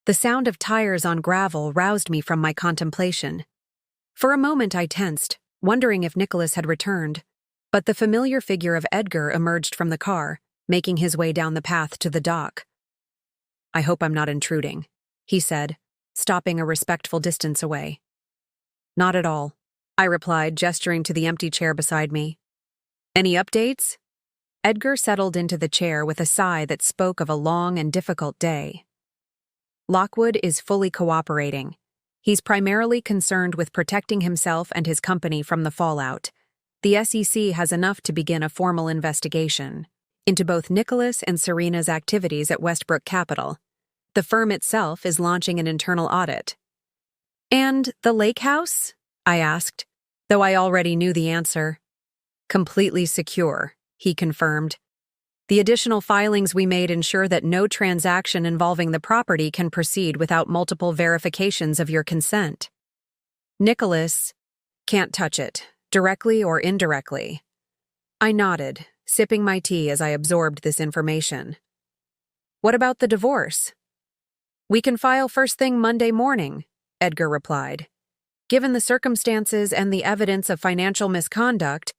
Speaker 1: The sound of tires on gravel roused me from my contemplation. For a moment I tensed, wondering if Nicholas had returned, but the familiar figure of Edgar emerged from the car, making his way down the path to the dock. "I hope I'm not intruding," he said, stopping a respectful distance away. "Not at all," I replied, gesturing to the empty chair beside me. "Any updates?" Edgar settled into the chair with a sigh that spoke of a long and difficult day. "Lockwood is fully cooperating. He's primarily concerned with protecting himself and his company from the fallout. The SEC has enough to begin a formal investigation into both Nicholas and Serena's activities at Westbrook Capital. The firm itself is launching an internal audit." "And the lake house?" I asked, though I already knew the answer. "Completely secure," he confirmed. "The additional filings we made ensure that no transaction involving the property can proceed without multiple verifications of your consent. Nicholas can't touch it, directly or indirectly." I nodded, sipping my tea as I absorbed this information. "What about the divorce?" "We can file first thing Monday morning," Edgar replied. "Given the circumstances and the evidence of financial misconduct,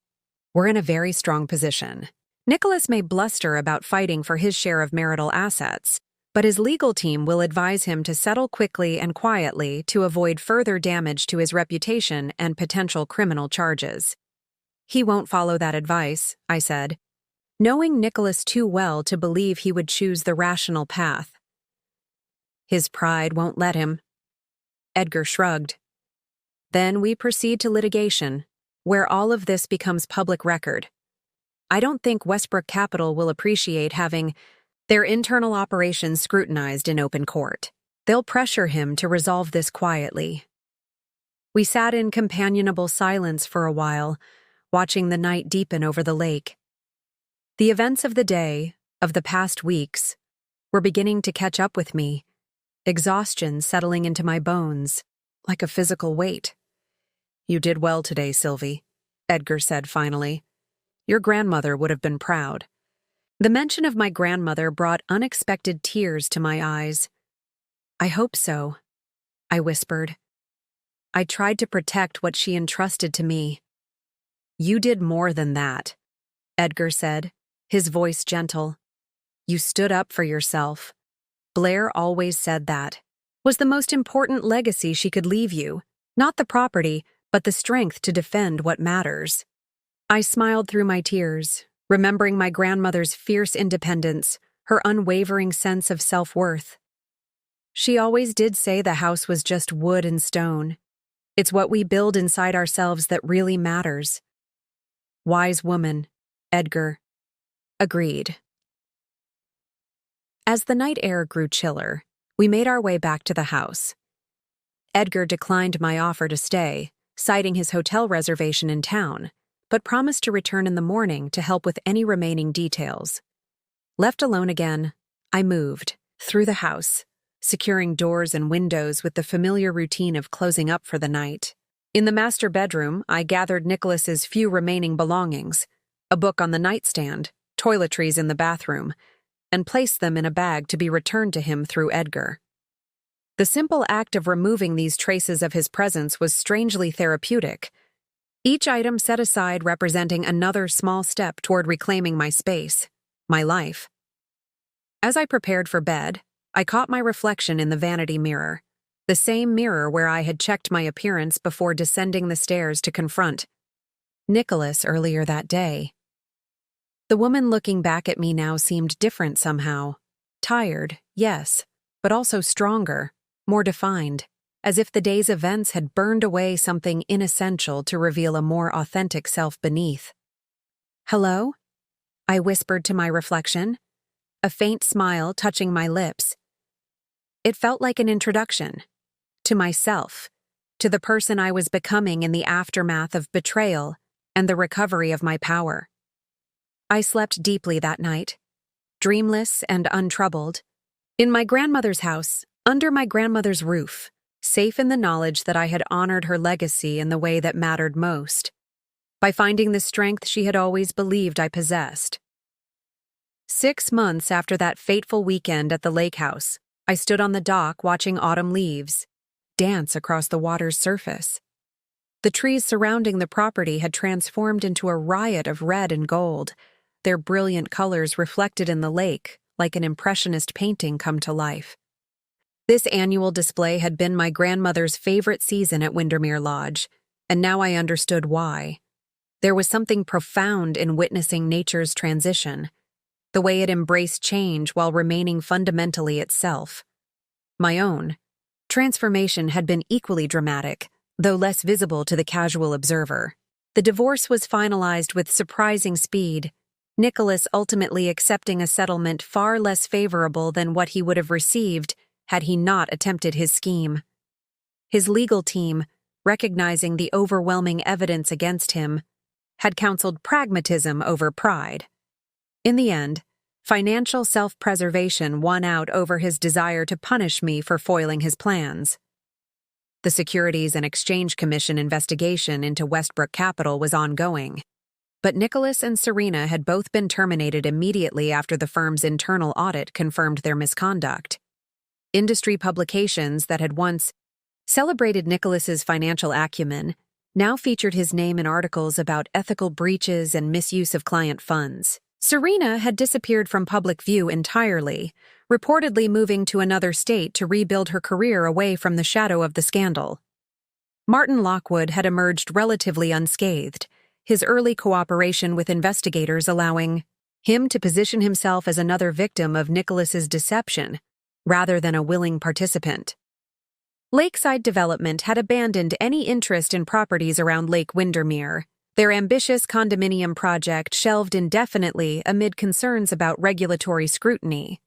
Speaker 1: we're in a very strong position. Nicholas may bluster about fighting for his share of marital assets, but his legal team will advise him to settle quickly and quietly to avoid further damage to his reputation and potential criminal charges." "He won't follow that advice," I said, knowing Nicholas too well to believe he would choose the rational path. "His pride won't let him." Edgar shrugged. "Then we proceed to litigation, where all of this becomes public record. I don't think Westbrook Capital will appreciate having their internal operations scrutinized in open court. They'll pressure him to resolve this quietly." We sat in companionable silence for a while, watching the night deepen over the lake. The events of the day, of the past weeks, were beginning to catch up with me, exhaustion settling into my bones, like a physical weight. "You did well today, Sylvie," Edgar said finally. "Your grandmother would have been proud." The mention of my grandmother brought unexpected tears to my eyes. "I hope so," I whispered. I tried to protect what she entrusted to me. "You did more than that," Edgar said, his voice gentle. "You stood up for yourself. Blair always said that was the most important legacy she could leave you, not the property, but the strength to defend what matters." I smiled through my tears, remembering my grandmother's fierce independence, her unwavering sense of self-worth. She always did say the house was just wood and stone. It's what we build inside ourselves that really matters. Wise woman, Edgar. Agreed. As the night air grew chiller, we made our way back to the house. Edgar declined my offer to stay, citing his hotel reservation in town, but promised to return in the morning to help with any remaining details. Left alone again, I moved through the house, securing doors and windows with the familiar routine of closing up for the night. In the master bedroom, I gathered Nicholas's few remaining belongings, a book on the nightstand, toiletries in the bathroom, and placed them in a bag to be returned to him through Edgar. The simple act of removing these traces of his presence was strangely therapeutic, each item set aside representing another small step toward reclaiming my space, my life. As I prepared for bed, I caught my reflection in the vanity mirror, the same mirror where I had checked my appearance before descending the stairs to confront Nicholas earlier that day. The woman looking back at me now seemed different somehow. Tired, yes, but also stronger, more defined, as if the day's events had burned away something inessential to reveal a more authentic self beneath. "Hello?" I whispered to my reflection, a faint smile touching my lips. It felt like an introduction to myself, to the person I was becoming in the aftermath of betrayal and the recovery of my power. I slept deeply that night, dreamless and untroubled, in my grandmother's house, under my grandmother's roof, safe in the knowledge that I had honored her legacy in the way that mattered most, by finding the strength she had always believed I possessed. 6 months after that fateful weekend at the lake house, I stood on the dock watching autumn leaves dance across the water's surface. The trees surrounding the property had transformed into a riot of red and gold, their brilliant colors reflected in the lake like an impressionist painting come to life. This annual display had been my grandmother's favorite season at Windermere Lodge, and now I understood why. There was something profound in witnessing nature's transition, the way it embraced change while remaining fundamentally itself. My own transformation had been equally dramatic, though less visible to the casual observer. The divorce was finalized with surprising speed, Nicholas ultimately accepting a settlement far less favorable than what he would have received had he not attempted his scheme. His legal team, recognizing the overwhelming evidence against him, had counseled pragmatism over pride. In the end, financial self-preservation won out over his desire to punish me for foiling his plans. The Securities and Exchange Commission investigation into Westbrook Capital was ongoing, but Nicholas and Serena had both been terminated immediately after the firm's internal audit confirmed their misconduct. Industry publications that had once celebrated Nicholas's financial acumen now featured his name in articles about ethical breaches and misuse of client funds. Serena had disappeared from public view entirely, reportedly moving to another state to rebuild her career away from the shadow of the scandal. Martin Lockwood had emerged relatively unscathed, his early cooperation with investigators allowing him to position himself as another victim of Nicholas's deception, rather than a willing participant. Lakeside Development had abandoned any interest in properties around Lake Windermere, their ambitious condominium project shelved indefinitely amid concerns about regulatory scrutiny.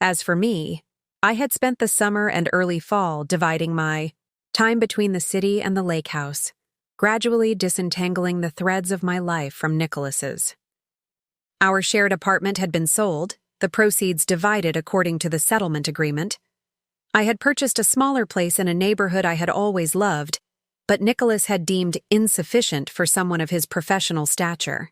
Speaker 1: As for me, I had spent the summer and early fall dividing my time between the city and the lake house, gradually disentangling the threads of my life from Nicholas's. Our shared apartment had been sold, the proceeds divided according to the settlement agreement. I had purchased a smaller place in a neighborhood I had always loved, but Nicholas had deemed insufficient for someone of his professional stature.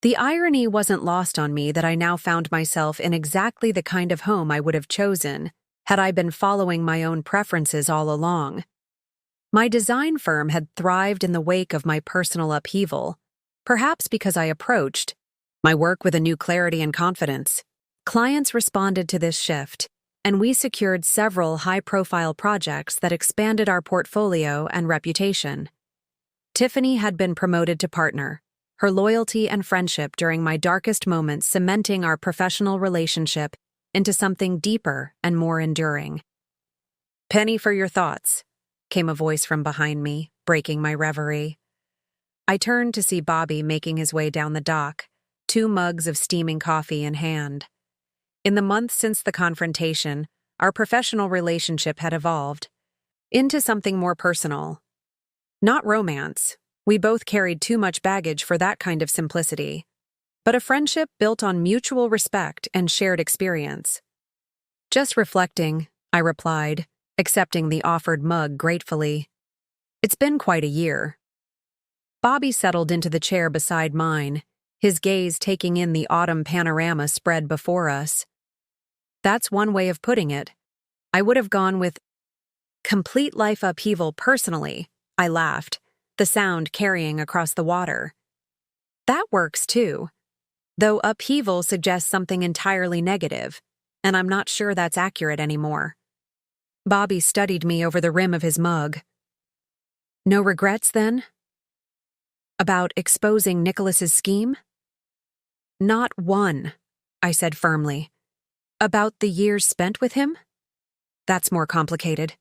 Speaker 1: The irony wasn't lost on me that I now found myself in exactly the kind of home I would have chosen had I been following my own preferences all along. My design firm had thrived in the wake of my personal upheaval, perhaps because I approached my work with a new clarity and confidence. Clients responded to this shift, and we secured several high-profile projects that expanded our portfolio and reputation. Tiffany had been promoted to partner, her loyalty and friendship during my darkest moments cementing our professional relationship into something deeper and more enduring. "Penny for your thoughts," came a voice from behind me, breaking my reverie. I turned to see Bobby making his way down the dock, 2 mugs of steaming coffee in hand. In the months since the confrontation, our professional relationship had evolved into something more personal. Not romance, we both carried too much baggage for that kind of simplicity, but a friendship built on mutual respect and shared experience. "Just reflecting," I replied, accepting the offered mug gratefully. It's been quite a year. Bobby settled into the chair beside mine, his gaze taking in the autumn panorama spread before us. That's one way of putting it. I would have gone with complete life upheaval personally, I laughed, the sound carrying across the water. That works too, though upheaval suggests something entirely negative, and I'm not sure that's accurate anymore. Bobby studied me over the rim of his mug. No regrets, then? About exposing Nicholas's scheme? Not one, I said firmly. About the years spent with him? That's more complicated.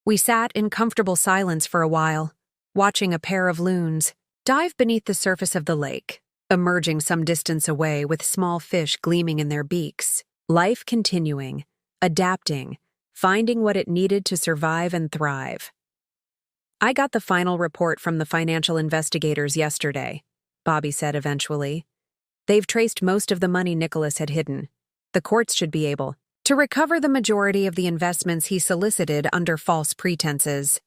Speaker 1: We sat in comfortable silence for a while, watching a pair of loons dive beneath the surface of the lake, emerging some distance away with small fish gleaming in their beaks, life continuing, adapting, finding what it needed to survive and thrive. I got the final report from the financial investigators yesterday, Bobby said eventually. They've traced most of the money Nicholas had hidden. The courts should be able to recover the majority of the investments he solicited under false pretenses.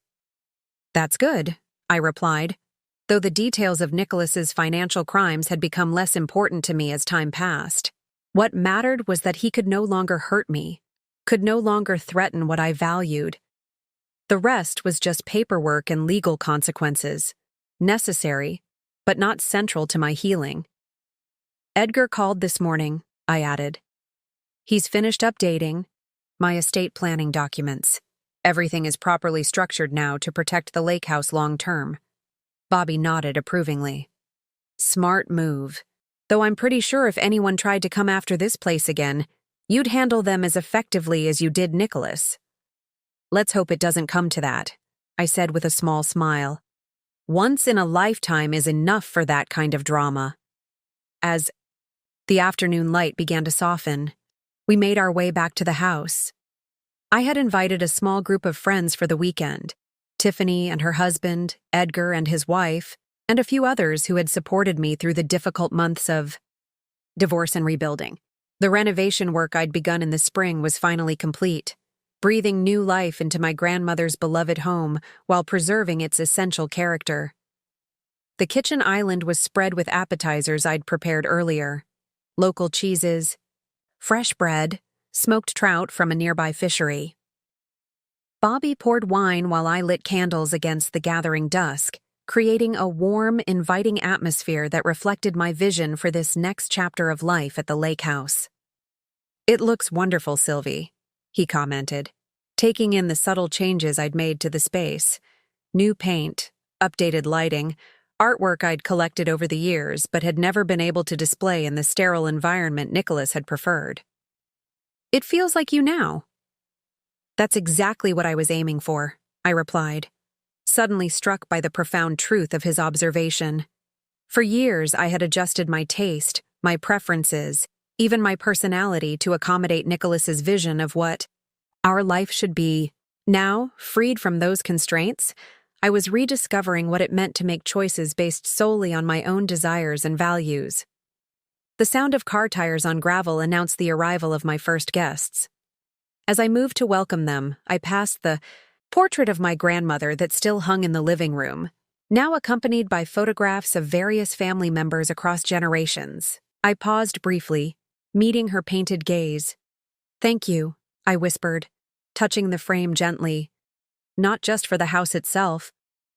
Speaker 1: That's good, I replied, though the details of Nicholas's financial crimes had become less important to me as time passed. What mattered was that he could no longer hurt me, could no longer threaten what I valued. The rest was just paperwork and legal consequences, necessary, but not central to my healing. Edgar called this morning, I added. He's finished updating my estate planning documents. Everything is properly structured now to protect the lake house long term. Bobby nodded approvingly. Smart move. Though I'm pretty sure if anyone tried to come after this place again, you'd handle them as effectively as you did Nicholas. Let's hope it doesn't come to that, I said with a small smile. Once in a lifetime is enough for that kind of drama. As the afternoon light began to soften, we made our way back to the house. I had invited a small group of friends for the weekend, Tiffany and her husband, Edgar and his wife, and a few others who had supported me through the difficult months of divorce and rebuilding. The renovation work I'd begun in the spring was finally complete, breathing new life into my grandmother's beloved home while preserving its essential character. The kitchen island was spread with appetizers I'd prepared earlier, local cheeses, fresh bread, smoked trout from a nearby fishery. Bobby poured wine while I lit candles against the gathering dusk, creating a warm, inviting atmosphere that reflected my vision for this next chapter of life at the lake house. It looks wonderful, Sylvie, he commented, taking in the subtle changes I'd made to the space. New paint, updated lighting, artwork I'd collected over the years but had never been able to display in the sterile environment Nicholas had preferred. It feels like you now. That's exactly what I was aiming for, I replied, suddenly struck by the profound truth of his observation. For years, I had adjusted my taste, my preferences, even my personality to accommodate Nicholas's vision of what our life should be. Now, freed from those constraints, I was rediscovering what it meant to make choices based solely on my own desires and values. The sound of car tires on gravel announced the arrival of my first guests. As I moved to welcome them, I passed the portrait of my grandmother that still hung in the living room, now accompanied by photographs of various family members across generations. I paused briefly, meeting her painted gaze. Thank you, I whispered, touching the frame gently. Not just for the house itself,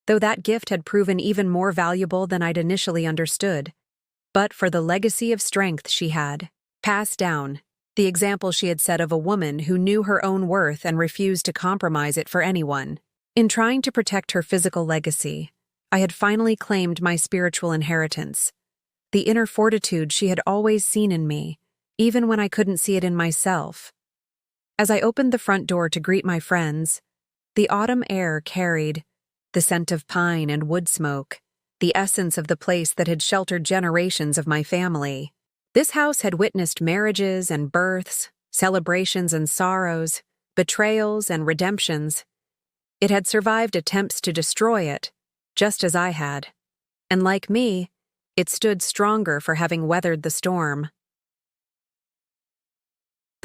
Speaker 1: though that gift had proven even more valuable than I'd initially understood, but for the legacy of strength she had passed down, the example she had set of a woman who knew her own worth and refused to compromise it for anyone. In trying to protect her physical legacy, I had finally claimed my spiritual inheritance, the inner fortitude she had always seen in me, even when I couldn't see it in myself. As I opened the front door to greet my friends, the autumn air carried the scent of pine and wood smoke, the essence of the place that had sheltered generations of my family. This house had witnessed marriages and births, celebrations and sorrows, betrayals and redemptions. It had survived attempts to destroy it, just as I had. And like me, it stood stronger for having weathered the storm.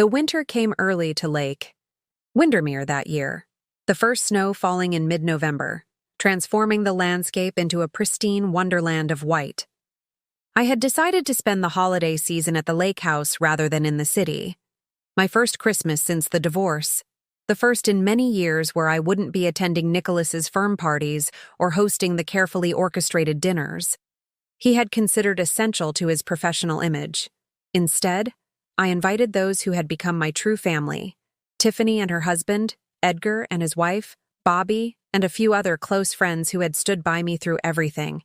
Speaker 1: The winter came early to Lake Windermere that year, the first snow falling in mid-November, transforming the landscape into a pristine wonderland of white. I had decided to spend the holiday season at the lake house rather than in the city. My first Christmas since the divorce. The first in many years where I wouldn't be attending Nicholas's firm parties or hosting the carefully orchestrated dinners he had considered essential to his professional image. Instead, I invited those who had become my true family, Tiffany and her husband, Edgar and his wife, Bobby, and a few other close friends who had stood by me through everything.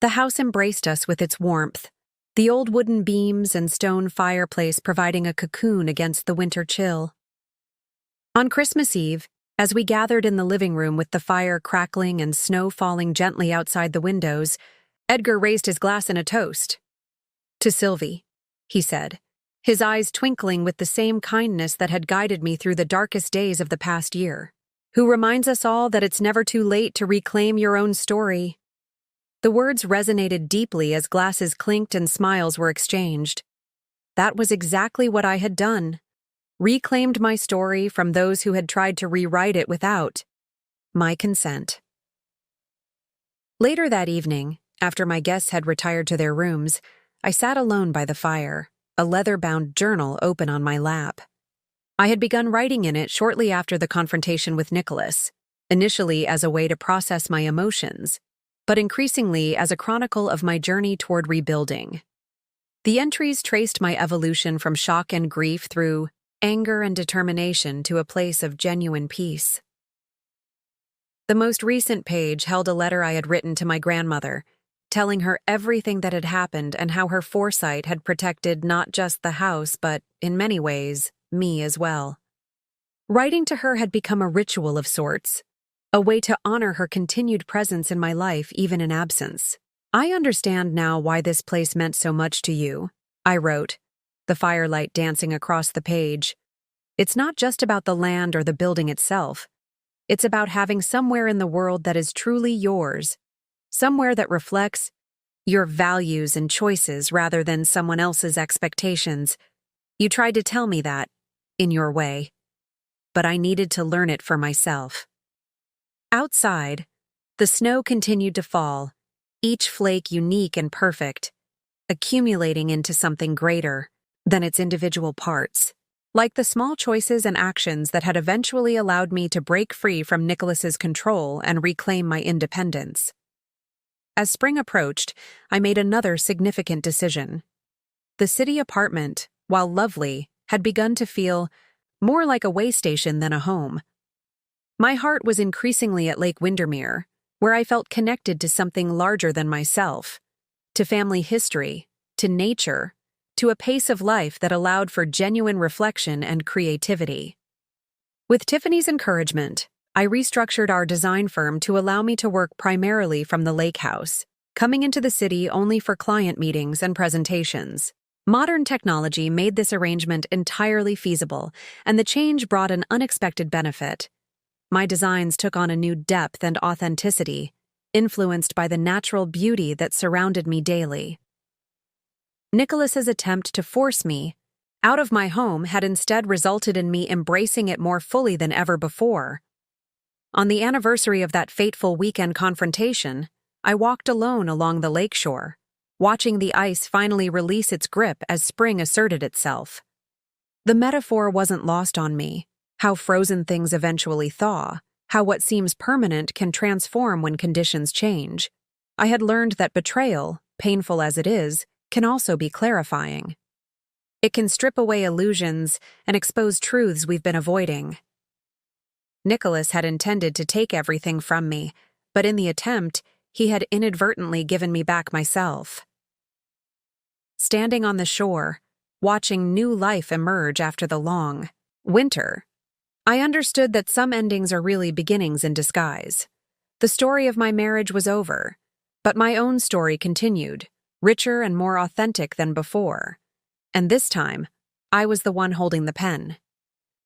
Speaker 1: The house embraced us with its warmth, the old wooden beams and stone fireplace providing a cocoon against the winter chill. On Christmas Eve, as we gathered in the living room with the fire crackling and snow falling gently outside the windows, Edgar raised his glass in a toast. "To Sylvie," he said, his eyes twinkling with the same kindness that had guided me through the darkest days of the past year, "who reminds us all that it's never too late to reclaim your own story." The words resonated deeply as glasses clinked and smiles were exchanged. That was exactly what I had done. Reclaimed my story from those who had tried to rewrite it without my consent. Later that evening, after my guests had retired to their rooms, I sat alone by the fire, a leather-bound journal open on my lap. I had begun writing in it shortly after the confrontation with Nicholas, initially as a way to process my emotions, but increasingly as a chronicle of my journey toward rebuilding. The entries traced my evolution from shock and grief through anger and determination to a place of genuine peace. The most recent page held a letter I had written to my grandmother, telling her everything that had happened and how her foresight had protected not just the house but, in many ways, me as well. Writing to her had become a ritual of sorts, a way to honor her continued presence in my life even in absence. "I understand now why this place meant so much to you," I wrote, the firelight dancing across the page. "It's not just about the land or the building itself. It's about having somewhere in the world that is truly yours, somewhere that reflects your values and choices rather than someone else's expectations. You tried to tell me that, in your way, but I needed to learn it for myself." Outside, the snow continued to fall, each flake unique and perfect, accumulating into something greater than its individual parts, like the small choices and actions that had eventually allowed me to break free from Nicholas's control and reclaim my independence. As spring approached, I made another significant decision. The city apartment, while lovely, had begun to feel more like a way station than a home. My heart was increasingly at Lake Windermere, where I felt connected to something larger than myself, to family history, to nature, to a pace of life that allowed for genuine reflection and creativity. With Tiffany's encouragement, I restructured our design firm to allow me to work primarily from the lake house, coming into the city only for client meetings and presentations. Modern technology made this arrangement entirely feasible, and the change brought an unexpected benefit. My designs took on a new depth and authenticity, influenced by the natural beauty that surrounded me daily. Nicholas's attempt to force me out of my home had instead resulted in me embracing it more fully than ever before. On the anniversary of that fateful weekend confrontation, I walked alone along the lakeshore, watching the ice finally release its grip as spring asserted itself. The metaphor wasn't lost on me, how frozen things eventually thaw, how what seems permanent can transform when conditions change. I had learned that betrayal, painful as it is, can also be clarifying. It can strip away illusions and expose truths we've been avoiding. Nicholas had intended to take everything from me, but in the attempt, he had inadvertently given me back myself. Standing on the shore, watching new life emerge after the long winter, I understood that some endings are really beginnings in disguise. The story of my marriage was over, but my own story continued, richer and more authentic than before. And this time, I was the one holding the pen.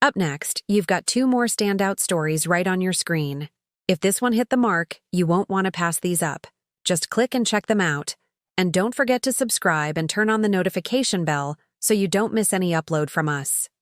Speaker 1: Up next, you've got 2 more standout stories right on your screen. If this one hit the mark, you won't want to pass these up. Just click and check them out. And don't forget to subscribe and turn on the notification bell so you don't miss any upload from us.